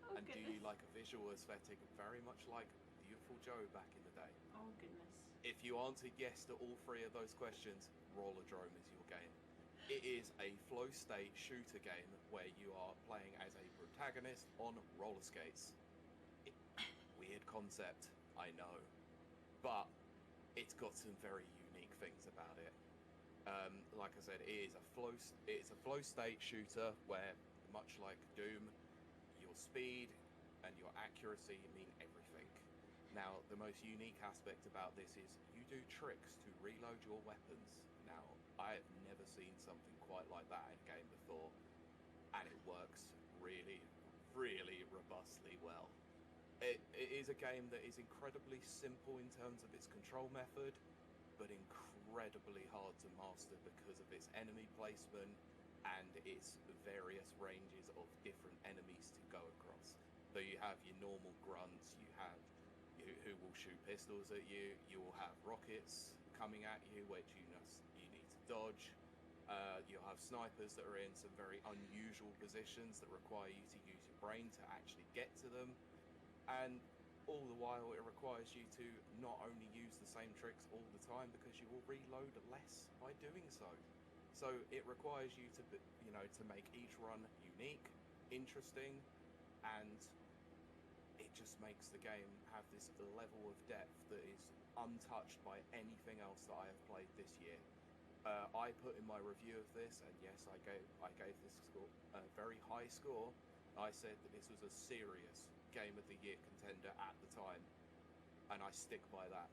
Speaker 2: Oh,
Speaker 1: and
Speaker 2: goodness.
Speaker 1: do you like a visual aesthetic very much like Beautiful Joe back in the day?
Speaker 2: Oh, goodness.
Speaker 1: If you answered yes to all 3 of those questions, Rollerdrome is your game. It is a flow state shooter game where you are playing as a protagonist on roller skates. Weird concept, I know, but it's got some very unique things about it. Like I said, it's a flow state shooter where, much like Doom, your speed and your accuracy mean everything. Now, the most unique aspect about this is you do tricks to reload your weapons. Now, I have never seen something quite like that in a game before, and it works really, really robustly well. It is a game that is incredibly simple in terms of its control method, but incredibly hard to master because of its enemy placement and its various ranges of different enemies to go across. So you have your normal grunts, you have who will shoot pistols at you, you will have rockets coming at you, which you need to dodge. You'll have snipers that are in some very unusual positions that require you to use your brain to actually get to them. And all the while, it requires you to not only use the same tricks all the time, because you will reload less by doing so. So it requires you to, to make each run unique, interesting, and it just makes the game have this level of depth that is untouched by anything else that I have played this year. I put in my review of this, and yes, I gave this score a very high score. I said that this was a serious Game of the Year contender at the time, and I stick by that.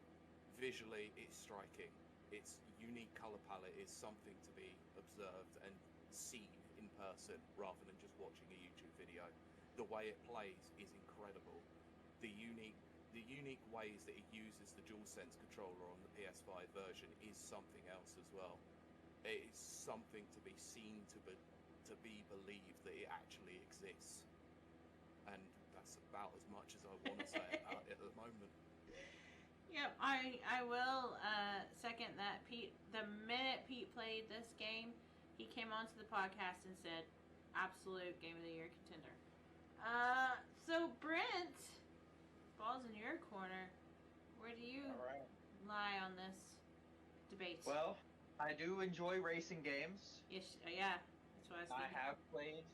Speaker 1: Visually, it's striking. Its unique color palette is something to be observed and seen in person rather than just watching a YouTube video. The way it plays is incredible. The unique ways that it uses the DualSense controller on the PS5 version is something else as well. It is something to be seen, to be believed that it actually exists. And that's about as much as I want to say about it at the moment.
Speaker 2: Yep, I will second that. Pete, the minute Pete played this game, he came onto the podcast and said, absolute Game of the Year contender. So Brent, ball's in your corner. Where do you lie on this debate?
Speaker 4: Well, I do enjoy racing games.
Speaker 2: Yes, yeah, that's what I was thinking.
Speaker 4: I have played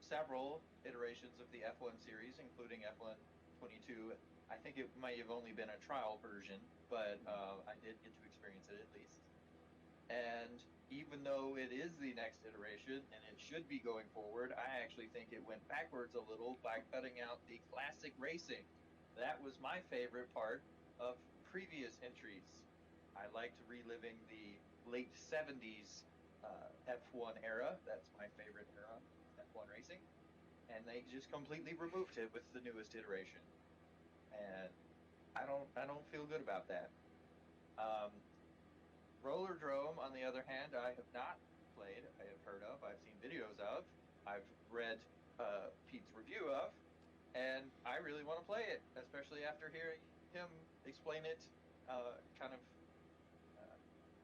Speaker 4: several iterations of the F1 series, including F1 22. I think it might have only been a trial version, but I did get to experience it at least. And even though it is the next iteration, and it should be going forward, I actually think it went backwards a little by cutting out the classic racing. That was my favorite part of previous entries. I liked reliving the late 70s F1 era. That's my favorite era. F1 racing, and they just completely removed it with the newest iteration, and I don't feel good about that. Rollerdrome, on the other hand, I have not played. I have heard of. I've seen videos of. I've read Pete's review of, and I really want to play it, especially after hearing him explain it, kind of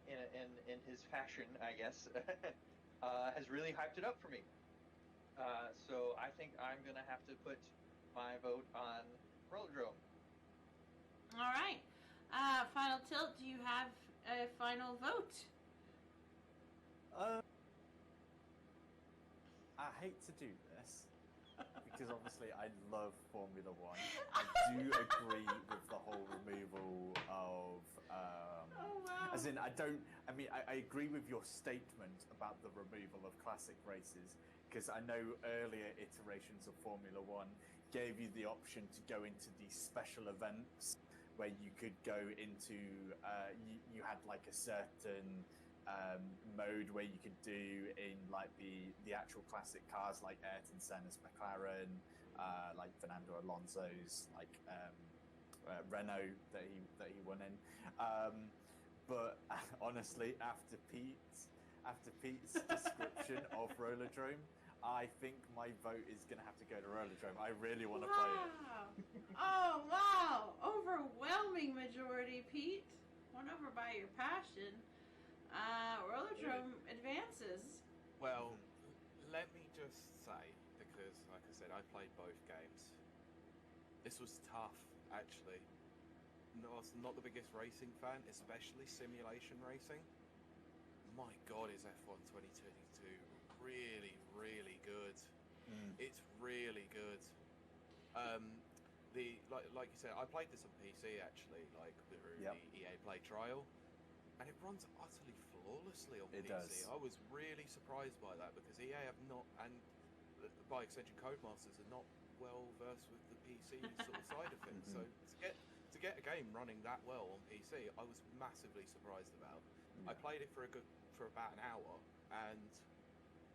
Speaker 4: in his fashion, I guess. Has really hyped it up for me. So I think I'm gonna have to put my vote on Rollerdrome.
Speaker 2: All right. Final Tilt, do you have a final vote?
Speaker 3: I hate to do this because obviously I love Formula One. I do agree with the whole removal of.
Speaker 2: Oh, wow.
Speaker 3: As in, I agree with your statement about the removal of classic races because I know earlier iterations of Formula One gave you the option to go into these special events where you could go into. You had like a certain. Mode where you could do in like the actual classic cars like Ayrton Senna's McLaren, like Fernando Alonso's like Renault that he won in. But honestly, after Pete's description of Rollerdrome, I think my vote is gonna have to go to Rollerdrome. I really want to play it.
Speaker 2: Oh wow! Overwhelming majority, Pete. Won over by your passion. Rollerdrome advances.
Speaker 1: Well, let me just say, because like I said, I played both games. This was tough, actually. Not the biggest racing fan, especially simulation racing. My God, is F1 2022 really, really good. It's really good. Like you said, I played this on PC actually, like through the EA Play trial. And it runs utterly flawlessly on PC.
Speaker 3: Does.
Speaker 1: I was really surprised by that because EA have not, and by extension Codemasters, are not well versed with the PC sort of side of things. So to get a game running that well on PC, I was massively surprised about. I played it for about an hour, and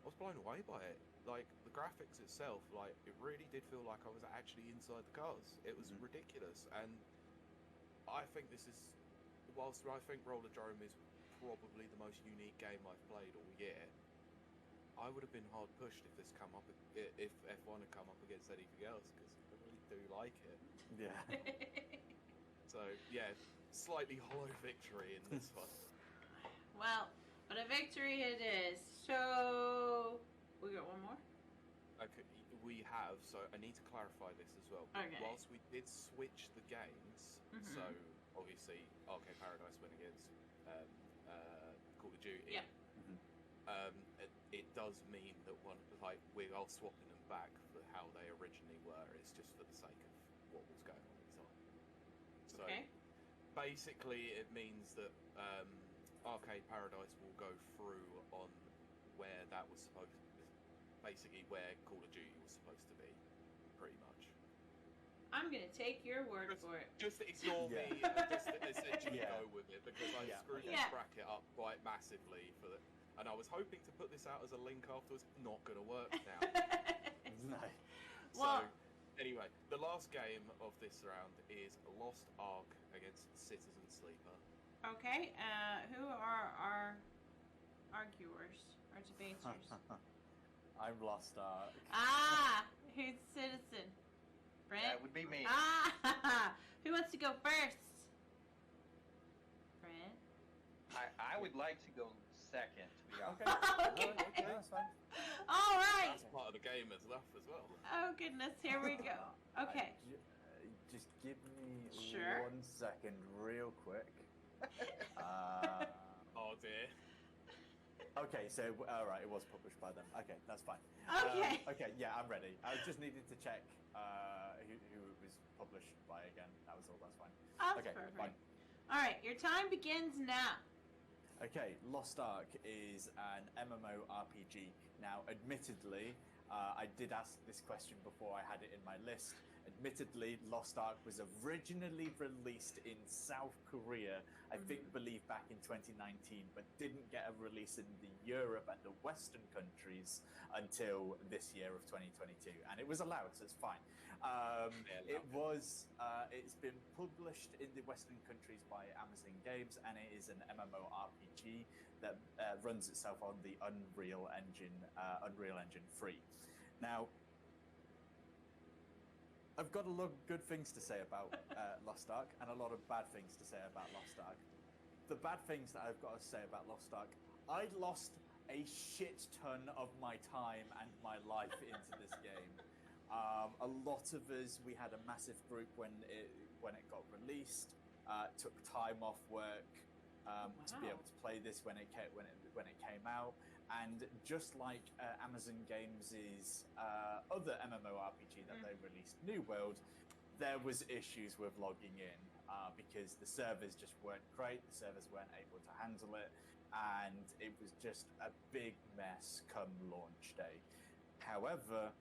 Speaker 1: I was blown away by it. Like the graphics itself, like it really did feel like I was actually inside the cars. It was ridiculous, and I think this is. Whilst I think Rollerdrome is probably the most unique game I've played all year, I would have been hard pushed if F1 had come up against anything else because I really do like it.
Speaker 3: Yeah.
Speaker 1: So yeah, slightly hollow victory in this one.
Speaker 2: Well, but a victory it is. So we got one more.
Speaker 1: Okay, we have. So I need to clarify this as well.
Speaker 2: Okay.
Speaker 1: Whilst we did switch the games, so. Obviously, Arcade Paradise went against Call of Duty.
Speaker 2: Yeah.
Speaker 1: It does mean that we are swapping them back for how they originally were. It's just for the sake of what was going on at the time. So basically, it means that Arcade Paradise will go through on where that was supposed to be, basically where Call of Duty was supposed to be, pretty much.
Speaker 2: I'm going to take your word for it.
Speaker 1: Just ignore me and just essentially go with it because I screwed this bracket up quite massively and I was hoping to put this out as a link afterwards. Not going to work now.
Speaker 3: No.
Speaker 1: So, anyway, the last game of this round is Lost Ark against Citizen Sleeper.
Speaker 2: Okay, who are our arguers, our debaters?
Speaker 3: I'm Lost Ark.
Speaker 2: Who's Citizen? Brent?
Speaker 4: That would be me.
Speaker 2: Who wants to go first? Brent?
Speaker 4: I would like to go second, to be honest.
Speaker 2: Okay.
Speaker 3: Okay, that's fine.
Speaker 2: All right.
Speaker 1: That's part of the game as well.
Speaker 2: Oh goodness, here we go. Okay.
Speaker 3: Just give me 1
Speaker 2: Sure.
Speaker 3: second, real quick.
Speaker 1: Oh dear.
Speaker 3: Okay, so all right, it was published by them. Okay, that's fine.
Speaker 2: Okay.
Speaker 3: Okay, yeah, I'm ready. I just needed to check who it was published by again. That was all. That's fine.
Speaker 2: That's
Speaker 3: Okay,
Speaker 2: perfect.
Speaker 3: fine.
Speaker 2: All right, your time begins now.
Speaker 3: Okay, Lost Ark is an MMORPG. Now, admittedly, I did ask this question before I had it in my list Admittedly, Lost Ark was originally released in South Korea, I believe back in 2019, but didn't get a release in the Europe and the Western countries until this year of 2022, and it was allowed, so it's fine. It's been published in the Western countries by Amazon Games, and it is an MMORPG that runs itself on the Unreal Engine 3. Now, I've got a lot of good things to say about Lost Ark and a lot of bad things to say about Lost Ark. The bad things that I've got to say about Lost Ark, I lost a shit ton of my time and my life into this game. A lot of us, we had a massive group when it got released. Took time off work to be able to play this when it came out. And just like Amazon Games' other MMORPG that they released, New World, there was issues with logging in because the servers just weren't great. The servers weren't able to handle it, and it was just a big mess come launch day. However,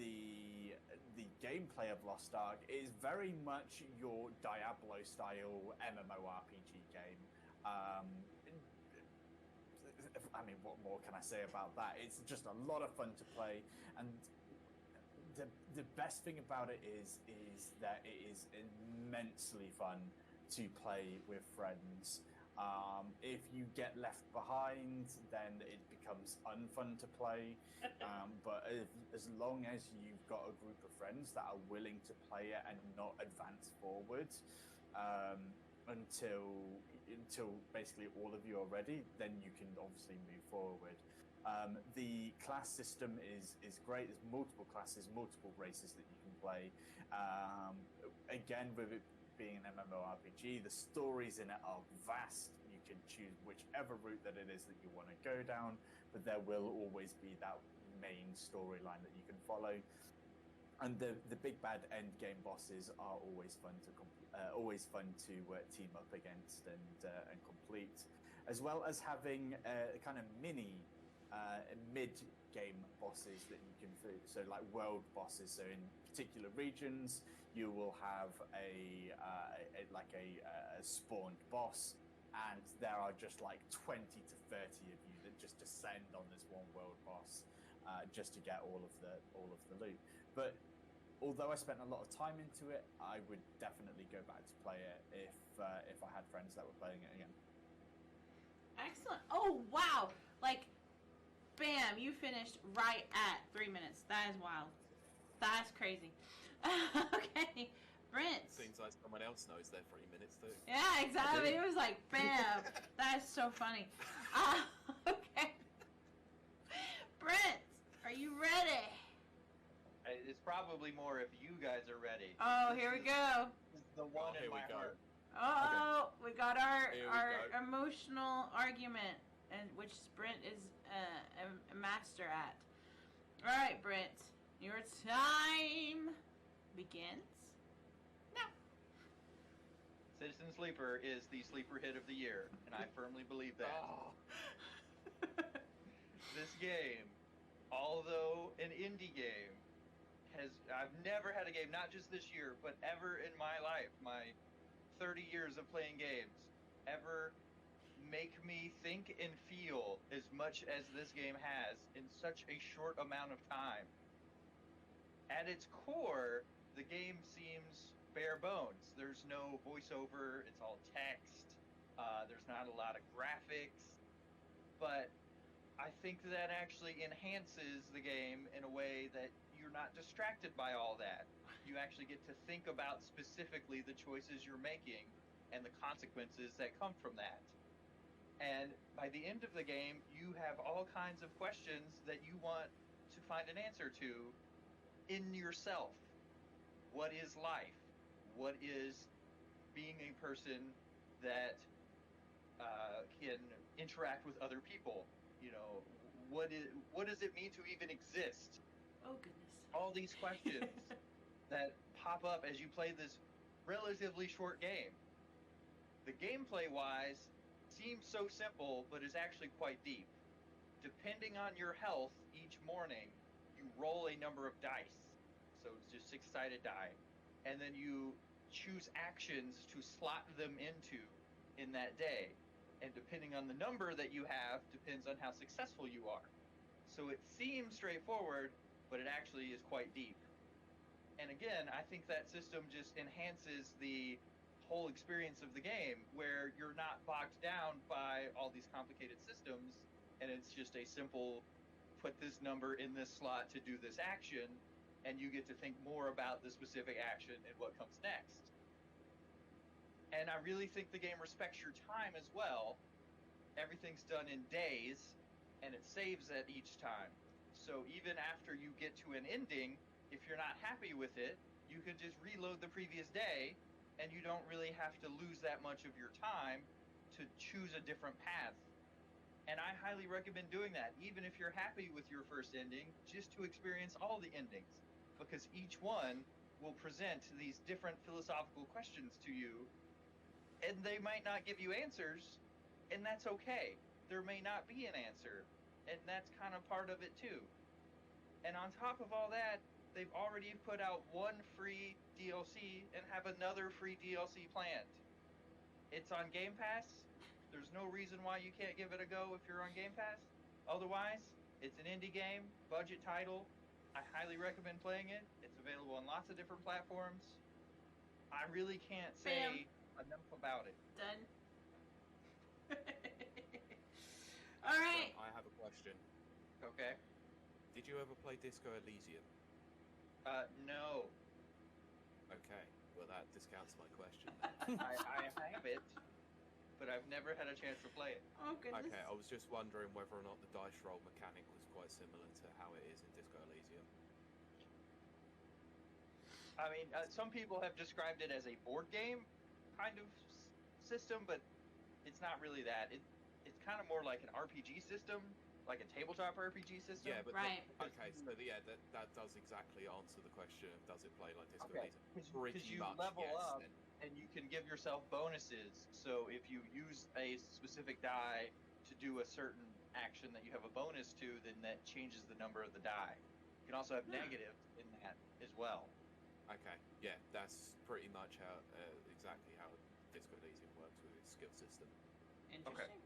Speaker 3: the gameplay of Lost Ark is very much your Diablo-style MMORPG game. I mean, what more can I say about that? It's just a lot of fun to play, and the best thing about it is that it is immensely fun to play with friends. If you get left behind, then it becomes unfun to play. But as long as you've got a group of friends that are willing to play it and not advance forward until basically all of you are ready, then you can obviously move forward. The class system is great. There's multiple classes, multiple races that you can play. Again, with it being an MMORPG, the stories in it are vast. You can choose whichever route that it is that you want to go down, but there will always be that main storyline that you can follow. And the big bad end game bosses are always fun to team up against and complete, as well as having kind of mini mid game bosses that you can do. So like world bosses. So in particular regions, you will have a spawned boss, and there are just like 20 to 30 of you that just descend on this one world boss just to get all of the loot. But although I spent a lot of time into it, I would definitely go back to play it if I had friends that were playing it again.
Speaker 2: Excellent. Oh, wow. Like, bam, you finished right at 3 minutes. That is wild. That's crazy. Okay, Brent.
Speaker 1: Seems like someone else knows their 3 minutes too.
Speaker 2: Yeah, exactly. It was like, bam. That's so funny. Okay. Brent, are you ready?
Speaker 4: It's probably more if you guys are ready.
Speaker 2: Oh, here we go.
Speaker 4: This is the one in my heart.
Speaker 2: Oh, we got our emotional argument, and which Brent is a master at. All right, Brent, your time begins now.
Speaker 4: Citizen Sleeper is the sleeper hit of the year, and I firmly believe that.
Speaker 1: Oh.
Speaker 4: This game, although an indie game, I've never had a game, not just this year, but ever in my life, my 30 years of playing games, ever make me think and feel as much as this game has in such a short amount of time. At its core, the game seems bare bones. There's no voiceover, it's all text, there's not a lot of graphics, but I think that actually enhances the game in a way that you're not distracted by all that. You actually get to think about specifically the choices you're making and the consequences that come from that. And by the end of the game, you have all kinds of questions that you want to find an answer to in yourself. What is life? What is being a person that can interact with other people? You know, what does it mean to even exist?
Speaker 2: Oh, goodness.
Speaker 4: All these questions that pop up as you play this relatively short game. The gameplay-wise seems so simple, but is actually quite deep. Depending on your health each morning, you roll a number of dice. So it's just 6-sided die. And then you choose actions to slot them into in that day. And depending on the number that you have, depends on how successful you are. So it seems straightforward, but it actually is quite deep. And again, I think that system just enhances the whole experience of the game, where you're not bogged down by all these complicated systems, and it's just a simple, put this number in this slot to do this action, and you get to think more about the specific action and what comes next. And I really think the game respects your time as well. Everything's done in days, and it saves at each time. So even after you get to an ending, if you're not happy with it, you can just reload the previous day, and you don't really have to lose that much of your time to choose a different path. And I highly recommend doing that, even if you're happy with your first ending, just to experience all the endings. Because each one will present these different philosophical questions to you, and they might not give you answers, and that's okay. There may not be an answer, and that's kind of part of it too. And on top of all that, they've already put out one free DLC and have another free DLC planned. It's on Game Pass. There's no reason why you can't give it a go if you're on Game Pass. Otherwise, it's an indie game, budget title. I highly recommend playing it. It's available on lots of different platforms. I really can't say enough about it.
Speaker 2: Done. All right.
Speaker 1: So I have a question.
Speaker 4: Okay.
Speaker 1: Did you ever play Disco Elysium?
Speaker 4: No.
Speaker 1: Okay, well that discounts my question.
Speaker 4: I have it, but I've never had a chance to play it.
Speaker 2: Oh goodness.
Speaker 1: Okay, I was just wondering whether or not the dice roll mechanic was quite similar to how it is in Disco Elysium.
Speaker 4: I mean, some people have described it as a board game kind of system, but it's not really that. It's kind of more like an RPG system, like a tabletop RPG system.
Speaker 1: Yeah, but
Speaker 2: Right.
Speaker 1: Okay, so that does exactly answer the question of does it play like Disco
Speaker 4: Okay,
Speaker 1: Elysium?
Speaker 4: because you
Speaker 1: much,
Speaker 4: level
Speaker 1: yes,
Speaker 4: up
Speaker 1: then.
Speaker 4: and you can give yourself bonuses. So if you use a specific die to do a certain action that you have a bonus to, then that changes the number of the die. You can also have negatives in that as well.
Speaker 1: Okay, yeah, that's pretty much how exactly how Disco Elysium works with its skill system.
Speaker 2: Interesting.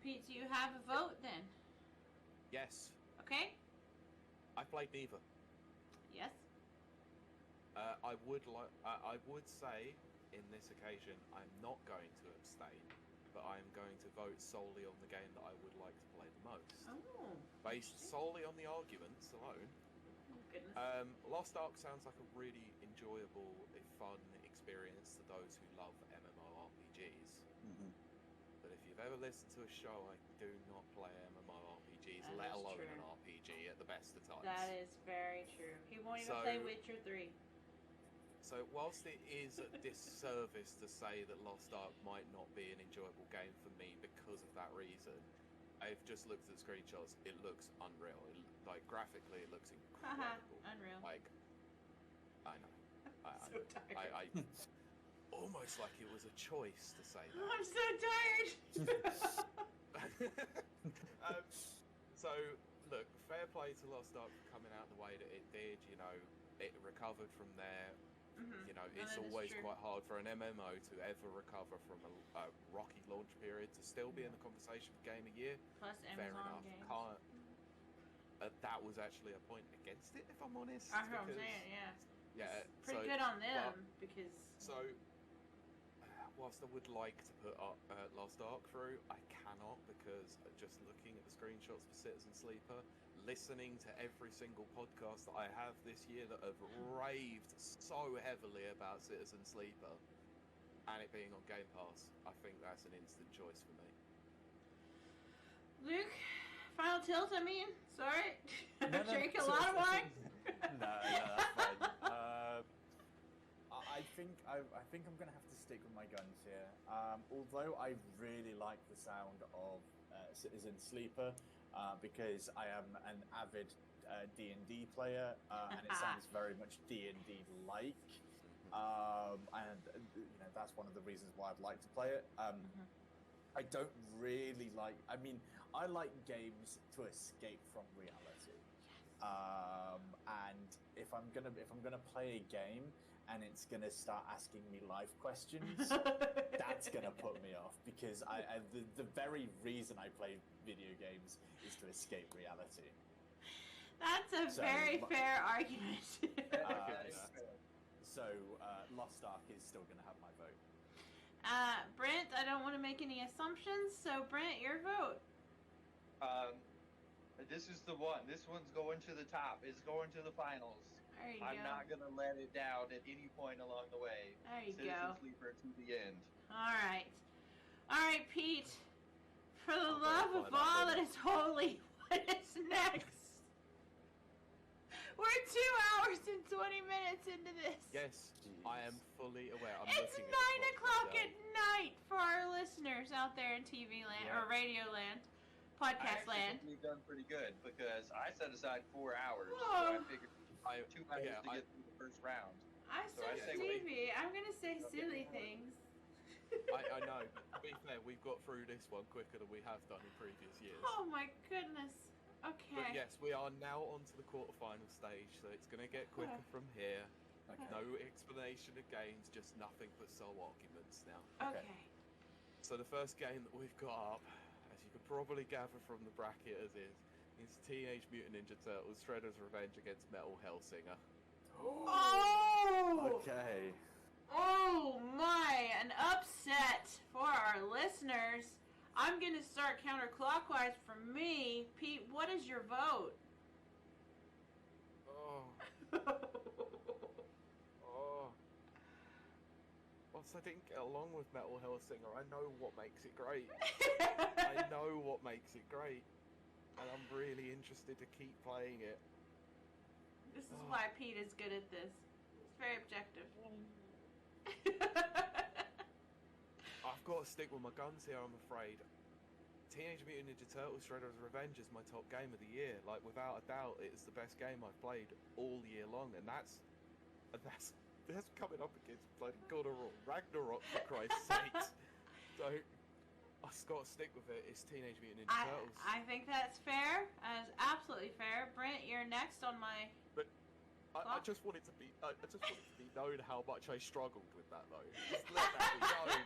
Speaker 2: Pete, do you have a vote then?
Speaker 1: Yes,
Speaker 2: Okay.
Speaker 1: I played neither.
Speaker 2: Yes.
Speaker 1: I would say in this occasion I'm not going to abstain, but I'm going to vote solely on the game that I would like to play the most,
Speaker 2: Oh.
Speaker 1: based solely on the arguments alone.
Speaker 2: Oh, goodness.
Speaker 1: Lost Ark sounds like a really enjoyable, fun experience to those who love MMORPGs.
Speaker 3: Mm-hmm.
Speaker 1: But if you've ever listened to a show, I do not play MMORPGs,
Speaker 2: That
Speaker 1: let
Speaker 2: is
Speaker 1: alone
Speaker 2: true.
Speaker 1: an RPG at the best of times.
Speaker 2: That is very true. He won't even
Speaker 1: So-
Speaker 2: play Witcher 3.
Speaker 1: So whilst it is a disservice to say that Lost Ark might not be an enjoyable game for me because of that reason, I've just looked at the screenshots. It looks unreal. Like graphically, it looks
Speaker 2: Haha,
Speaker 1: incredible.
Speaker 2: unreal.
Speaker 1: Like, I know.
Speaker 2: So tired.
Speaker 1: I almost like it was a choice to say that.
Speaker 2: I'm so tired.
Speaker 1: So, look, fair play to Lost Ark for coming out the way that it did. You know, it recovered from there.
Speaker 2: Mhm.
Speaker 1: You know,
Speaker 2: No,
Speaker 1: it's
Speaker 2: that is
Speaker 1: always
Speaker 2: true.
Speaker 1: quite hard for an MMO to ever recover from a rocky launch period to still be in the conversation for Game of Year.
Speaker 2: Plus
Speaker 1: Fair
Speaker 2: Amazon
Speaker 1: enough.
Speaker 2: games.
Speaker 1: Can't. That was actually a point against it, if I'm honest.
Speaker 2: I heard what I'm
Speaker 1: because-
Speaker 2: saying, yeah.
Speaker 1: Yeah.
Speaker 2: It's pretty
Speaker 1: so,
Speaker 2: good on them because.
Speaker 1: So, whilst I would like to put Lost Ark through, I cannot because just looking at the screenshots for Citizen Sleeper, listening to every single podcast that I have this year that have raved so heavily about Citizen Sleeper, and it being on Game Pass, I think that's an instant choice for me.
Speaker 2: Luke, Final Tilt, I mean. Sorry.
Speaker 3: No,
Speaker 2: Drink a
Speaker 3: so-
Speaker 2: lot of wine.
Speaker 3: no, that's fine. I think I'm gonna have to stick with my guns here. Although I really like the sound of Citizen Sleeper, because I am an avid D&D player, and it sounds very much D&D like. And you know, that's one of the reasons why I'd like to play it. I don't really like. I mean, I like games to escape from reality. and if I'm gonna play a game and it's gonna start asking me life questions, that's gonna put me off, because the very reason I play video games is to escape reality.
Speaker 2: That's a very fair argument.
Speaker 3: So Lost Ark is still gonna have my vote.
Speaker 2: Brent, I don't want to make any assumptions, so Brent, your vote.
Speaker 4: This is the one. This one's going to the top. It's going to the finals.
Speaker 2: There you
Speaker 4: I'm
Speaker 2: go.
Speaker 4: not going to let it down at any point along the way.
Speaker 2: There you
Speaker 4: Citizen
Speaker 2: go.
Speaker 4: Sleeper to the end.
Speaker 2: All right, Pete. For the love of all that is holy, what is next? We're 2 hours and 20 minutes into this.
Speaker 1: Yes, I am fully aware.
Speaker 2: It's 9 o'clock at night for our listeners out there in TV land or radio land, podcast land.
Speaker 4: We've done pretty good because I set aside 4 hours, so I figured 2 hours to get through the first round.
Speaker 2: I said TV. I'm gonna say silly things.
Speaker 1: I know. To be fair, we've got through this one quicker than we have done in previous years.
Speaker 2: Oh my goodness. Okay.
Speaker 1: But yes, we are now on to the quarterfinal stage, so it's going to get quicker from here.
Speaker 3: Okay.
Speaker 1: No explanation of games, just nothing but sole arguments now.
Speaker 2: Okay.
Speaker 1: So the first game that we've got up, as you can probably gather from the bracket as is Teenage Mutant Ninja Turtles Shredder's Revenge against Metal Hellsinger.
Speaker 2: Oh!
Speaker 3: Okay.
Speaker 2: Oh my, an upset for our listeners. I'm going to start counterclockwise for me. Pete, what is your vote?
Speaker 1: Whilst I didn't get along with Metal Hellsinger, I know what makes it great. I know what makes it great. And I'm really interested to keep playing it.
Speaker 2: This is why Pete is good at this. It's very objective.
Speaker 1: I've got to stick with my guns here, I'm afraid. Teenage Mutant Ninja Turtles Shredder's Revenge is my top game of the year. Like, without a doubt, it's the best game I've played all year long, and that's coming up against bloody God of War Ragnarok, for Christ's sake. So I've got to stick with it. It's Teenage Mutant Ninja Turtles.
Speaker 2: I think that's fair. That is absolutely fair. Brent, you're next on my.
Speaker 1: But I just wanted to be known how much I struggled with that, though. Just let that be known.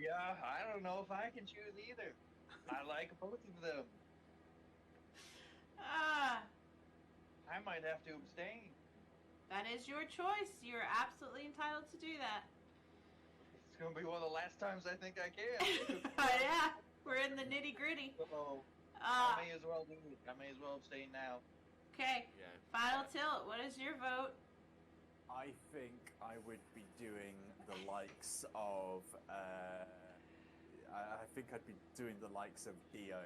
Speaker 4: Yeah, I don't know if I can choose either. I like both of them. I might have to abstain.
Speaker 2: That is your choice. You're absolutely entitled to do that.
Speaker 4: It's going to be one of the last times I think I can.
Speaker 2: Yeah, we're in the nitty gritty.
Speaker 4: So, I may as well do it. I may as well abstain now.
Speaker 2: Okay.
Speaker 1: Yeah.
Speaker 2: Final Tilt, what is your vote?
Speaker 3: I think I would be doing the likes of. I think I'd be doing the likes of Dio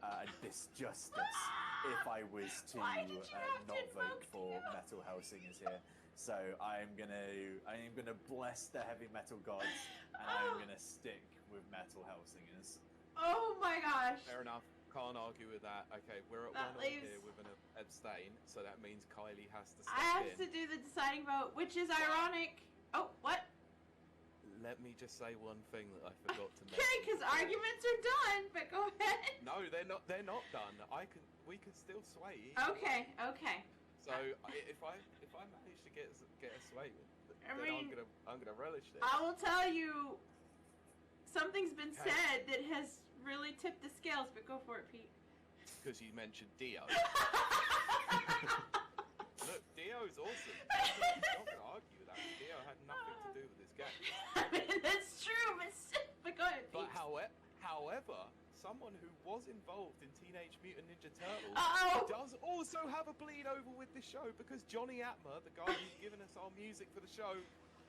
Speaker 3: and Disjustice if I was to not vote for Metal Hellsingers here. So I am gonna bless the heavy metal gods, and I am gonna stick with Metal Hellsingers.
Speaker 2: Oh my gosh!
Speaker 1: Fair enough. Can't argue with that. Okay, we're at
Speaker 2: That
Speaker 1: 1
Speaker 2: leaves-
Speaker 1: here with an abstain, so that means Kiley has to step
Speaker 2: I have
Speaker 1: in.
Speaker 2: to do the deciding vote, which is ironic. Oh, what?
Speaker 1: Let me just say one thing that I forgot to mention.
Speaker 2: Okay, because arguments are done, but go ahead.
Speaker 1: No, they're not. They're not done. We can still sway.
Speaker 2: Okay.
Speaker 1: So if I manage to get a sway,
Speaker 2: I
Speaker 1: then
Speaker 2: mean,
Speaker 1: I'm gonna relish this.
Speaker 2: I will tell you, something's been said that has really tipped the scales. But go for it, Pete.
Speaker 1: Because you mentioned Dio. Look, Dio's awesome. I'm not gonna argue with that. Dio had nothing to do with this game.
Speaker 2: I mean, that's true, but go ahead, Pete.
Speaker 1: But however, someone who was involved in Teenage Mutant Ninja Turtles does also have a bleed over with the show, because Johnny Atmer, the guy who's given us our music for the show,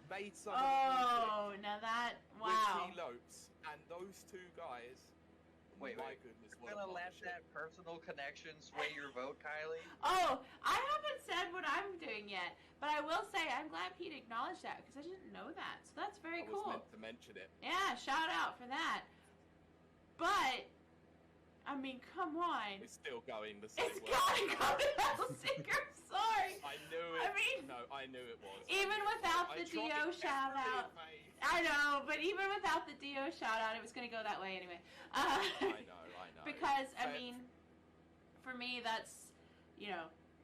Speaker 1: made some of the music
Speaker 2: now that, wow.
Speaker 1: with T. Lopes, and those two guys.
Speaker 4: Wait,
Speaker 1: my goodness,
Speaker 4: You're
Speaker 1: what a
Speaker 4: gonna let
Speaker 1: partnership.
Speaker 4: that personal connection sway your vote, Kiley?
Speaker 2: Oh, I haven't said what I'm doing yet, but I will say I'm glad Pete acknowledged that, because I didn't know that. So that's very
Speaker 1: I
Speaker 2: cool.
Speaker 1: was meant to mention it.
Speaker 2: Yeah, shout out for that. But, I mean, come on.
Speaker 1: It's still going the same
Speaker 2: It's
Speaker 1: way.
Speaker 2: gotta go to Hellsinger, sorry.
Speaker 1: I knew it. I knew it was.
Speaker 2: Even without the Dio shout out. I know, but even without the Dio shout out, it was gonna go that way anyway.
Speaker 1: I know.
Speaker 2: Because, I mean, for me, that's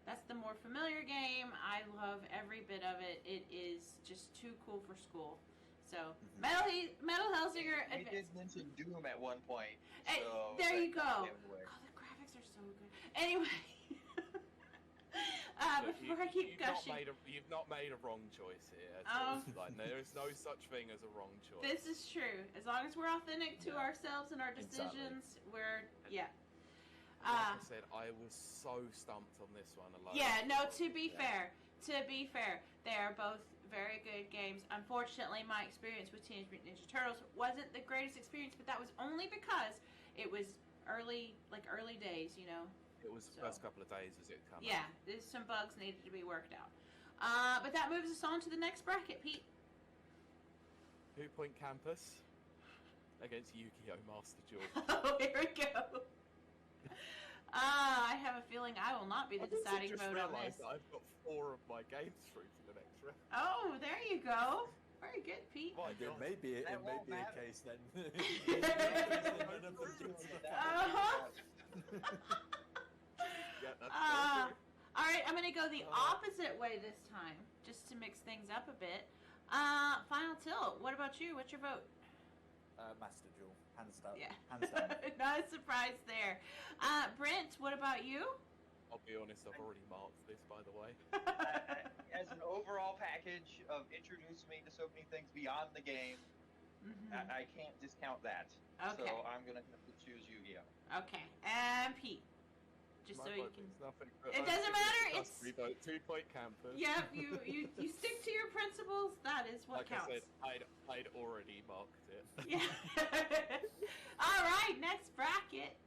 Speaker 2: that's the more familiar game. I love every bit of it. It is just too cool for school. So Metal Hellsinger.
Speaker 4: We did mention Doom at one point.
Speaker 2: Hey,
Speaker 4: So
Speaker 2: there you go.
Speaker 4: gave it away.
Speaker 2: Oh, the graphics are so good. Anyway, before I keep gushing,
Speaker 1: You've not made a wrong choice here. Like, there is no such thing as a wrong choice.
Speaker 2: this is true. As long as we're authentic to ourselves and our decisions, we're
Speaker 1: Like I said, I was so stumped on this one alone.
Speaker 2: Yeah, no, to be fair, they are both very good games. Unfortunately, my experience with Teenage Mutant Ninja Turtles wasn't the greatest experience, but that was only because it was early days, you know.
Speaker 1: It was the first couple of days as it came out.
Speaker 2: Yeah, there's some bugs needed to be worked out. But that moves us on to the next bracket, Pete.
Speaker 1: 2 Point Campus against Yugiho Master Duel.
Speaker 2: Oh, here we go. I have a feeling I will not be the deciding vote on this.
Speaker 1: I've got 4 of my games through to the next round.
Speaker 2: Oh, there you go. Very good, Pete.
Speaker 1: My
Speaker 3: It
Speaker 1: God.
Speaker 3: may be a
Speaker 4: matter.
Speaker 3: case then.
Speaker 1: Yeah, that's
Speaker 2: All right, I'm going to go the opposite way this time, just to mix things up a bit. Final Tilt, what about you? What's your vote?
Speaker 3: Master Duel, hands down.
Speaker 2: Yeah.
Speaker 3: Hands down.
Speaker 2: Not a surprise there. Brent, what about you?
Speaker 1: I'll be honest, I've already marked this, by the way.
Speaker 4: As an overall package of introducing me to so many things beyond the game, I can't discount that.
Speaker 2: Okay.
Speaker 4: So I'm going to have to choose Yu-Gi-Oh!
Speaker 2: Okay, and Pete. Just
Speaker 1: My
Speaker 2: so you
Speaker 1: vote
Speaker 2: can.
Speaker 1: means nothing,
Speaker 2: It
Speaker 1: but
Speaker 2: doesn't matter, it's.
Speaker 1: Revote 2 Point Campus.
Speaker 2: Yep, you stick to your principles. That is what
Speaker 1: Like
Speaker 2: counts.
Speaker 1: I said, I'd already marked it.
Speaker 2: Yeah. All right, next bracket.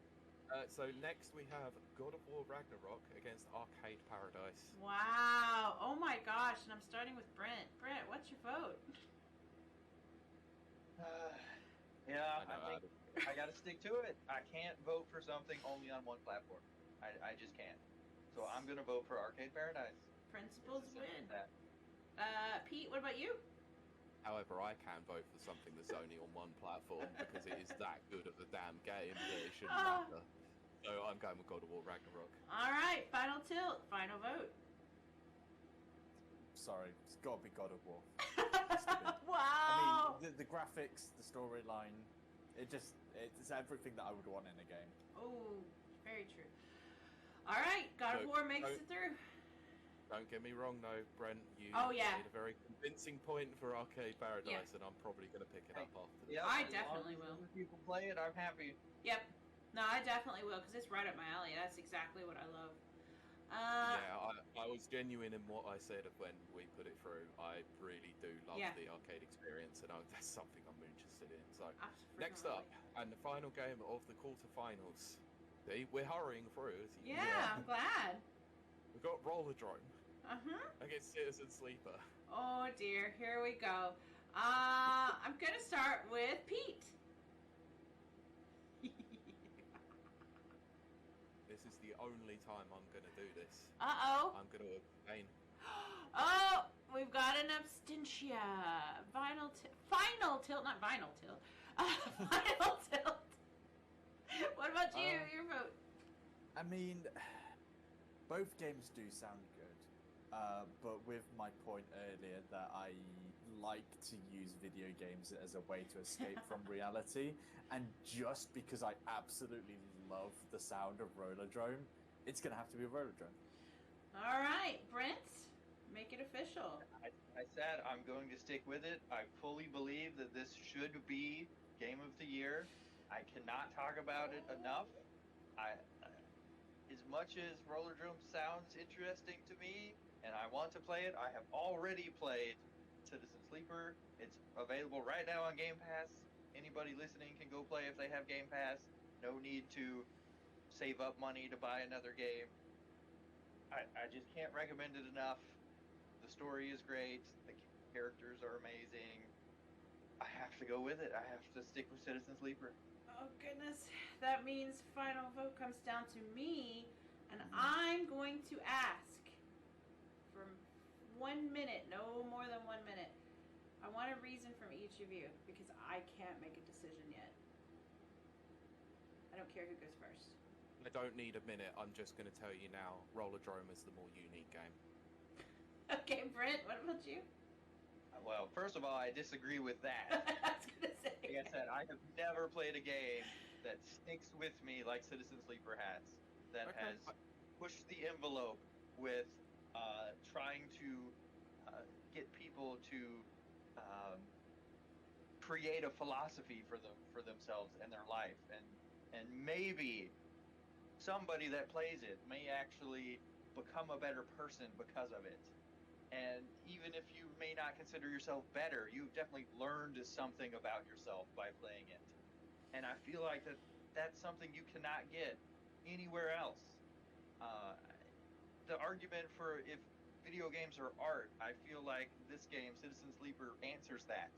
Speaker 1: So next we have God of War Ragnarok against Arcade Paradise.
Speaker 2: Wow. Oh my gosh, and I'm starting with Brent. Brent, what's your vote?
Speaker 4: Yeah,
Speaker 1: I know,
Speaker 4: I think I got to stick to it. I can't vote for something only on one platform. I just can't. So I'm going to vote for Arcade Paradise.
Speaker 2: Principles
Speaker 4: It's as simple
Speaker 2: win.
Speaker 4: as that.
Speaker 2: Pete, what about you?
Speaker 1: However, I can vote for something that's only on one platform because it is that good at the damn game that it shouldn't matter. So I'm going with God of War Ragnarok.
Speaker 2: All right, final tilt, final vote.
Speaker 3: Sorry, it's got to be God of War.
Speaker 2: Wow.
Speaker 3: I mean, the graphics, the storyline, it's everything that I would want in a game.
Speaker 2: Oh, very true. All right, God of War makes it through.
Speaker 1: Don't get me wrong, though, Brent. You made a very convincing point for Arcade Paradise, and I'm probably going to pick it up after this.
Speaker 4: Yeah,
Speaker 2: I
Speaker 4: as
Speaker 2: definitely
Speaker 4: long as
Speaker 2: will.
Speaker 4: other people play it, I'm happy.
Speaker 2: Yep. No, I definitely will because it's right up my alley. That's exactly what I love.
Speaker 1: Yeah, I was genuine in what I said when we put it through. I really do love the arcade experience, and that's something I'm interested in. So, next up, and the final game of the quarterfinals. See, we're hurrying through.
Speaker 2: I'm glad.
Speaker 1: We've got Rollerdrome
Speaker 2: Uh-huh.
Speaker 1: against Citizen Sleeper.
Speaker 2: Oh, dear. Here we go. I'm going to start with Pete.
Speaker 1: This is the only time I'm going to do this.
Speaker 2: Uh-oh.
Speaker 1: I'm going to abstain.
Speaker 2: Oh, we've got an abstentia. Final tilt, not vinyl tilt. Final tilt. What about you? Your vote?
Speaker 3: I mean, both games do sound good, but with my point earlier that I like to use video games as a way to escape from reality, and just because I absolutely love the sound of Rollerdrome, it's going to have to be Rollerdrome.
Speaker 2: All right, Brent, make it official.
Speaker 4: I said I'm going to stick with it. I fully believe that this should be Game of the Year. I cannot talk about it enough. As much as Rollerdrome sounds interesting to me, and I want to play it, I have already played Citizen Sleeper. It's available right now on Game Pass. Anybody listening can go play if they have Game Pass. No need to save up money to buy another game. I just can't recommend it enough. The story is great. The characters are amazing. I have to go with it. I have to stick with Citizen Sleeper.
Speaker 2: Oh, goodness. That means final vote comes down to me, and I'm going to ask for 1 minute, no more than 1 minute. I want a reason from each of you, because I can't make a decision yet. I don't care who goes first.
Speaker 1: I don't need a minute. I'm just going to tell you now. Rollerdrome is the more unique game.
Speaker 2: Okay, Brent, what about you?
Speaker 4: Well, first of all, I disagree with that.
Speaker 2: I was gonna say.
Speaker 4: Like I said, I have never played a game that sticks with me like Citizen Sleeper has. That
Speaker 1: Okay.
Speaker 4: has pushed the envelope with trying to get people to create a philosophy for themselves and their life, and maybe somebody that plays it may actually become a better person because of it. And even if you may not consider yourself better, you've definitely learned something about yourself by playing it. And I feel like that's something you cannot get anywhere else. The argument for if video games are art, I feel like this game, Citizen Sleeper, answers that.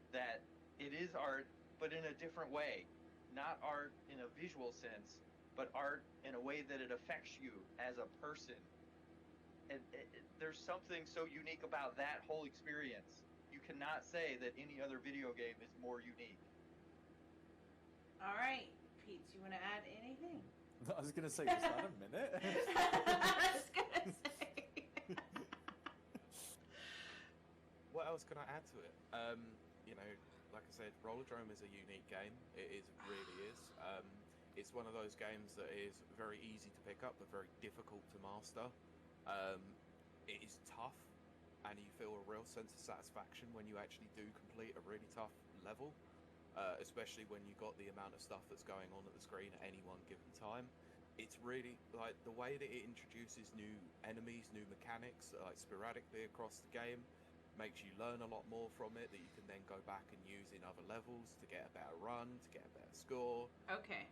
Speaker 4: That it is art, but in a different way. Not art in a visual sense, but art in a way that it affects you as a person. And there's something so unique about that whole experience. You cannot say that any other video game is more unique.
Speaker 2: All right, Pete, you want to add anything?
Speaker 3: I was going to say, was that a minute?
Speaker 2: I was gonna say.
Speaker 1: What else can I add to it? You know, like I said, Rollerdrome is a unique game. It really is. It's one of those games that is very easy to pick up, but very difficult to master. It is tough, and you feel a real sense of satisfaction when you actually do complete a really tough level, especially when you got the amount of stuff that's going on at the screen at any one given time. It's really, like, the way that it introduces new enemies, new mechanics, like sporadically across the game, makes you learn a lot more from it that you can then go back and use in other levels to get a better run, to get a better score.
Speaker 2: Okay.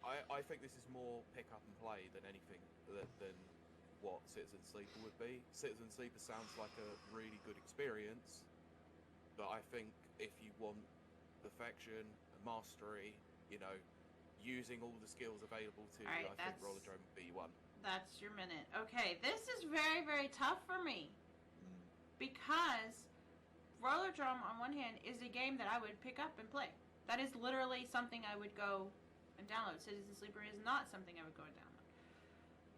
Speaker 1: I think this is more pick up and play than anything than what Citizen Sleeper would be. Citizen Sleeper sounds like a really good experience, but I think if you want perfection, mastery, you know, using all the skills available to you,
Speaker 2: Right,
Speaker 1: I think Rollerdrome would be one.
Speaker 2: That's your minute. Okay, this is very, very tough for me. Because Rollerdrome, on one hand, is a game that I would pick up and play. That is literally something I would go and download. Citizen Sleeper is not something I would go and download.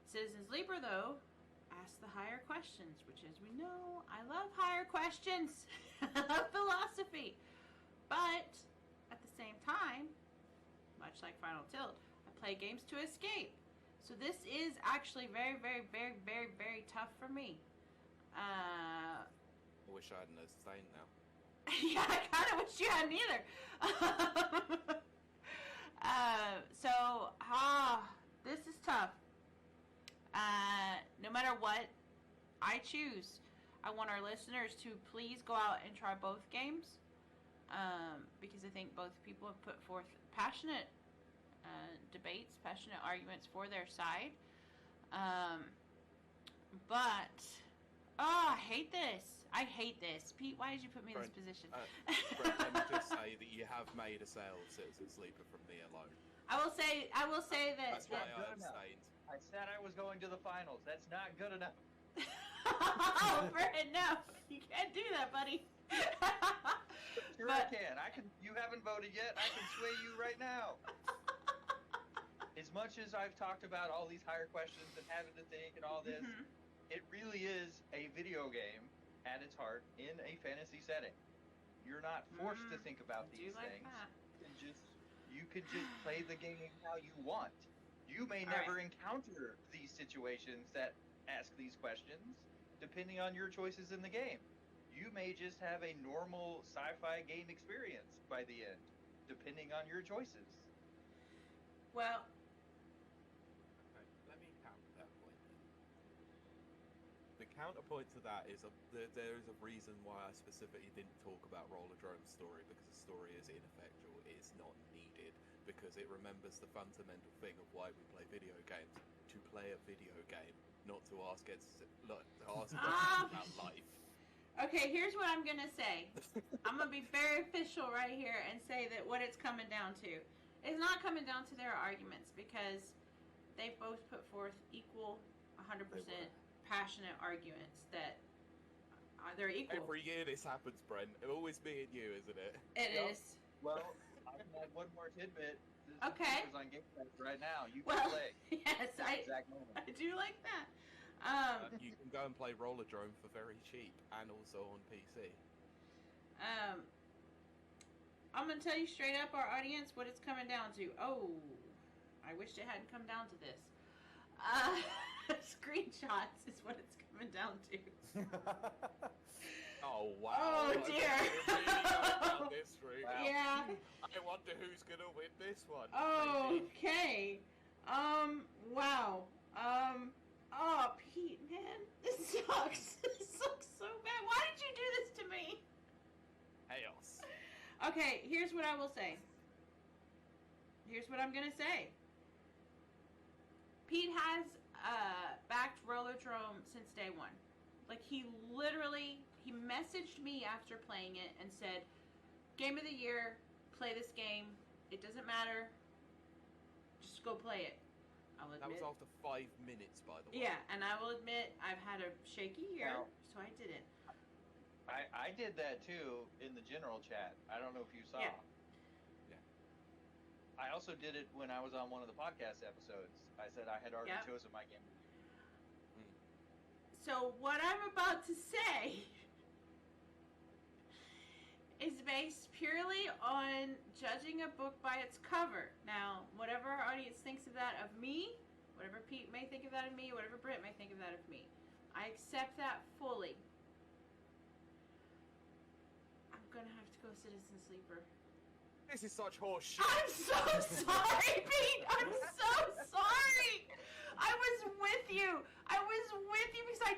Speaker 2: Citizen Sleeper, though, asks the higher questions, which, as we know, I love higher questions. I love philosophy. But, at the same time, much like Final Tilt, I play games to escape. So this is actually very, very, very, very, very tough for me.
Speaker 1: I wish I hadn't sustained now.
Speaker 2: Yeah, I kind of wish you hadn't either. This is tough. No matter what I choose, I want our listeners to please go out and try both games, because I think both people have put forth passionate debates, passionate arguments for their side. But I hate this. I hate this. Pete, why did you put me in this position?
Speaker 1: Brent, let me just say that you have made a sale of Citizen Sleeper from me alone.
Speaker 2: I will say that.
Speaker 1: That's why I abstained.
Speaker 4: I said I was going to the finals. That's not good enough.
Speaker 2: Oh, Brent, no. You can't do that, buddy.
Speaker 4: Sure, I can. You haven't voted yet. I can sway you right now. As much as I've talked about all these higher questions and having to think and all this, it really is a video game at its heart in a fantasy setting. You're not forced to think about these things.
Speaker 2: That.
Speaker 4: You can just play the game how you want. You may never encounter these situations that ask these questions, depending on your choices in the game. You may just have a normal sci-fi game experience by the end, depending on your choices.
Speaker 2: Well,
Speaker 1: okay, let me counter that point. The counterpoint to that is there is a reason why I specifically didn't talk about Rollerdrome's story, because the story is ineffectual. It's not needed, because it remembers the fundamental thing of why we play video games: to play a video game, not to ask questions about life.
Speaker 2: okay, here's what I'm going to say. I'm going to be very official right here and say that what it's coming down to is not coming down to their arguments, because they've both put forth equal 100% passionate arguments that they're equal.
Speaker 1: Every year this happens, Brent. It'll always be in you, isn't it?
Speaker 2: It is.
Speaker 4: Well, I've had one more tidbit. This
Speaker 2: Okay.
Speaker 4: is on Game Pass right now. You can
Speaker 2: Well,
Speaker 4: play.
Speaker 2: yes, I
Speaker 4: Exact moment.
Speaker 2: do like that.
Speaker 1: You can go and play Rollerdrome for very cheap, and also on PC.
Speaker 2: I'm gonna tell you straight up, our audience, what it's coming down to. Oh, I wish it hadn't come down to this. Screenshots is what it's coming down to.
Speaker 1: Oh wow!
Speaker 2: Oh dear!
Speaker 1: Really going down this route.
Speaker 4: Wow.
Speaker 2: Yeah.
Speaker 1: I wonder who's gonna win this one.
Speaker 2: Okay. Wow. Oh, Pete, man, this sucks. This sucks so bad. Why did you do this to me?
Speaker 1: Chaos.
Speaker 2: Okay, here's what I will say. Here's what I'm gonna say. Pete has backed Rollerdrome since day one. Like, he messaged me after playing it and said, "Game of the year, play this game. It doesn't matter. Just go play it." I'll admit.
Speaker 1: That was after 5 minutes, by the way.
Speaker 2: Yeah, and I will admit I've had a shaky year,
Speaker 4: Wow.
Speaker 2: so I didn't.
Speaker 4: I did that too in the general chat. I don't know if you saw.
Speaker 2: Yeah.
Speaker 4: I also did it when I was on one of the podcast episodes. I said I had already
Speaker 2: Yep.
Speaker 4: chosen my game.
Speaker 2: So what I'm about to say is based purely on judging a book by its cover. Now, whatever our audience thinks of that of me, whatever Pete may think of that of me, whatever Brent may think of that of me, I accept that fully. I'm gonna have to go Citizen Sleeper.
Speaker 1: This is such horse shit.
Speaker 2: I'm so sorry, Pete! I'm so sorry! I was with you! I was with you because I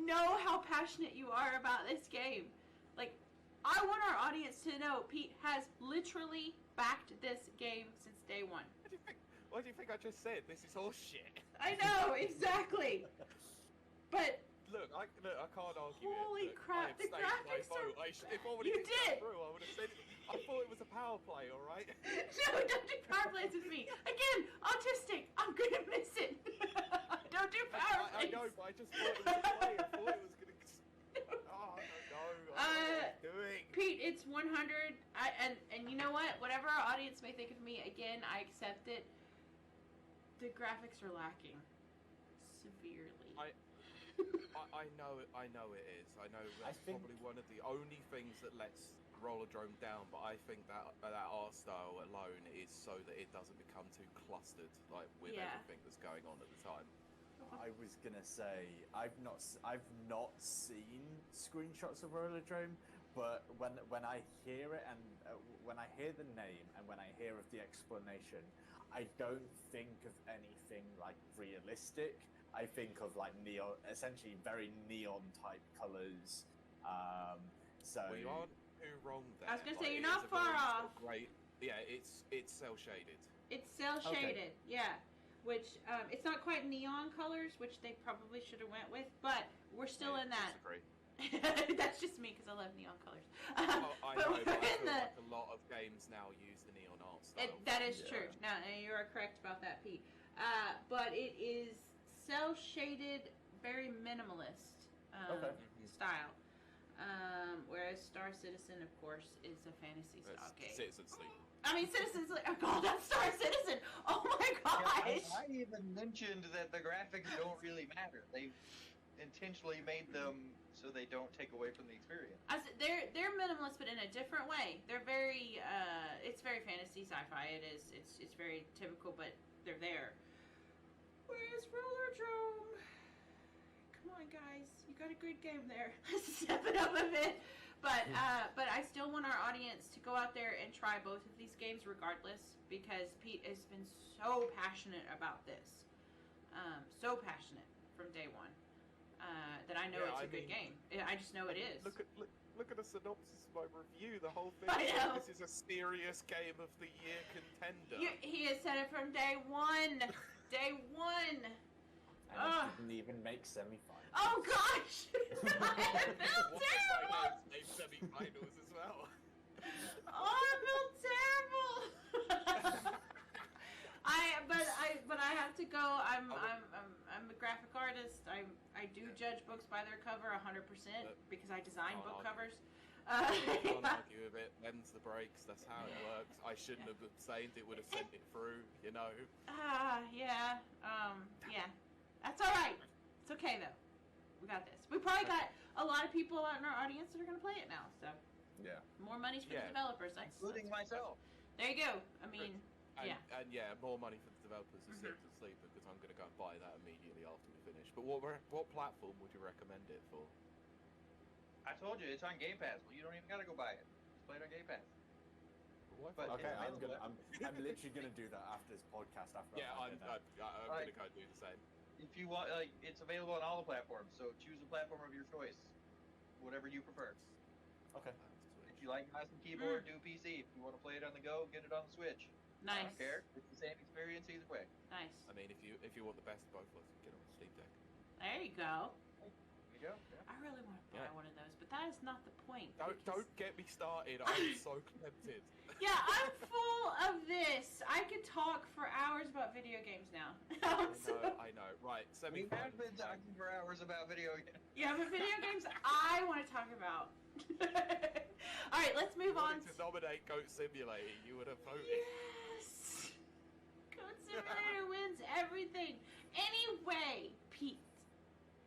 Speaker 2: know how passionate you are about this game. Like, I want our audience to know Pete has literally backed this game since day one.
Speaker 1: What do you think I just said? This is horse shit.
Speaker 2: I know, exactly. But
Speaker 1: Look, I can't argue
Speaker 2: Holy
Speaker 1: it. Look,
Speaker 2: crap,
Speaker 1: I
Speaker 2: the
Speaker 1: abstained my
Speaker 2: graphics are-
Speaker 1: vote. If I would
Speaker 2: You
Speaker 1: have
Speaker 2: did!
Speaker 1: through, I would have said it. I thought it was a power play, alright?
Speaker 2: no, don't do power plays with me. Again, autistic. I'm gonna miss it. Don't do power
Speaker 1: I
Speaker 2: plays.
Speaker 1: know, but I just thought it was a play. I thought it was going to... Oh, I don't know. I don't know what it's doing.
Speaker 2: Pete, it's 100. And you know what? Whatever our audience may think of me, again, I accept it. The graphics are lacking severely.
Speaker 1: I know it is. I know that's
Speaker 3: think-
Speaker 1: probably one of the only things that lets Rollerdrome down, but I think that art style alone is so that it doesn't become too clustered, like with
Speaker 2: Yeah.
Speaker 1: everything that's going on at the time.
Speaker 3: I was gonna say I've not seen screenshots of Rollerdrome, but when I hear it and when I hear the name and when I hear of the explanation, I don't think of anything like realistic. I think of like neon, essentially very neon type colors. So
Speaker 1: Well, you aren't too wrong there.
Speaker 2: I was gonna say,
Speaker 1: Like,
Speaker 2: you're
Speaker 1: it
Speaker 2: not
Speaker 1: is a very
Speaker 2: far
Speaker 1: sort of
Speaker 2: off.
Speaker 1: Great. Yeah, it's cell shaded.
Speaker 2: It's cell shaded, yeah. Which it's not quite neon colors, which they probably should have went with, but we're still in that.
Speaker 1: Disagree.
Speaker 2: That's just me because I love neon colors.
Speaker 1: Oh, I know,
Speaker 2: we're
Speaker 1: but I
Speaker 2: in
Speaker 1: feel
Speaker 2: the.
Speaker 1: like a lot of games now use the neon art style.
Speaker 2: That is
Speaker 3: Yeah.
Speaker 2: true. Now you are correct about that, Pete. But it is cell shaded, very minimalist
Speaker 3: Okay.
Speaker 2: style. Whereas Star Citizen, of course, is a fantasy style game.
Speaker 1: Citizen Sleep.
Speaker 2: I mean, Citizen's like, oh, that's Star Citizen. Oh my gosh.
Speaker 4: I even mentioned that the graphics don't really matter. They intentionally made them so they don't take away from the experience.
Speaker 2: They're minimalist, but in a different way. They're very it's very fantasy sci-fi. It's very typical, but they're there. Where's Rollerdrome? Come on, guys, you got a good game there. Step it up a bit. But I still want our audience to go out there and try both of these games regardless, because Pete has been so passionate about this, so passionate from day one. That I know
Speaker 1: Yeah,
Speaker 2: it's a good game. I just know it is.
Speaker 1: Look at the synopsis of my review. The whole thing.
Speaker 2: I know.
Speaker 1: This is a serious game of the year contender.
Speaker 2: He has said it from day one. Day one.
Speaker 3: And it didn't even make semi-finals.
Speaker 2: Oh gosh! I feel terrible.
Speaker 1: Semi-finals as well.
Speaker 2: Oh, I feel terrible. But I have to go. I'm a graphic artist. I do judge books by their cover 100% because I design book covers.
Speaker 1: Can't argue with it. Them's the breaks. That's how it works. I shouldn't have abstained. It would have sent it through, you know.
Speaker 2: Yeah. Yeah. That's all right. It's okay though. We got this. We probably got a lot of people in our audience that are gonna play it now. So
Speaker 3: Yeah.
Speaker 2: more money's for the developers.
Speaker 4: Including myself.
Speaker 2: There you go. I mean,
Speaker 1: And more money for the developers to sit to sleep because I'm going to go and buy that immediately after we finish. But what platform would you recommend it for?
Speaker 4: I told you it's on Game Pass. Well, you don't even gotta go buy it. Just play it on Game Pass. But
Speaker 3: Okay,
Speaker 4: it's
Speaker 3: I'm
Speaker 4: available.
Speaker 3: literally gonna do that after this podcast. After
Speaker 1: Yeah, I'm going to go do the same.
Speaker 4: If you want, it's available on all the platforms. So choose a platform of your choice, whatever you prefer.
Speaker 3: Okay.
Speaker 4: If you like mouse and keyboard, do PC. If you want to play it on the go, get it on the Switch. I
Speaker 2: nice.
Speaker 4: don't care. It's the same experience either way.
Speaker 2: Nice.
Speaker 1: I mean, if you want the best of both worlds, get on the Steam Deck.
Speaker 2: There you go.
Speaker 4: There you go. Yeah.
Speaker 2: I really want to buy one of those, but that is not the point.
Speaker 1: Don't get me started. I'm so tempted.
Speaker 2: Yeah, I'm full of this. I could talk for hours about video games now.
Speaker 1: I know. Right,
Speaker 4: We have been talking for hours about video games.
Speaker 2: Yeah, but video games I want to talk about. All right, let's move on.
Speaker 1: To nominate Goat Simulator, you would have voted.
Speaker 2: Yes! Goat Simulator wins everything. Anyway, Pete,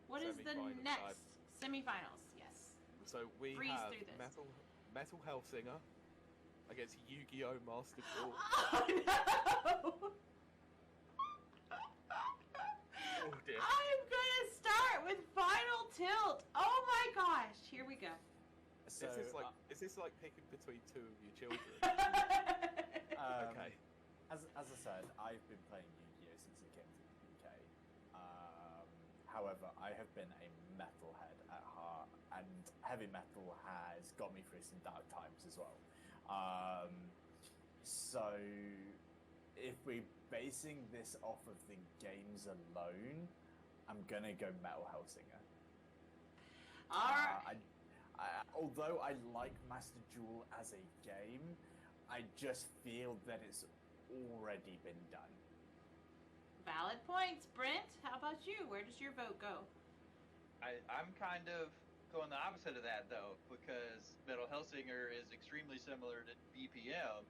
Speaker 2: what is the
Speaker 1: Semi-final
Speaker 2: next?
Speaker 1: time.
Speaker 2: Semifinals, yes.
Speaker 1: So we
Speaker 2: Breeze
Speaker 1: have
Speaker 2: through this.
Speaker 1: Metal Hellsinger against Yugiho Master Duel.
Speaker 2: Oh no!
Speaker 1: Oh dear.
Speaker 2: I'm gonna start with Final Tilt. Oh my gosh, here we go.
Speaker 3: So,
Speaker 1: Is this like picking between two of your children? Okay.
Speaker 3: As I said, I've been playing Yu-Gi-Oh since it came to the UK. However, I have been a metalhead at heart, and heavy metal has got me through some dark times as well. So, if we're basing this off of the games alone, I'm gonna go Metal Hellsinger.
Speaker 2: Alright.
Speaker 3: Although I like Master Duel as a game, I just feel that it's already been done.
Speaker 2: Valid points. Brent, how about you? Where does your vote go?
Speaker 4: I'm kind of going the opposite of that though, because Metal Hellsinger is extremely similar to BPM,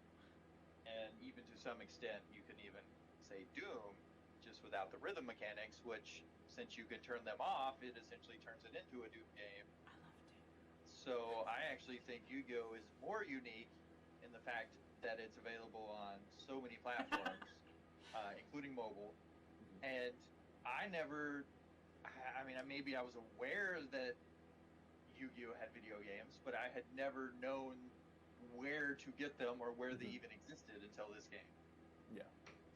Speaker 4: and even to some extent, you can even say Doom, just without the rhythm mechanics. Which, since you can turn them off, it essentially turns it into a Doom game.
Speaker 2: I love Doom.
Speaker 4: So I actually think Yu-Gi-Oh is more unique in the fact that it's available on so many platforms, including mobile. And I mean, maybe I was aware that Yu-Gi-Oh had video games, but I had never known where to get them or where they even existed until this game.
Speaker 3: Yeah.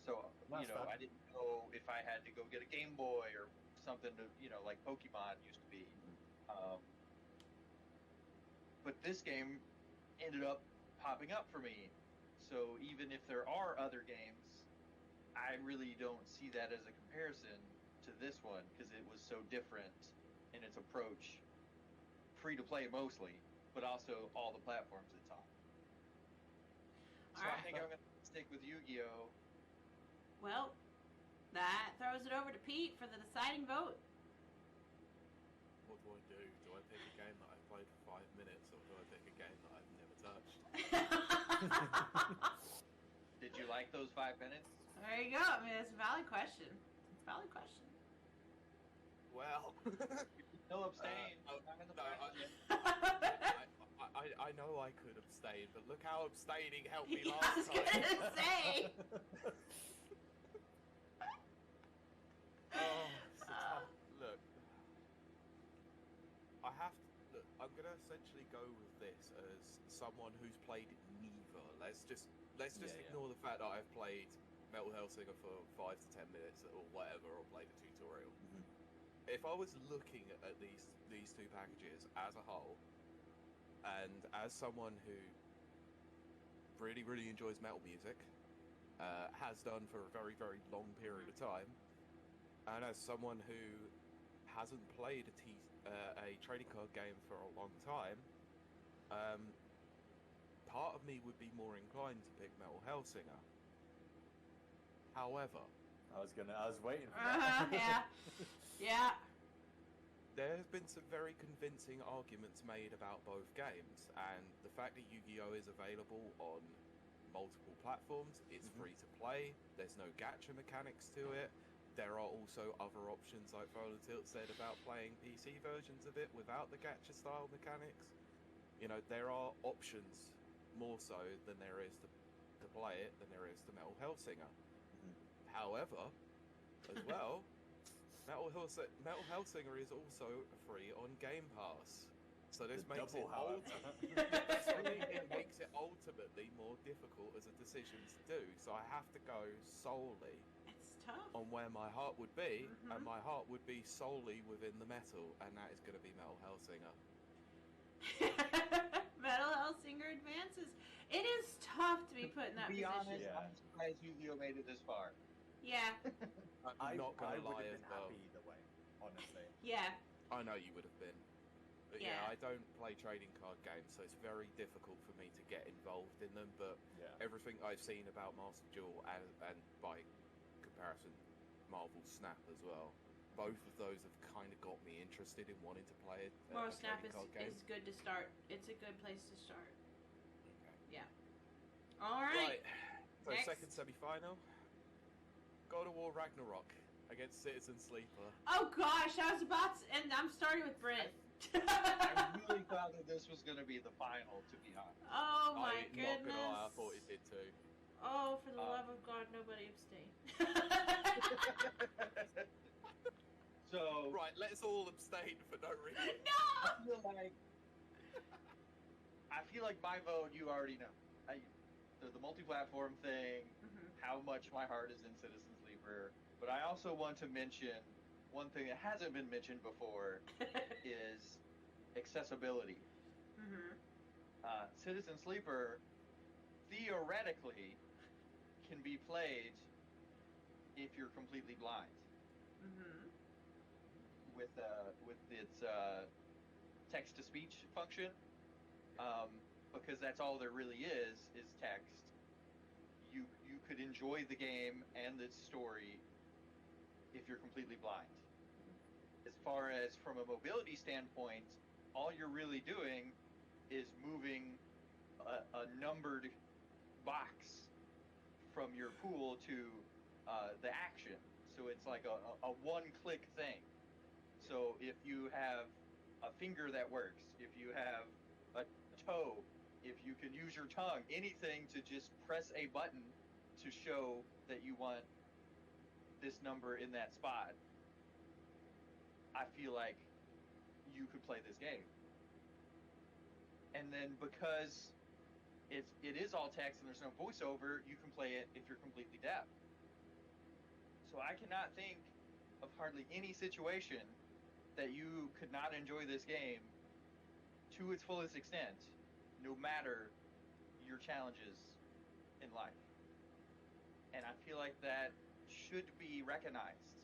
Speaker 4: So,
Speaker 3: That's fair.
Speaker 4: I didn't know if I had to go get a Game Boy or something to, like Pokemon used to be. But this game ended up popping up for me. So even if there are other games, I really don't see that as a comparison to this one because it was so different in its approach. Free to play mostly, but also all the platforms it's on. So I think I'm going to stick with Yu-Gi-Oh!
Speaker 2: Well, that throws it over to Pete for the deciding vote.
Speaker 1: What do I do? Do I pick a game that I've played for 5 minutes, or do I pick a game that I've never touched?
Speaker 4: Did you like those 5 minutes?
Speaker 2: There you go. I mean, it's a valid question. It's a valid question.
Speaker 1: Well,
Speaker 4: Still abstain.
Speaker 1: I know I could abstain, but look how abstaining helped me
Speaker 2: I
Speaker 1: last
Speaker 2: was
Speaker 1: time.
Speaker 2: gonna say.
Speaker 1: Oh, it's a tough look. I'm gonna essentially go with this as someone who's played neither. Let's just ignore the fact that I've played Metal Hellsinger for 5 to 10 minutes or whatever, or played a tutorial. If I was looking at these two packages as a whole, and as someone who really, really enjoys metal music, has done for a very, very long period of time, and as someone who hasn't played a trading card game for a long time, part of me would be more inclined to pick Metal Hellsinger. However,
Speaker 3: I was waiting for that.
Speaker 2: Yeah.
Speaker 1: there has been some very convincing arguments made about both games, and the fact that Yugiho is available on multiple platforms, it's free to play, there's no gacha mechanics to it. There are also other options, like TheFinalTilt said, about playing PC versions of it without the gacha style mechanics. You know, there are options more so than there is to play it than there is to Metal Hellsinger. However, as well, Metal Hellsinger is also free on Game Pass. So this makes it it makes it ultimately more difficult as a decision to do. So I have to go solely on where my heart would be, and my heart would be solely within the metal, and that is going to be Metal Hellsinger.
Speaker 2: Metal Hellsinger advances. It is tough to be put in that position.
Speaker 4: Honest, I'm surprised Yugiho made it this far.
Speaker 2: Yeah.
Speaker 1: I'm not going to lie as well.
Speaker 3: Happy either way, honestly.
Speaker 2: Yeah.
Speaker 1: I know you would have been. But yeah, I don't play trading card games, so it's very difficult for me to get involved in them. But everything I've seen about Master Duel and by comparison, Marvel's Snap as well, both of those have kind of got me interested in wanting to play it.
Speaker 2: Marvel Snap is good to start. It's a good place to start. Okay. Yeah. All right.
Speaker 1: So next. Second semi-final, God of War Ragnarok against Citizen Sleeper.
Speaker 2: Oh gosh, I was about to, and I'm starting with Brent.
Speaker 4: I really thought that this was going to be the final, to be honest.
Speaker 2: Oh my goodness.
Speaker 1: Not gonna lie, I thought it did too.
Speaker 2: Oh, for the love of God, nobody abstain.
Speaker 4: So
Speaker 1: right, let's all abstain for no reason.
Speaker 2: No.
Speaker 4: I feel like my vote, you already know. The multi-platform thing, how much my heart is in Citizen Sleeper, but I also want to mention one thing that hasn't been mentioned before is accessibility. Citizen Sleeper theoretically can be played if you're completely blind. With its text-to-speech function, because that's all there really is text. You could enjoy the game and its story if you're completely blind. As far as from a mobility standpoint, all you're really doing is moving a numbered box from your pool to the action. So it's like a one-click thing. So if you have a finger that works, if you have a toe, if you can use your tongue, anything to just press a button to show that you want this number in that spot, I feel like you could play this game. And then because it is all text and there's no voiceover, you can play it if you're completely deaf. So I cannot think of hardly any situation that you could not enjoy this game to its fullest extent, no matter your challenges in life. And I feel like that should be recognized.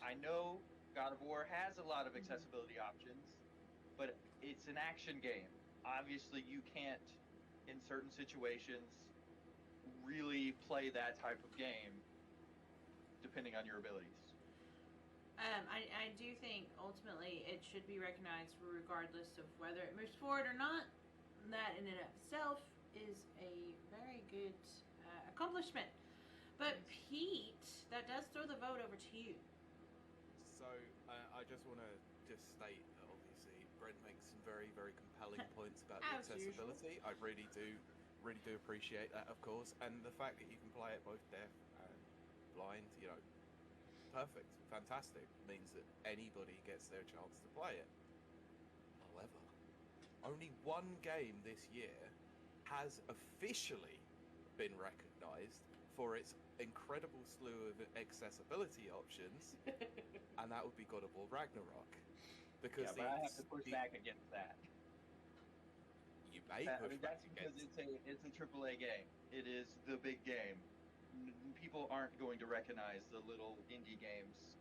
Speaker 4: I know God of War has a lot of accessibility options, but it's an action game. Obviously, you can't, in certain situations, really play that type of game, depending on your abilities.
Speaker 2: I do think ultimately it should be recognized regardless of whether it moves forward or not. That in and of itself is a very good accomplishment. But Pete, that does throw the vote over to you.
Speaker 1: So I just want to state that obviously Brent makes some very, very compelling points about the accessibility. I really do appreciate that, of course, and the fact that you can play it both deaf and blind, perfect, fantastic, means that anybody gets their chance to play it. However, only one game this year has officially been recognized for its incredible slew of accessibility options, and that would be God of War Ragnarok. Because
Speaker 4: but I have to push back against that.
Speaker 1: You may push back
Speaker 4: because it's a AAA game. It is the big game. People aren't going to recognize the little indie games.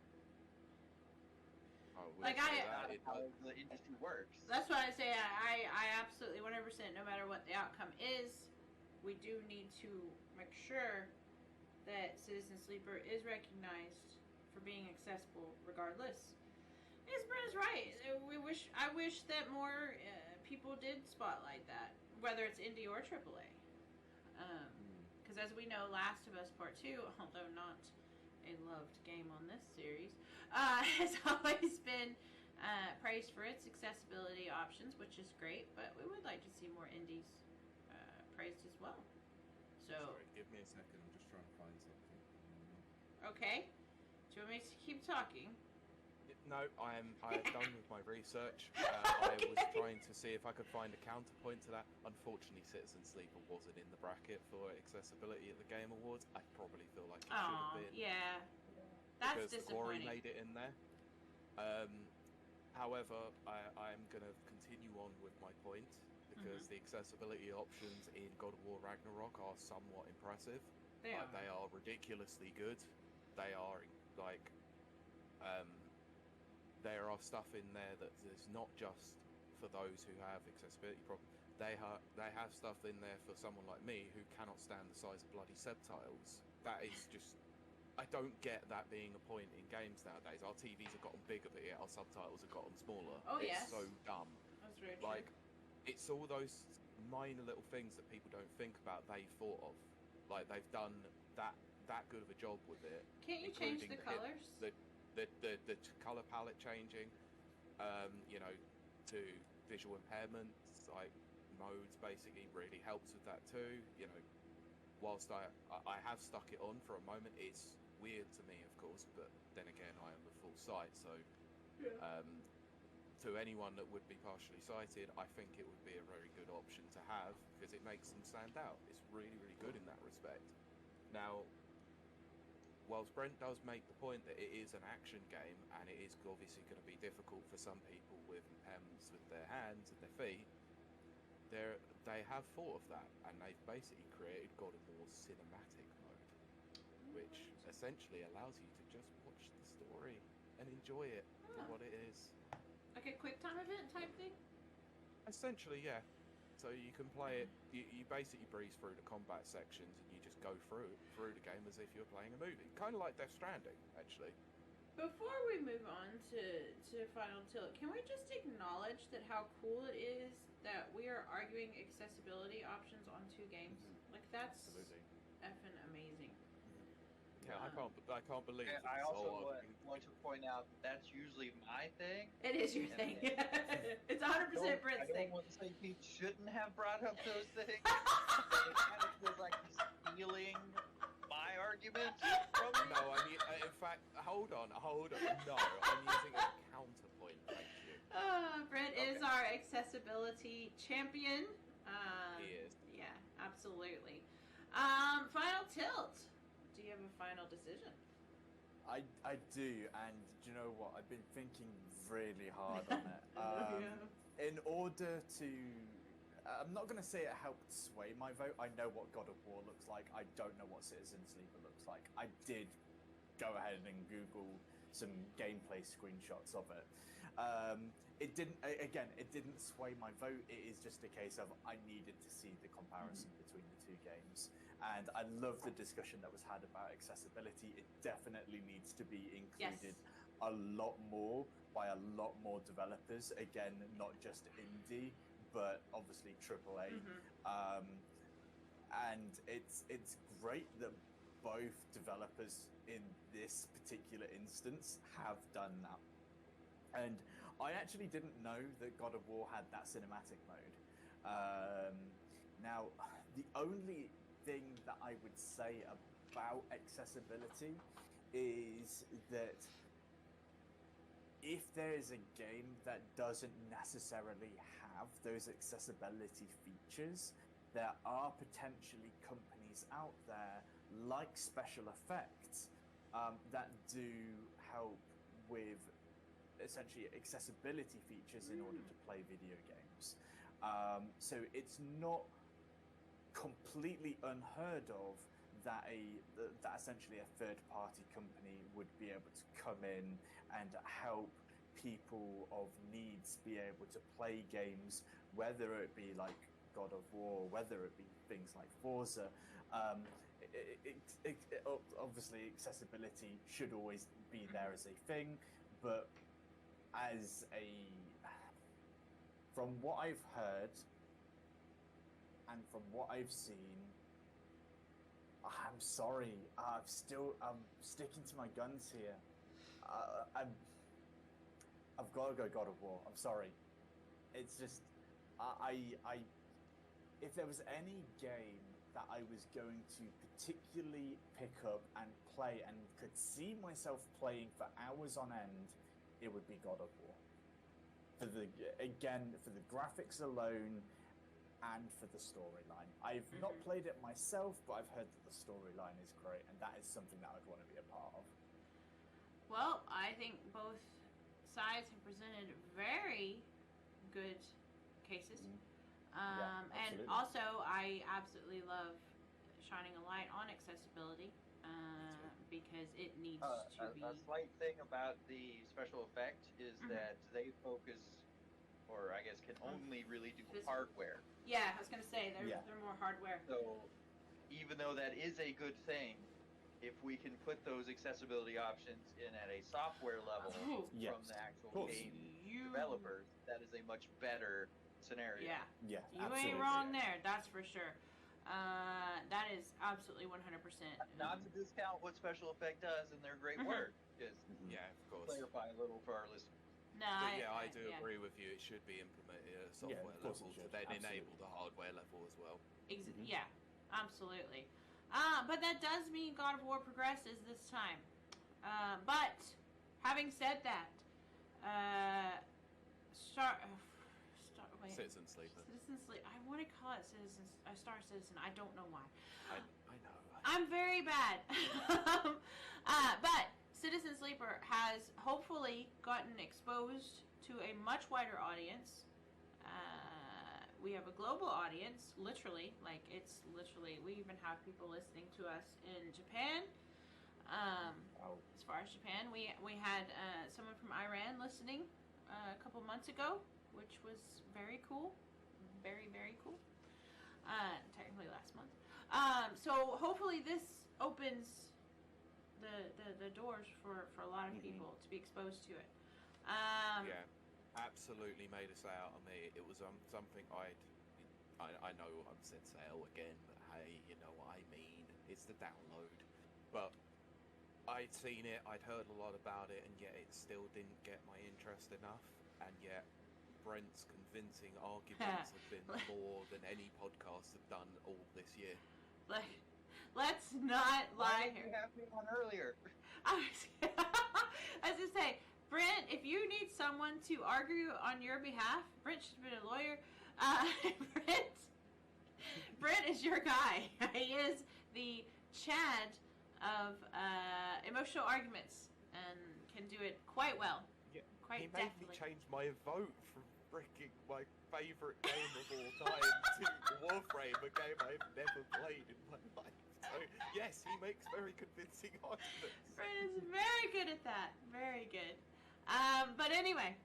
Speaker 4: How the industry works.
Speaker 2: That's why I say I absolutely 100%, no matter what the outcome is, we do need to make sure that Citizen Sleeper is recognized for being accessible regardless. Yes, Brent is right. I wish that more people did spotlight that, whether it's indie or AAA. Because as we know, Last of Us Part 2, although not a loved game on this series, has always been praised for its accessibility options, which is great, but we would like to see more indies praised as well. So,
Speaker 1: sorry, give me a second. I'm just trying to find something.
Speaker 2: okay. Do you want me to keep talking?
Speaker 1: No, I am done with my research. I was trying to see if I could find a counterpoint to that. Unfortunately, Citizen Sleeper wasn't in the bracket for accessibility at the Game Awards. I probably feel like it should have been.
Speaker 2: Yeah. That's
Speaker 1: because
Speaker 2: disappointing.
Speaker 1: Ori made it in there. However, I am going to continue on with my point because the accessibility options in God of War Ragnarok are somewhat impressive.
Speaker 2: They are
Speaker 1: ridiculously good. They are like, there are stuff in there that is not just for those who have accessibility problems. They have stuff in there for someone like me who cannot stand the size of bloody subtitles. That is just, I don't get that being a point in games nowadays. Our TVs have gotten bigger, but yet our subtitles have gotten smaller.
Speaker 2: Oh,
Speaker 1: it's
Speaker 2: yes.
Speaker 1: so dumb.
Speaker 2: That's very
Speaker 1: Like,
Speaker 2: true.
Speaker 1: it's all those minor little things that people don't think about they thought of. Like, they've done that good of a job with it.
Speaker 2: Can't you change the colors?
Speaker 1: The color palette changing, you know, to visual impairments, like modes basically really helps with that too. You know, whilst I have stuck it on for a moment, it's weird to me, of course, but then again, I am with full sight, so to anyone that would be partially sighted, I think it would be a very good option to have because it makes them stand out. It's really, really good in that respect. Now, whilst Brent does make the point that it is an action game and it is obviously going to be difficult for some people with impairments with their hands and their feet, they have thought of that and they've basically created God of War's cinematic mode, which essentially allows you to just watch the story and enjoy it for what it is.
Speaker 2: Like a quick time event type thing?
Speaker 1: Essentially, yeah. So you can play it, you basically breeze through the combat sections and you just go through the game as if you're playing a movie. Kind of like Death Stranding, actually.
Speaker 2: Before we move on to Final Tilt, can we just acknowledge that how cool it is that we are arguing accessibility options on two games? Like, that's
Speaker 1: Absolutely.
Speaker 2: effing amazing.
Speaker 1: Yeah, I can't believe
Speaker 4: And
Speaker 1: it's
Speaker 4: I also
Speaker 1: so
Speaker 4: want to point out that's usually my thing.
Speaker 2: It is your thing. It's 100% Brent's
Speaker 4: I
Speaker 2: thing.
Speaker 4: don't want to say Pete shouldn't have brought up those things. But it kind of feels like he's stealing my argument from me.
Speaker 1: No, I mean, in fact, hold on. No, I'm using a counterpoint. Thank you.
Speaker 2: Brent is our accessibility champion.
Speaker 1: He is.
Speaker 2: Yeah, absolutely. Final Tilt. Do you have a final decision?
Speaker 3: I do, and do you know what? I've been thinking really hard on it. In order to, I'm not going to say it helped sway my vote. I know what God of War looks like. I don't know what Citizen Sleeper looks like. I did go ahead and Google some gameplay screenshots of it. It didn't sway my vote. It is just a case of I needed to see the comparison between the two games. And I love the discussion that was had about accessibility. It definitely needs to be included a lot more by a lot more developers. Again, not just indie, but obviously AAA. And it's great that both developers in this particular instance have done that. And I actually didn't know that God of War had that cinematic mode. Now, the only thing that I would say about accessibility is that if there is a game that doesn't necessarily have those accessibility features, there are potentially companies out there like Special Effects that do help with essentially accessibility features in order to play video games. So it's not completely unheard of that essentially a third-party company would be able to come in and help people of needs be able to play games, whether it be like God of War, whether it be things like Forza. Obviously accessibility should always be there as a thing, but as from what I've heard and from what I've seen, I'm sorry. I'm sticking to my guns here. I've got to go God of War. I'm sorry. It's just if there was any game that I was going to particularly pick up and play and could see myself playing for hours on end, it would be God of War. For the graphics alone and for the storyline. I've not played it myself, but I've heard that the storyline is great, and that is something that I'd want to be a part of.
Speaker 2: Well, I think both sides have presented very good cases. And also, I absolutely love shining a light on accessibility because it needs to be...
Speaker 4: A slight thing about the special effect is that they focus, or I guess can only really do hardware.
Speaker 2: Yeah, I was going to say, they're more hardware.
Speaker 4: So, even though that is a good thing, if we can put those accessibility options in at a software level from the actual game developers, that is a much better scenario.
Speaker 2: Yeah,
Speaker 3: you
Speaker 2: absolutely. Ain't wrong there, that's for sure. That is absolutely 100%.
Speaker 4: Not to discount what special effect does and their great work. Just
Speaker 1: of course.
Speaker 4: Clarify a little for our listeners.
Speaker 2: No,
Speaker 1: I do agree with you. It should be implemented at a software level to then enable the hardware level as well.
Speaker 2: Yeah, absolutely. But that does mean God of War progresses this time. But having said that,
Speaker 1: Citizen Sleeper.
Speaker 2: Citizen Sleeper. I want to call it Star Citizen. I don't know why.
Speaker 1: I know.
Speaker 2: I'm very bad. But Citizen Sleeper has hopefully gotten exposed to a much wider audience. We have a global audience, literally. Like, it's literally, we even have people listening to us in Japan. As far as Japan, we had someone from Iran listening a couple months ago, which was very cool. Very, very cool. Technically last month. So hopefully this opens the doors for a lot of people to be exposed to it.
Speaker 1: Absolutely made a sale out of me. It was something I know I'm said sale again, but hey, you know what I mean. It's the download. But I'd seen it, I'd heard a lot about it, and yet it still didn't get my interest enough. And yet Brent's convincing arguments have been more than any podcast have done all this year.
Speaker 2: Let's not lie here.
Speaker 4: You have me on earlier.
Speaker 2: I was just say, Brent, if you need someone to argue on your behalf, Brent should have been a lawyer. Brent is your guy. He is the Chad of emotional arguments and can do it quite well.
Speaker 1: Yeah.
Speaker 2: Quite
Speaker 1: he made
Speaker 2: definitely.
Speaker 1: me change my vote from freaking my favourite game of all time to Warframe, a game I've never played in my life. So, yes, he makes very convincing arguments.
Speaker 2: Brent is very good at that. Very good. But anyway,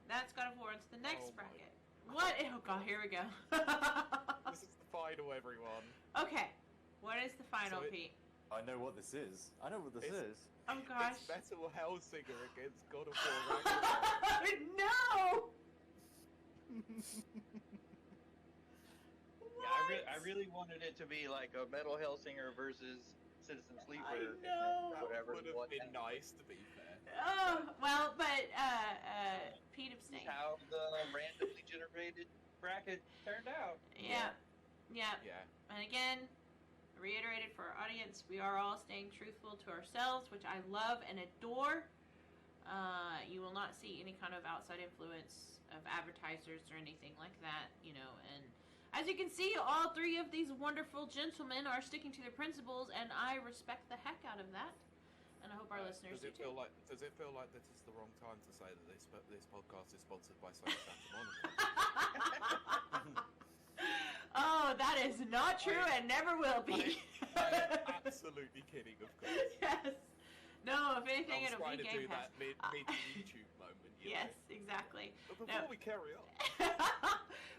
Speaker 2: that's God of War. It's the next bracket. What? Oh god, here we go.
Speaker 1: This is the final, everyone.
Speaker 2: Okay, what is the final, Pete?
Speaker 3: I know what this is.
Speaker 2: Oh gosh.
Speaker 1: It's Battle Hellsinger against God of War Ragnarok.
Speaker 2: No!
Speaker 4: Yeah, I really wanted it to be like a Metal Hellsinger versus Citizen Sleeper.
Speaker 2: I know.
Speaker 4: Whatever.
Speaker 1: Would have been nice, to be fair.
Speaker 2: Oh, well, but Pete abstained.
Speaker 4: How the randomly generated bracket turned out.
Speaker 2: Yeah. And again, reiterated for our audience, we are all staying truthful to ourselves, which I love and adore. You will not see any kind of outside influence of advertisers or anything like that, you know. And as you can see, all three of these wonderful gentlemen are sticking to their principles, and I respect the heck out of that. And I hope our listeners do too.
Speaker 1: Does it feel like this is the wrong time to say that this podcast is sponsored by Santa Monica?
Speaker 2: Oh, that is not true and never will be.
Speaker 1: I am absolutely kidding, of course.
Speaker 2: Yes. No, if anything, it'll be Game
Speaker 1: Pass. I was trying to do that mid-YouTube moment.
Speaker 2: Yes, exactly.
Speaker 1: But before we carry on.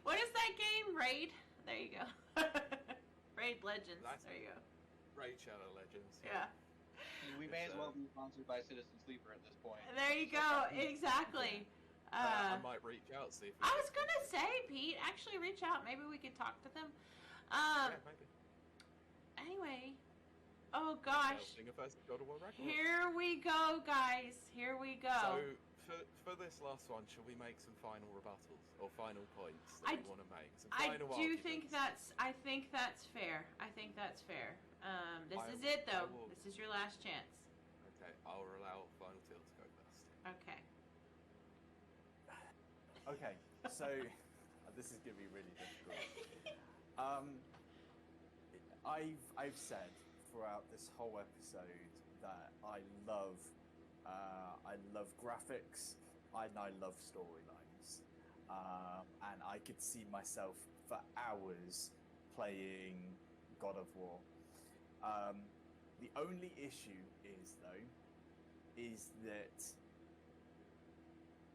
Speaker 2: What is that game? Raid? There you go. Raid Legends. There you go.
Speaker 1: Raid Shadow Legends.
Speaker 2: Yeah.
Speaker 4: We may as well be sponsored by Citizen Sleeper at this point.
Speaker 2: There you go. Exactly.
Speaker 1: I might reach out, see if
Speaker 2: I was gonna say, Pete, actually reach out. Maybe we could talk to them.
Speaker 1: Yeah, maybe.
Speaker 2: Anyway. Oh gosh.
Speaker 1: War Ragnarok.
Speaker 2: Here we go, guys. Here we go.
Speaker 1: So, for this last one, shall we make some final rebuttals or final points that we want to make? Some final arguments?
Speaker 2: I think that's fair. This is it, though. This is your last chance.
Speaker 1: Okay, I'll allow Final Tilt to go first.
Speaker 2: Okay.
Speaker 3: Okay, so this is going to be really difficult. I've said throughout this whole episode that I love graphics and I love storylines, and I could see myself for hours playing God of War. The only issue is that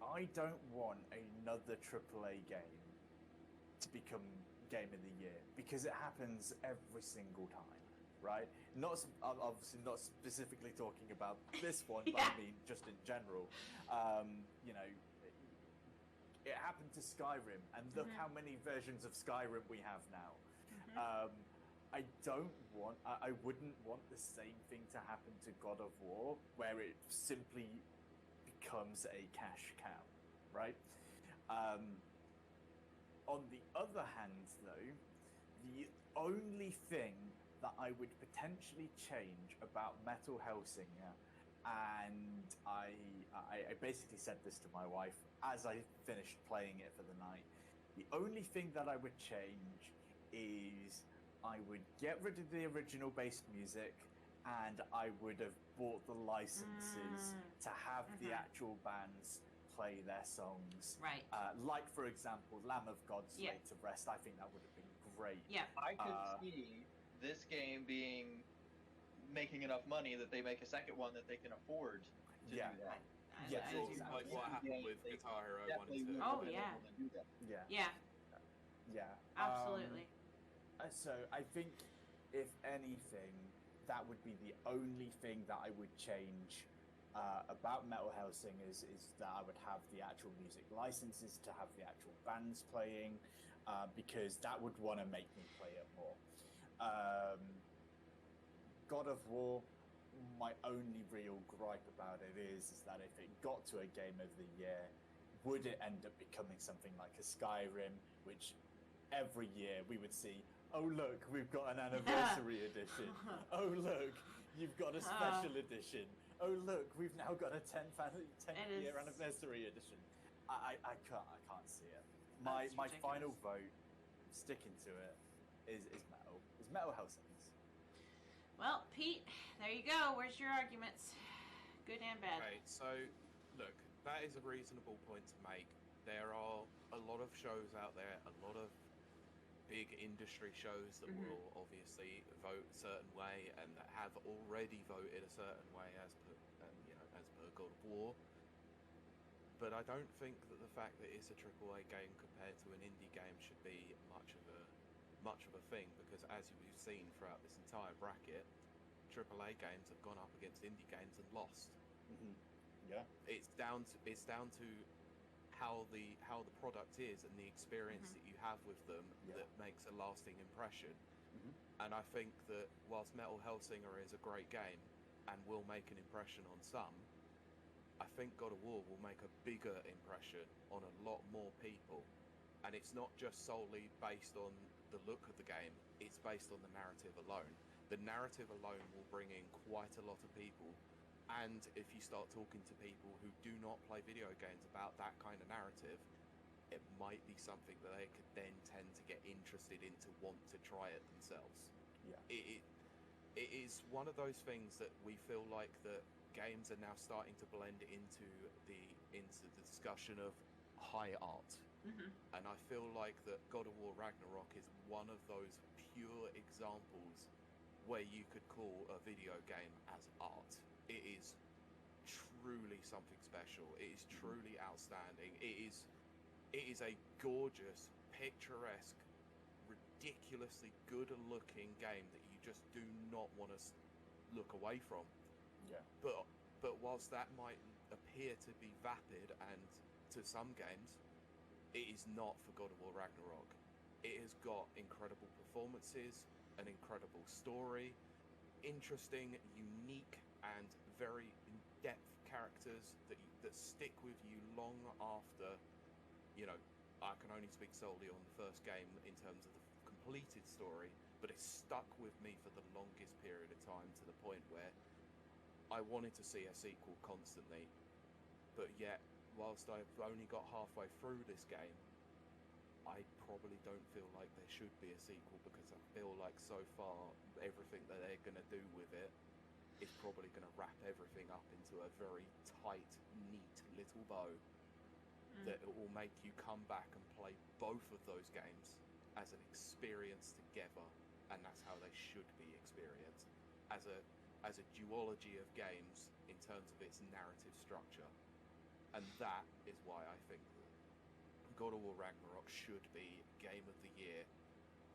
Speaker 3: I don't want another AAA game to become Game of the Year, because it happens every single time, right? Obviously not specifically talking about this one, but I mean just in general. It happened to Skyrim, and look how many versions of Skyrim we have now. I wouldn't want the same thing to happen to God of War, where it simply becomes a cash cow, right? On the other hand, though, the only thing that I would potentially change about Metal Hellsinger, and I basically said this to my wife as I finished playing it for the night, the only thing that I would change is I would get rid of the original bass music, and I would have bought the licenses to have the actual bands play their songs.
Speaker 2: Right.
Speaker 3: Like, for example, Lamb of God's Laid to Rest. I think that would have been great.
Speaker 2: Yeah.
Speaker 4: I could see this game making enough money that they make a second one that they can afford to do that.
Speaker 1: Like what happened with Guitar Hero 1 and 2.
Speaker 2: Oh, yeah. Absolutely.
Speaker 3: So I think, if anything, that would be the only thing that I would change about Metal Hellsingers, is that I would have the actual music licenses to have the actual bands playing, because that would want to make me play it more. God of War, my only real gripe about it is that if it got to a Game of the Year, would it end up becoming something like a Skyrim, which every year we would see, oh look, we've got an anniversary edition. Oh look, you've got a special edition. Oh look, we've now got a 10th year anniversary edition. I can't see it. My final vote, sticking to it, is Metal Hellsingers.
Speaker 2: Well, Pete, there you go. Where's your arguments? Good and bad.
Speaker 1: Okay, so look, that is a reasonable point to make. There are a lot of shows out there, a lot of big industry shows that will obviously vote a certain way and that have already voted a certain way as per God of War. But I don't think that the fact that it's a AAA game compared to an indie game should be much of a thing, because as we've seen throughout this entire bracket, AAA games have gone up against indie games and lost.
Speaker 3: Yeah,
Speaker 1: it's down to how the product is and the experience that you have with them that makes a lasting impression. And I think that whilst Metal Hellsinger is a great game and will make an impression on some, I think God of War will make a bigger impression on a lot more people. And it's not just solely based on the look of the game, it's based on the narrative alone. The narrative alone will bring in quite a lot of people. And if you start talking to people who do not play video games about that kind of narrative, it might be something that they could then tend to get interested in, to want to try it themselves.
Speaker 3: Yeah.
Speaker 1: It is one of those things that we feel like that games are now starting to blend into the discussion of high art. And I feel like that God of War Ragnarok is one of those pure examples where you could call a video game as art. It is truly something special. It is truly outstanding. It is a gorgeous, picturesque, ridiculously good looking game that you just do not want to look away from.
Speaker 3: Yeah.
Speaker 1: But whilst that might appear to be vapid, and to some games, it is not for God of War Ragnarok. It has got incredible performances, an incredible story, interesting, unique, and very in-depth characters that stick with you long after, you know, I can only speak solely on the first game in terms of the completed story, but it stuck with me for the longest period of time, to the point where I wanted to see a sequel constantly. But yet, whilst I've only got halfway through this game, I probably don't feel like there should be a sequel, because I feel like so far everything that they're going to do with it is probably going to wrap everything up into a very tight, neat little bow that it will make you come back and play both of those games as an experience together, and that's how they should be experienced, as a duology of games in terms of its narrative structure. And that is why I think God of War Ragnarok should be Game of the Year,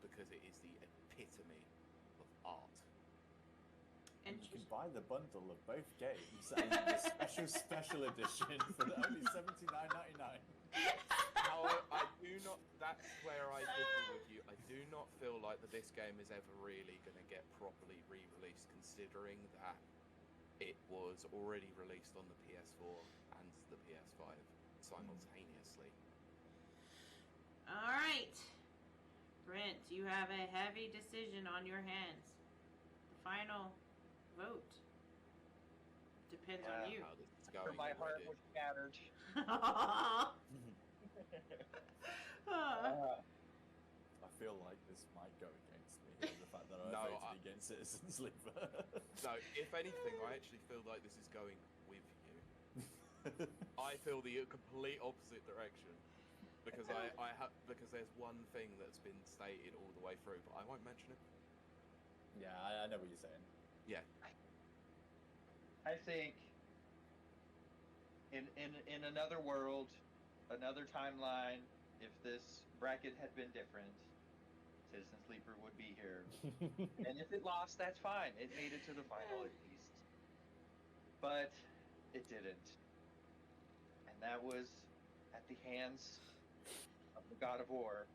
Speaker 1: because it is the epitome of art.
Speaker 3: And you can buy the bundle of both games and the special edition for only $79.99.
Speaker 1: However, I do not. That's where I differ with you. I do not feel like that this game is ever really going to get properly re-released, considering that it was already released on the PS4 and the PS5 simultaneously.
Speaker 2: All right, Brent, you have a heavy decision on your hands. The final vote depends on you.
Speaker 1: How this is going
Speaker 4: My heart
Speaker 1: already.
Speaker 4: was scattered.
Speaker 3: I feel like this might go against me, the fact that I
Speaker 1: No,
Speaker 3: voted against Citizen Sleeper.
Speaker 1: No, if anything, I actually feel like this is going with you. I feel the complete opposite direction, because because there's one thing that's been stated all the way through, but I won't mention it.
Speaker 3: Yeah, I know what you're saying.
Speaker 1: Yeah.
Speaker 4: I think in another world, another timeline, if this bracket had been different, Citizen Sleeper would be here. And if it lost, that's fine. It made it to the final at least. But it didn't. And that was at the hands of the God of War.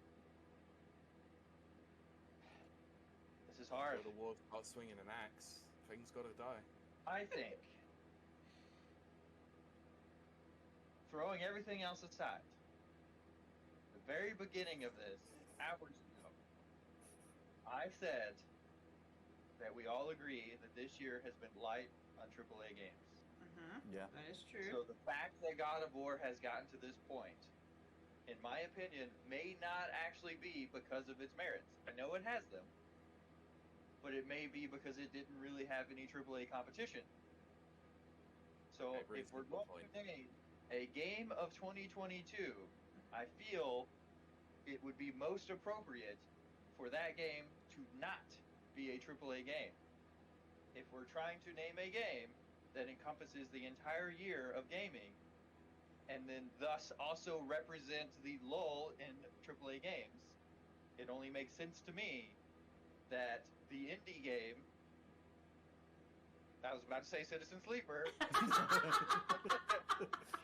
Speaker 4: This is hard.
Speaker 1: Before the war starts swinging an axe, things gotta die.
Speaker 4: I think, throwing everything else aside, the very beginning of this, hours ago, I said that we all agree that this year has been light on AAA games.
Speaker 3: Yeah.
Speaker 2: That is true.
Speaker 4: So the fact that God of War has gotten to this point, in my opinion, may not actually be because of its merits. I know it has them, but it may be because it didn't really have any AAA competition. So if we're going to name a game of 2022, I feel it would be most appropriate for that game to not be a AAA game. If we're trying to name a game that encompasses the entire year of gaming, and then thus also represents the lull in AAA games, it only makes sense to me that the indie game, I was about to say Citizen Sleeper,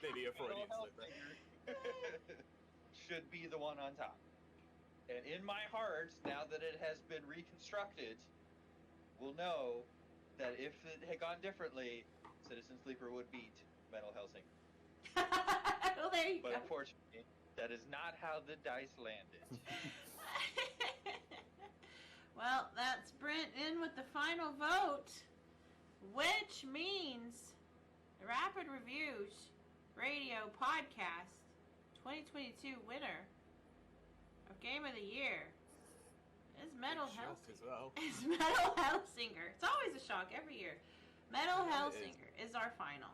Speaker 1: Maybe a Freudian slip.
Speaker 4: should be the one on top. And in my heart, now that it has been reconstructed, we'll know that if it had gone differently, Citizen Sleeper would beat Metal Hellsinger.
Speaker 2: Well, there you
Speaker 4: But
Speaker 2: go.
Speaker 4: unfortunately, that is not how the dice landed.
Speaker 2: Well, that's Brent in with the final vote, which means the Rapid Reviews Radio Podcast 2022 winner of Game of the Year is Metal
Speaker 1: Shock
Speaker 2: Hellsinger.
Speaker 1: as well.
Speaker 2: It's Metal Hellsinger. It's always a shock every year. Metal Hellsinger is our final.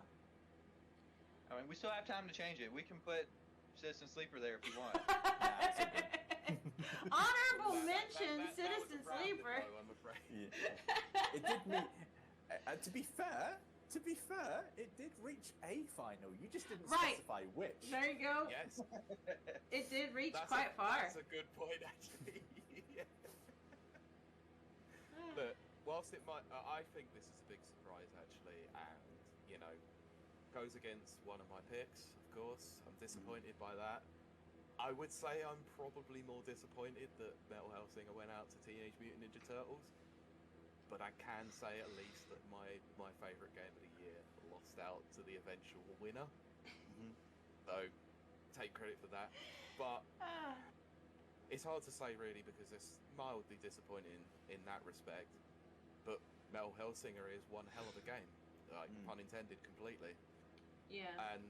Speaker 4: I mean, we still have time to change it. We can put Citizen Sleeper there if you want.
Speaker 2: Honorable
Speaker 1: That
Speaker 2: mention,
Speaker 1: was
Speaker 2: Citizen
Speaker 1: a rounded
Speaker 2: Sleeper.
Speaker 1: blow, I'm afraid.
Speaker 3: Yeah. It did meet. To be fair, it did reach a final. You just didn't
Speaker 2: Right.
Speaker 3: specify which.
Speaker 2: There you go.
Speaker 1: Yes.
Speaker 2: It did reach
Speaker 1: That's
Speaker 2: quite far.
Speaker 1: That's a good point, actually. Yeah. But whilst it might, I think this is a big surprise actually, and goes against one of my picks. Of course, I'm disappointed by that. I would say I'm probably more disappointed that Metal Hellsinger went out to Teenage Mutant Ninja Turtles, but I can say at least that my favourite game of the year lost out to the eventual winner. So take credit for that, but it's hard to say really because it's mildly disappointing in that respect. But Metal Hellsinger is one hell of a game, like pun intended, completely.
Speaker 2: Yeah.
Speaker 1: And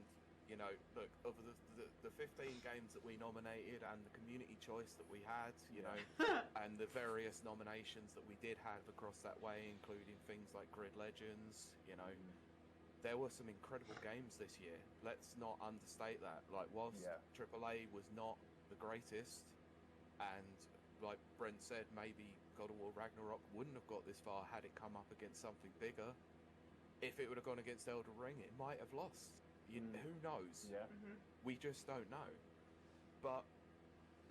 Speaker 1: look, of the 15 games that we nominated and the community choice that we had, and the various nominations that we did have across that way, including things like Grid Legends, there were some incredible games this year. Let's not understate that. Like, whilst AAA was not the greatest, and like Brent said, maybe God of War Ragnarok wouldn't have got this far had it come up against something bigger. If it would have gone against Elden Ring, it might have lost. Who knows?
Speaker 3: Yeah.
Speaker 1: We just don't know. But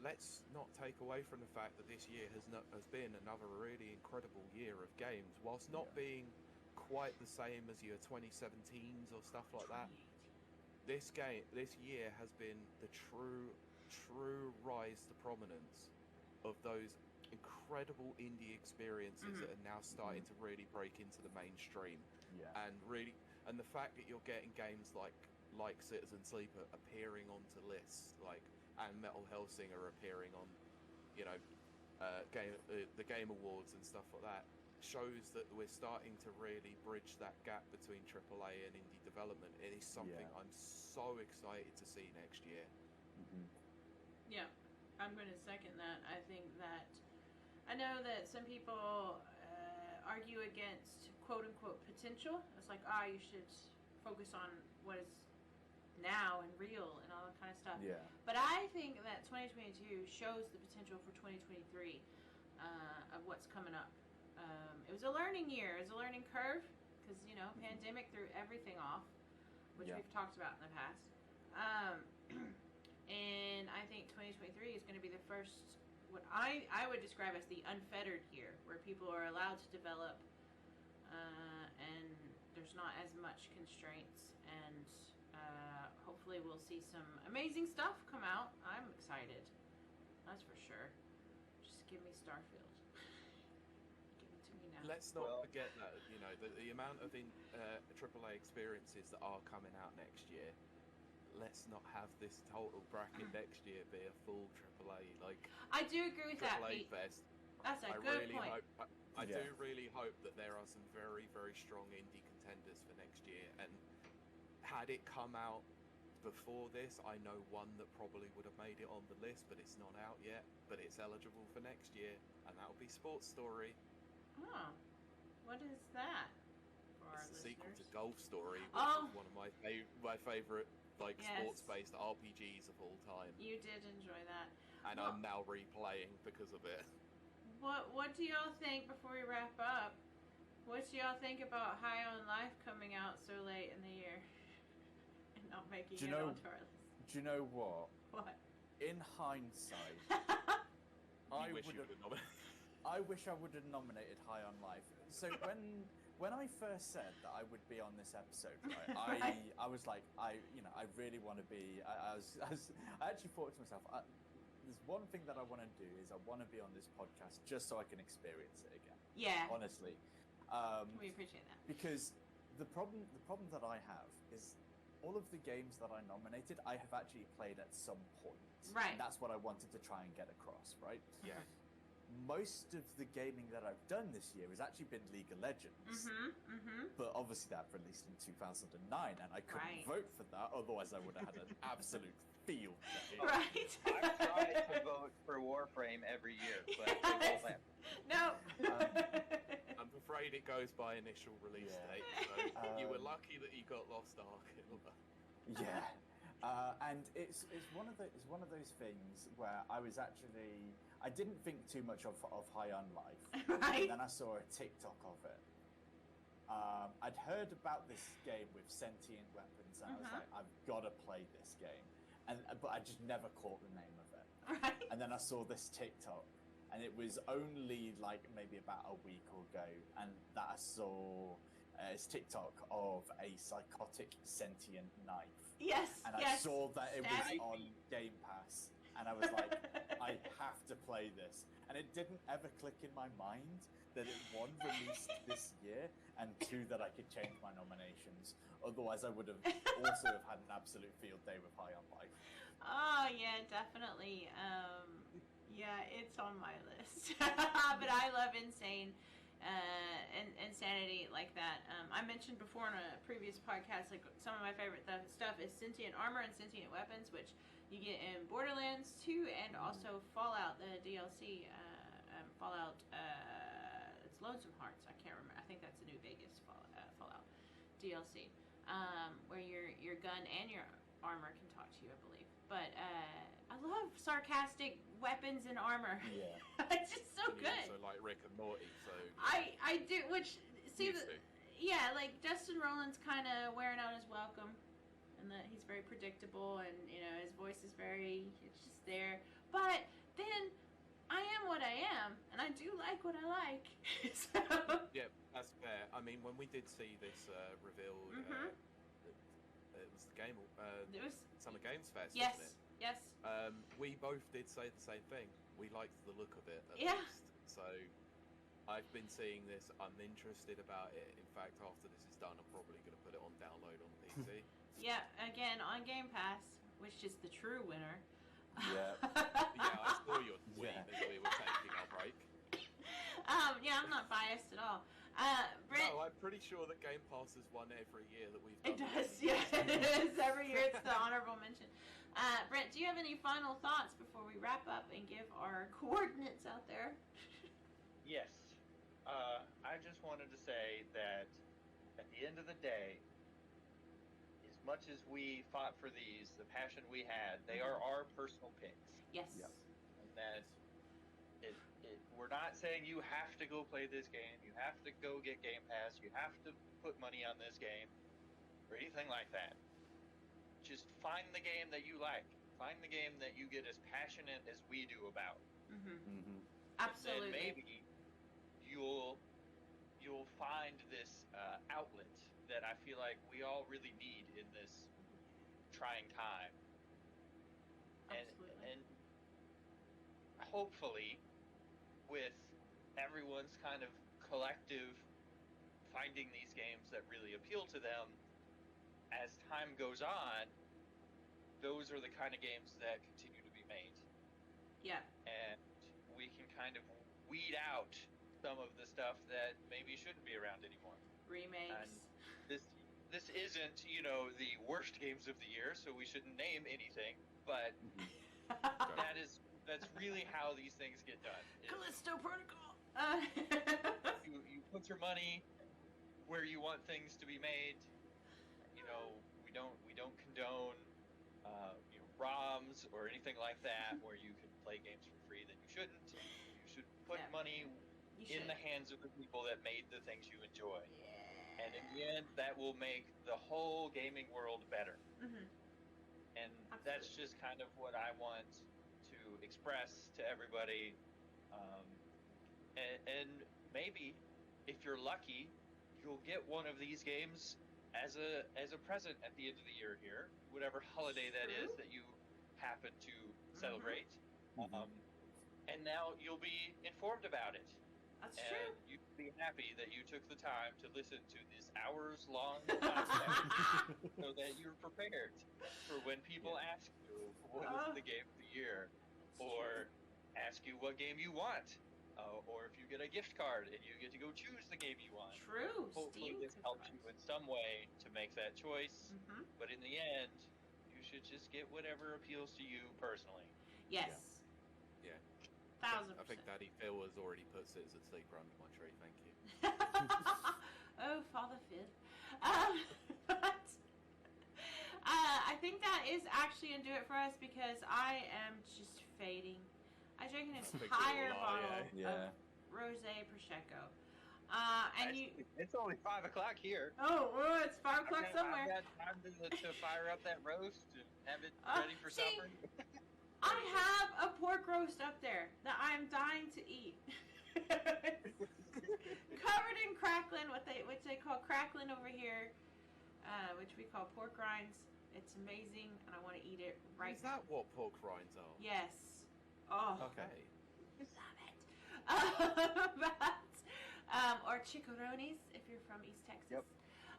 Speaker 1: let's not take away from the fact that this year has been another really incredible year of games, whilst not being quite the same as your 2017s or stuff like that. This year has been the true rise to prominence of those incredible indie experiences that are now starting to really break into the mainstream. And the fact that you're getting games like Citizen Sleeper appearing onto lists, and Metal Hellsinger appearing on, the Game Awards and stuff like that, shows that we're starting to really bridge that gap between AAA and indie development. It is something I'm so excited to see next year.
Speaker 2: Yeah, I'm going to second that. I think that I know that some people argue against quote-unquote potential. It's like, you should focus on what is now and real and all that kind of stuff.
Speaker 3: Yeah.
Speaker 2: But I think that 2022 shows the potential for 2023 of what's coming up. It was a learning year. It was a learning curve because, pandemic threw everything off, which we've talked about in the past. And I think 2023 is going to be the first, what I would describe as the unfettered year, where people are allowed to develop and there's not as much constraints, and hopefully we'll see some amazing stuff come out. I'm excited. That's for sure. Just give me Starfield. Give it to me now.
Speaker 1: Let's not forget that, the amount of AAA experiences that are coming out next year. Let's not have this total bracket next year be a full AAA,
Speaker 2: I do agree with that,
Speaker 1: AAA
Speaker 2: Pete.
Speaker 1: fest.
Speaker 2: That's a good point.
Speaker 1: I do really hope that there are some very, very strong indie contenders for next year. And had it come out before this, I know one that probably would have made it on the list, but it's not out yet. But it's eligible for next year, and that will be Sports Story.
Speaker 2: Oh, what is that?
Speaker 1: It's the sequel to Golf Story, which is one of my favorite sports-based RPGs of all time.
Speaker 2: You did enjoy that,
Speaker 1: and I'm now replaying because of it.
Speaker 2: What do y'all think before we wrap up? What do y'all think about High on Life coming out so late in the year and not making it onto our list?
Speaker 3: Do you know what?
Speaker 2: What?
Speaker 3: In hindsight, I wish I would have nominated High on Life. So when I first said that I would be on this episode, right, I was like, I really want to be. I actually thought to myself, there's one thing that I want to do is I want to be on this podcast just so I can experience it again.
Speaker 2: Yeah.
Speaker 3: Honestly.
Speaker 2: We appreciate that.
Speaker 3: Because the problem that I have is all of the games that I nominated, I have actually played at some point.
Speaker 2: Right.
Speaker 3: And that's what I wanted to try and get across, right?
Speaker 1: Yeah.
Speaker 3: Most of the gaming that I've done this year has actually been League of Legends. But obviously that released in 2009 and I couldn't vote for that, otherwise I would have had an absolute field day.
Speaker 2: Right.
Speaker 4: I've tried to vote for Warframe every year, but it won't let me.
Speaker 2: No.
Speaker 1: I'm afraid it goes by initial release date, so you were lucky that you got Lost Ark.
Speaker 3: Yeah. And it's one of those things where I didn't think too much of High on Life,
Speaker 2: right?
Speaker 3: And then I saw a TikTok of it. I'd heard about this game with sentient weapons, and I was like, I've got to play this game, but I just never caught the name of it.
Speaker 2: Right.
Speaker 3: And then I saw this TikTok, and it was only like maybe about a week ago, and that I saw it's TikTok of a psychotic sentient knife.
Speaker 2: Yes,
Speaker 3: And
Speaker 2: yes.
Speaker 3: I saw that it was
Speaker 2: Stabby.
Speaker 3: on Game Pass, and I was like, I have to play this. And it didn't ever click in my mind that it, one, released this year, and two, that I could change my nominations. Otherwise, I would have also have had an absolute field day with High on Life.
Speaker 2: Oh, yeah, definitely. Yeah, it's on my list. But I love Insane. And Insanity like that. I mentioned before in a previous podcast, like some of my favorite stuff is sentient armor and sentient weapons, which you get in Borderlands 2 and also Fallout, the DLC. Fallout, it's Lonesome Hearts. I can't remember. I think that's the New Vegas Fallout DLC, where your gun and your armor can talk to you, I believe. But I love sarcastic weapons and armor.
Speaker 3: Yeah.
Speaker 2: It's just so good.
Speaker 1: So like Rick and Morty. So
Speaker 2: I do, which see
Speaker 1: used
Speaker 2: the,
Speaker 1: to.
Speaker 2: yeah, like Justin Roiland's kind of wearing out his welcome, and that he's very predictable, and you know his voice is it's just there. But then I am what I am, and I do like what I like. So
Speaker 1: Yeah, that's fair. I mean, when we did see this reveal, it was the game,
Speaker 2: it was
Speaker 1: Summer Games Fest,
Speaker 2: yes,
Speaker 1: wasn't it?
Speaker 2: yes.
Speaker 1: We both did say the same thing. We liked the look of it, at
Speaker 2: Yeah.
Speaker 1: least. So I've been seeing this. I'm interested about it. In fact, after this is done, I'm probably going to put it on download on PC.
Speaker 2: Yeah, again on Game Pass, which is the true winner.
Speaker 3: Yeah.
Speaker 1: Yeah, I saw your tweet
Speaker 3: Yeah.
Speaker 1: as we were taking our break.
Speaker 2: Yeah, I'm not biased at all. Brent,
Speaker 1: No, I'm pretty sure that Game Pass has won every year that we've
Speaker 2: it
Speaker 1: done.
Speaker 2: does, yeah, it is. Every year it's the honorable mention. Brent, do you have any final thoughts before we wrap up and give our coordinates out there?
Speaker 4: Yes. I just wanted to say that at the end of the day, as much as we fought for these, the passion we had, they are our personal picks.
Speaker 2: Yes.
Speaker 3: Yep.
Speaker 4: And that we're not saying you have to go play this game, you have to go get Game Pass, you have to put money on this game, or anything like that. Just find the game that you like. Find the game that you get as passionate as we do about.
Speaker 3: Mm-hmm.
Speaker 2: Absolutely.
Speaker 4: And then maybe you'll find this outlet that I feel like we all really need in this trying time.
Speaker 2: Absolutely.
Speaker 4: And hopefully, with everyone's kind of collective finding these games that really appeal to them, as time goes on, those are the kind of games that continue to be made.
Speaker 2: Yeah.
Speaker 4: And we can kind of weed out some of the stuff that maybe shouldn't be around anymore.
Speaker 2: Remakes.
Speaker 4: And this isn't, the worst games of the year, so we shouldn't name anything, but that's really how these things get done.
Speaker 2: Callisto Protocol.
Speaker 4: You put your money where you want things to be made. We don't condone ROMs or anything like that where you can play games for free that you shouldn't. You should put money in the hands of the people that made the things you enjoy.
Speaker 2: Yeah.
Speaker 4: And in the end, that will make the whole gaming world better.
Speaker 2: Mm-hmm.
Speaker 4: And that's just kind of what I want to express to everybody. And maybe, if you're lucky, you'll get one of these games as a present at the end of the year here, whatever holiday that is that you happen to celebrate. And now you'll be informed about it.
Speaker 2: That's
Speaker 4: and
Speaker 2: true.
Speaker 4: you can be happy that you took the time to listen to this hours-long podcast so that you're prepared for when people ask you what is the game of the year, or ask you what game you want, or if you get a gift card and you get to go choose the game you want.
Speaker 2: True.
Speaker 4: Hopefully
Speaker 2: Steam
Speaker 4: this helps you in some way to make that choice, but in the end, you should just get whatever appeals to you personally.
Speaker 2: Yes.
Speaker 1: Yeah.
Speaker 2: 1000%.
Speaker 1: I think Daddy Phil has already put Citizen Sleeper under my tree, thank you.
Speaker 2: Oh, Father Phil. But I think that is actually going to do it for us because I am just fading. I drank an entire bottle of Rosé Prosecco. And
Speaker 4: it's only 5 o'clock here.
Speaker 2: Oh, it's 5 o'clock somewhere.
Speaker 4: I've got time to fire up that roast and have it ready for supper.
Speaker 2: I have a pork roast up there that I'm dying to eat. Covered in crackling, which they call crackling over here, which we call pork rinds. It's amazing, and I want to eat it right.
Speaker 1: Is that what pork rinds are?
Speaker 2: Yes. Oh.
Speaker 1: Okay.
Speaker 2: Love it. Or chicharrones if you're from East Texas.
Speaker 4: Yep.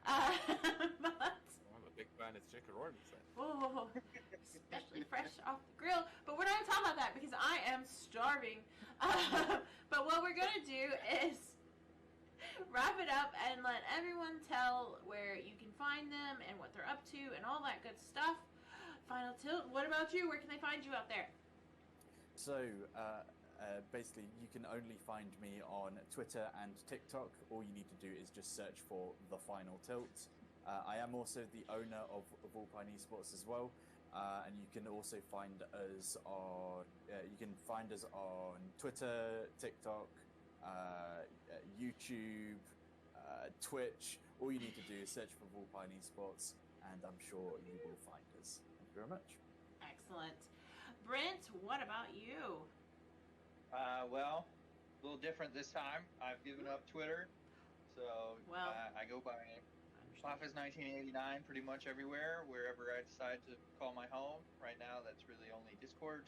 Speaker 1: I'm a big fan of chicharrones then.
Speaker 2: Oh, especially fresh off the grill. But we're not talking about that because I am starving. But what we're going to do is wrap it up and let everyone tell where you can find them and what they're up to and all that good stuff. Final Tilt, what about you? Where can they find you out there?
Speaker 3: So, basically, you can only find me on Twitter and TikTok. All you need to do is just search for TheFinalTilt. I am also the owner of Vulpine Esports as well, and you can also find us on Twitter, TikTok, YouTube, Twitch. All you need to do is search for Vulpine Esports, and I'm sure you will find us. Thank you very much.
Speaker 2: Excellent. Brent, what about you?
Speaker 4: Well, a little different this time. I've given up Twitter, so I go by Office 1989 pretty much everywhere, wherever I decide to call my home. Right now, that's really only Discord.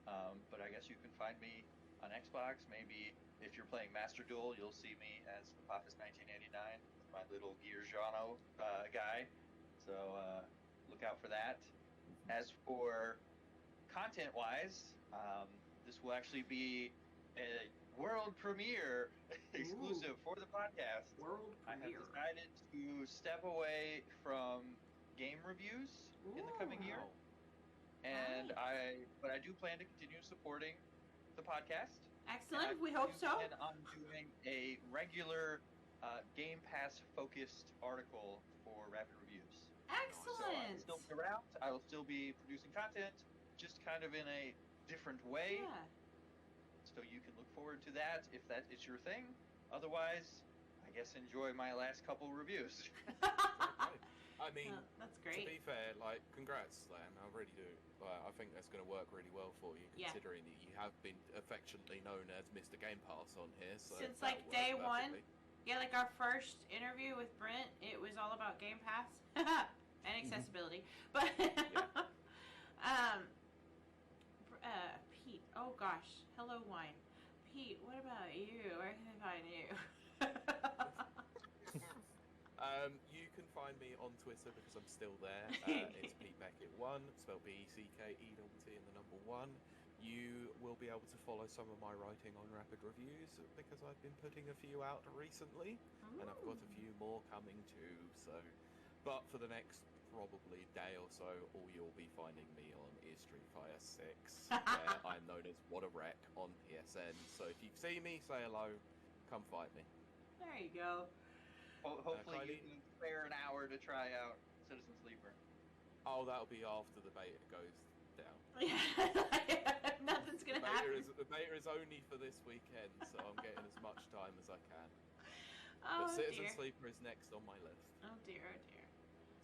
Speaker 4: But I guess you can find me on Xbox. Maybe if you're playing Master Duel, you'll see me as Office 1989, my little Giorgiano guy. So look out for that. As for content-wise, this will actually be a world premiere exclusive for the podcast.
Speaker 2: World
Speaker 4: I have
Speaker 2: premiere.
Speaker 4: decided to step away from game reviews in the coming year, and but I do plan to continue supporting the podcast.
Speaker 2: Excellent.
Speaker 4: And
Speaker 2: We hope
Speaker 4: do
Speaker 2: so.
Speaker 4: plan on doing a regular Game Pass focused article for Rapid Reviews. So I
Speaker 2: Excellent.
Speaker 4: will still be around. I will still be producing content, just kind of in a different way.
Speaker 2: Yeah.
Speaker 4: So you can look forward to that if that is your thing. Otherwise, I guess enjoy my last couple reviews.
Speaker 1: I mean,
Speaker 2: that's
Speaker 1: to
Speaker 2: great.
Speaker 1: be fair, like, congrats, Lan. I really do. I think that's going to work really well for you,
Speaker 2: Yeah.
Speaker 1: considering that you have been affectionately known as Mr. Game Pass on here. So
Speaker 2: Since,
Speaker 1: that'll
Speaker 2: like,
Speaker 1: work
Speaker 2: day one.
Speaker 1: perfectly.
Speaker 2: Yeah, like our first interview with Brent, it was all about Game Pass and accessibility. But Pete, oh gosh, hello wine. Pete, what about you? Where can I find you?
Speaker 1: You can find me on Twitter because I'm still there. It's Pete Beckett1, spelled BECKEWT and the number 1. You will be able to follow some of my writing on Rapid Reviews because I've been putting a few out recently, and I've got a few more coming too. So, but for the next probably day or so, all you'll be finding me on is Street Fighter 6, where I'm known as What a Wreck on PSN. So if you see me, say hello, come fight me.
Speaker 2: There you go.
Speaker 4: Hopefully
Speaker 1: Kylie?
Speaker 4: you can spare an hour to try out Citizen Sleeper.
Speaker 1: Oh, that'll be after the beta goes down.
Speaker 2: Nothing's gonna happen.
Speaker 1: The beta is only for this weekend, so I'm getting as much time as I can.
Speaker 2: Oh
Speaker 1: But Citizen
Speaker 2: dear.
Speaker 1: Sleeper is next on my list.
Speaker 2: Oh dear. Oh dear.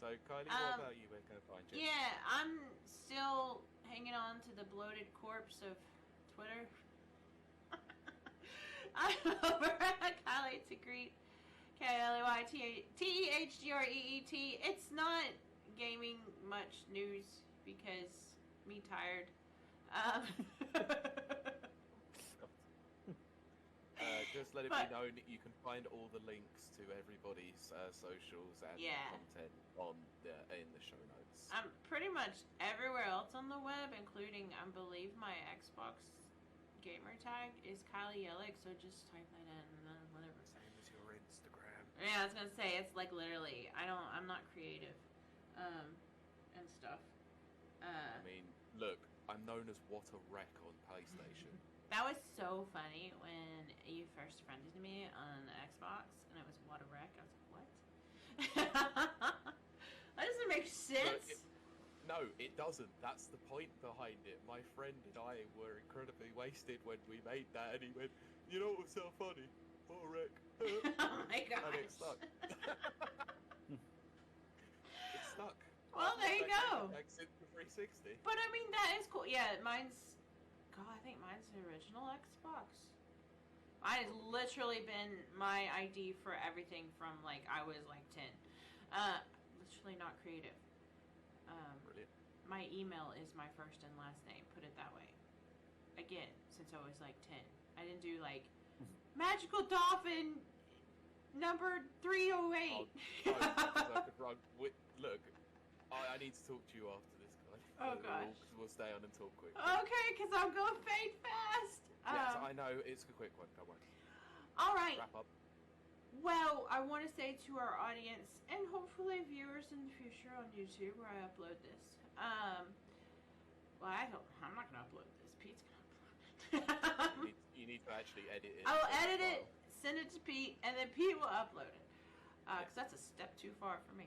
Speaker 1: So, Kylie, what about you? Where can I find you?
Speaker 2: Yeah, I'm still hanging on to the bloated corpse of Twitter. I'm over at Kiley to greet. KLEYTEHGREET. It's not gaming much news because me tired.
Speaker 1: Just let it be known that you can find all the links to everybody's socials and content on in the show notes.
Speaker 2: I'm pretty much everywhere else on the web, including, I believe, my Xbox gamer tag is Kylie Yellick, so just type that in and then whatever.
Speaker 1: Same as your Instagram.
Speaker 2: Yeah, I was gonna say, it's like literally, I'm not creative, and stuff.
Speaker 1: I mean, look, I'm known as What a Wreck on PlayStation.
Speaker 2: That was so funny when you first friended me on Xbox, and it was What a Wreck. I was like, what? That doesn't make sense.
Speaker 1: No, it doesn't. That's the point behind it. My friend and I were incredibly wasted when we made that, and he went, you know what was so funny? What a wreck.
Speaker 2: Oh my gosh.
Speaker 1: And it stuck. It stuck.
Speaker 2: Well, there you go.
Speaker 1: Thanks to 3 360.
Speaker 2: But I mean, that is cool. Yeah, I think mine's the original Xbox. Mine has literally been my ID for everything from like I was like 10. Literally not creative.
Speaker 1: Brilliant.
Speaker 2: My email is my first and last name. Put it that way. Again, since I was like 10, I didn't do like Magical Dolphin number 308.
Speaker 1: I could run. Look, I need to talk to you after this, guy.
Speaker 2: Oh gosh.
Speaker 1: We'll stay on and talk quick.
Speaker 2: Okay, because I'm going to fade fast.
Speaker 1: Yes, I know. It's a quick one. Don't worry.
Speaker 2: All right.
Speaker 1: Wrap up.
Speaker 2: Well, I want to say to our audience and hopefully viewers in the future on YouTube where I upload this. Well, I'm not going to upload this. Pete's going to upload it.
Speaker 1: you need to actually edit it.
Speaker 2: I'll edit it, send it to Pete, and then Pete will upload it. Because that's a step too far for me.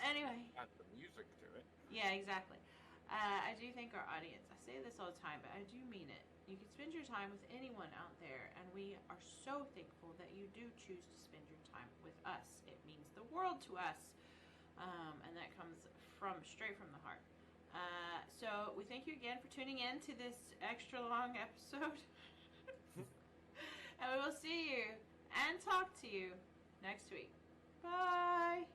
Speaker 2: Anyway.
Speaker 1: Add the music to it.
Speaker 2: Yeah, exactly. I do thank our audience. I say this all the time, but I do mean it. You can spend your time with anyone out there, and we are so thankful that you do choose to spend your time with us. It means the world to us, and that comes straight from the heart. So we thank you again for tuning in to this extra long episode, and we will see you and talk to you next week. Bye.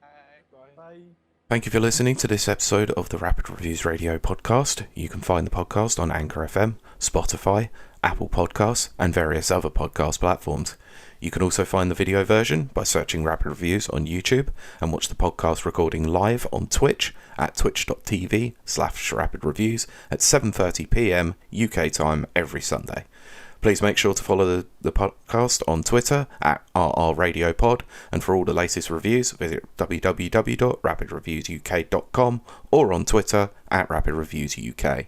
Speaker 1: Bye.
Speaker 3: Bye.
Speaker 5: Thank you for listening to this episode of the Rapid Reviews Radio podcast. You can find the podcast on Anchor FM, Spotify, Apple Podcasts, and various other podcast platforms. You can also find the video version by searching Rapid Reviews on YouTube and watch the podcast recording live on Twitch at twitch.tv/rapidreviews at 7:30 p.m. UK time every Sunday. Please make sure to follow the podcast on Twitter at RRRadioPod, and for all the latest reviews, visit www.rapidreviewsuk.com or on Twitter at RapidReviewsUK.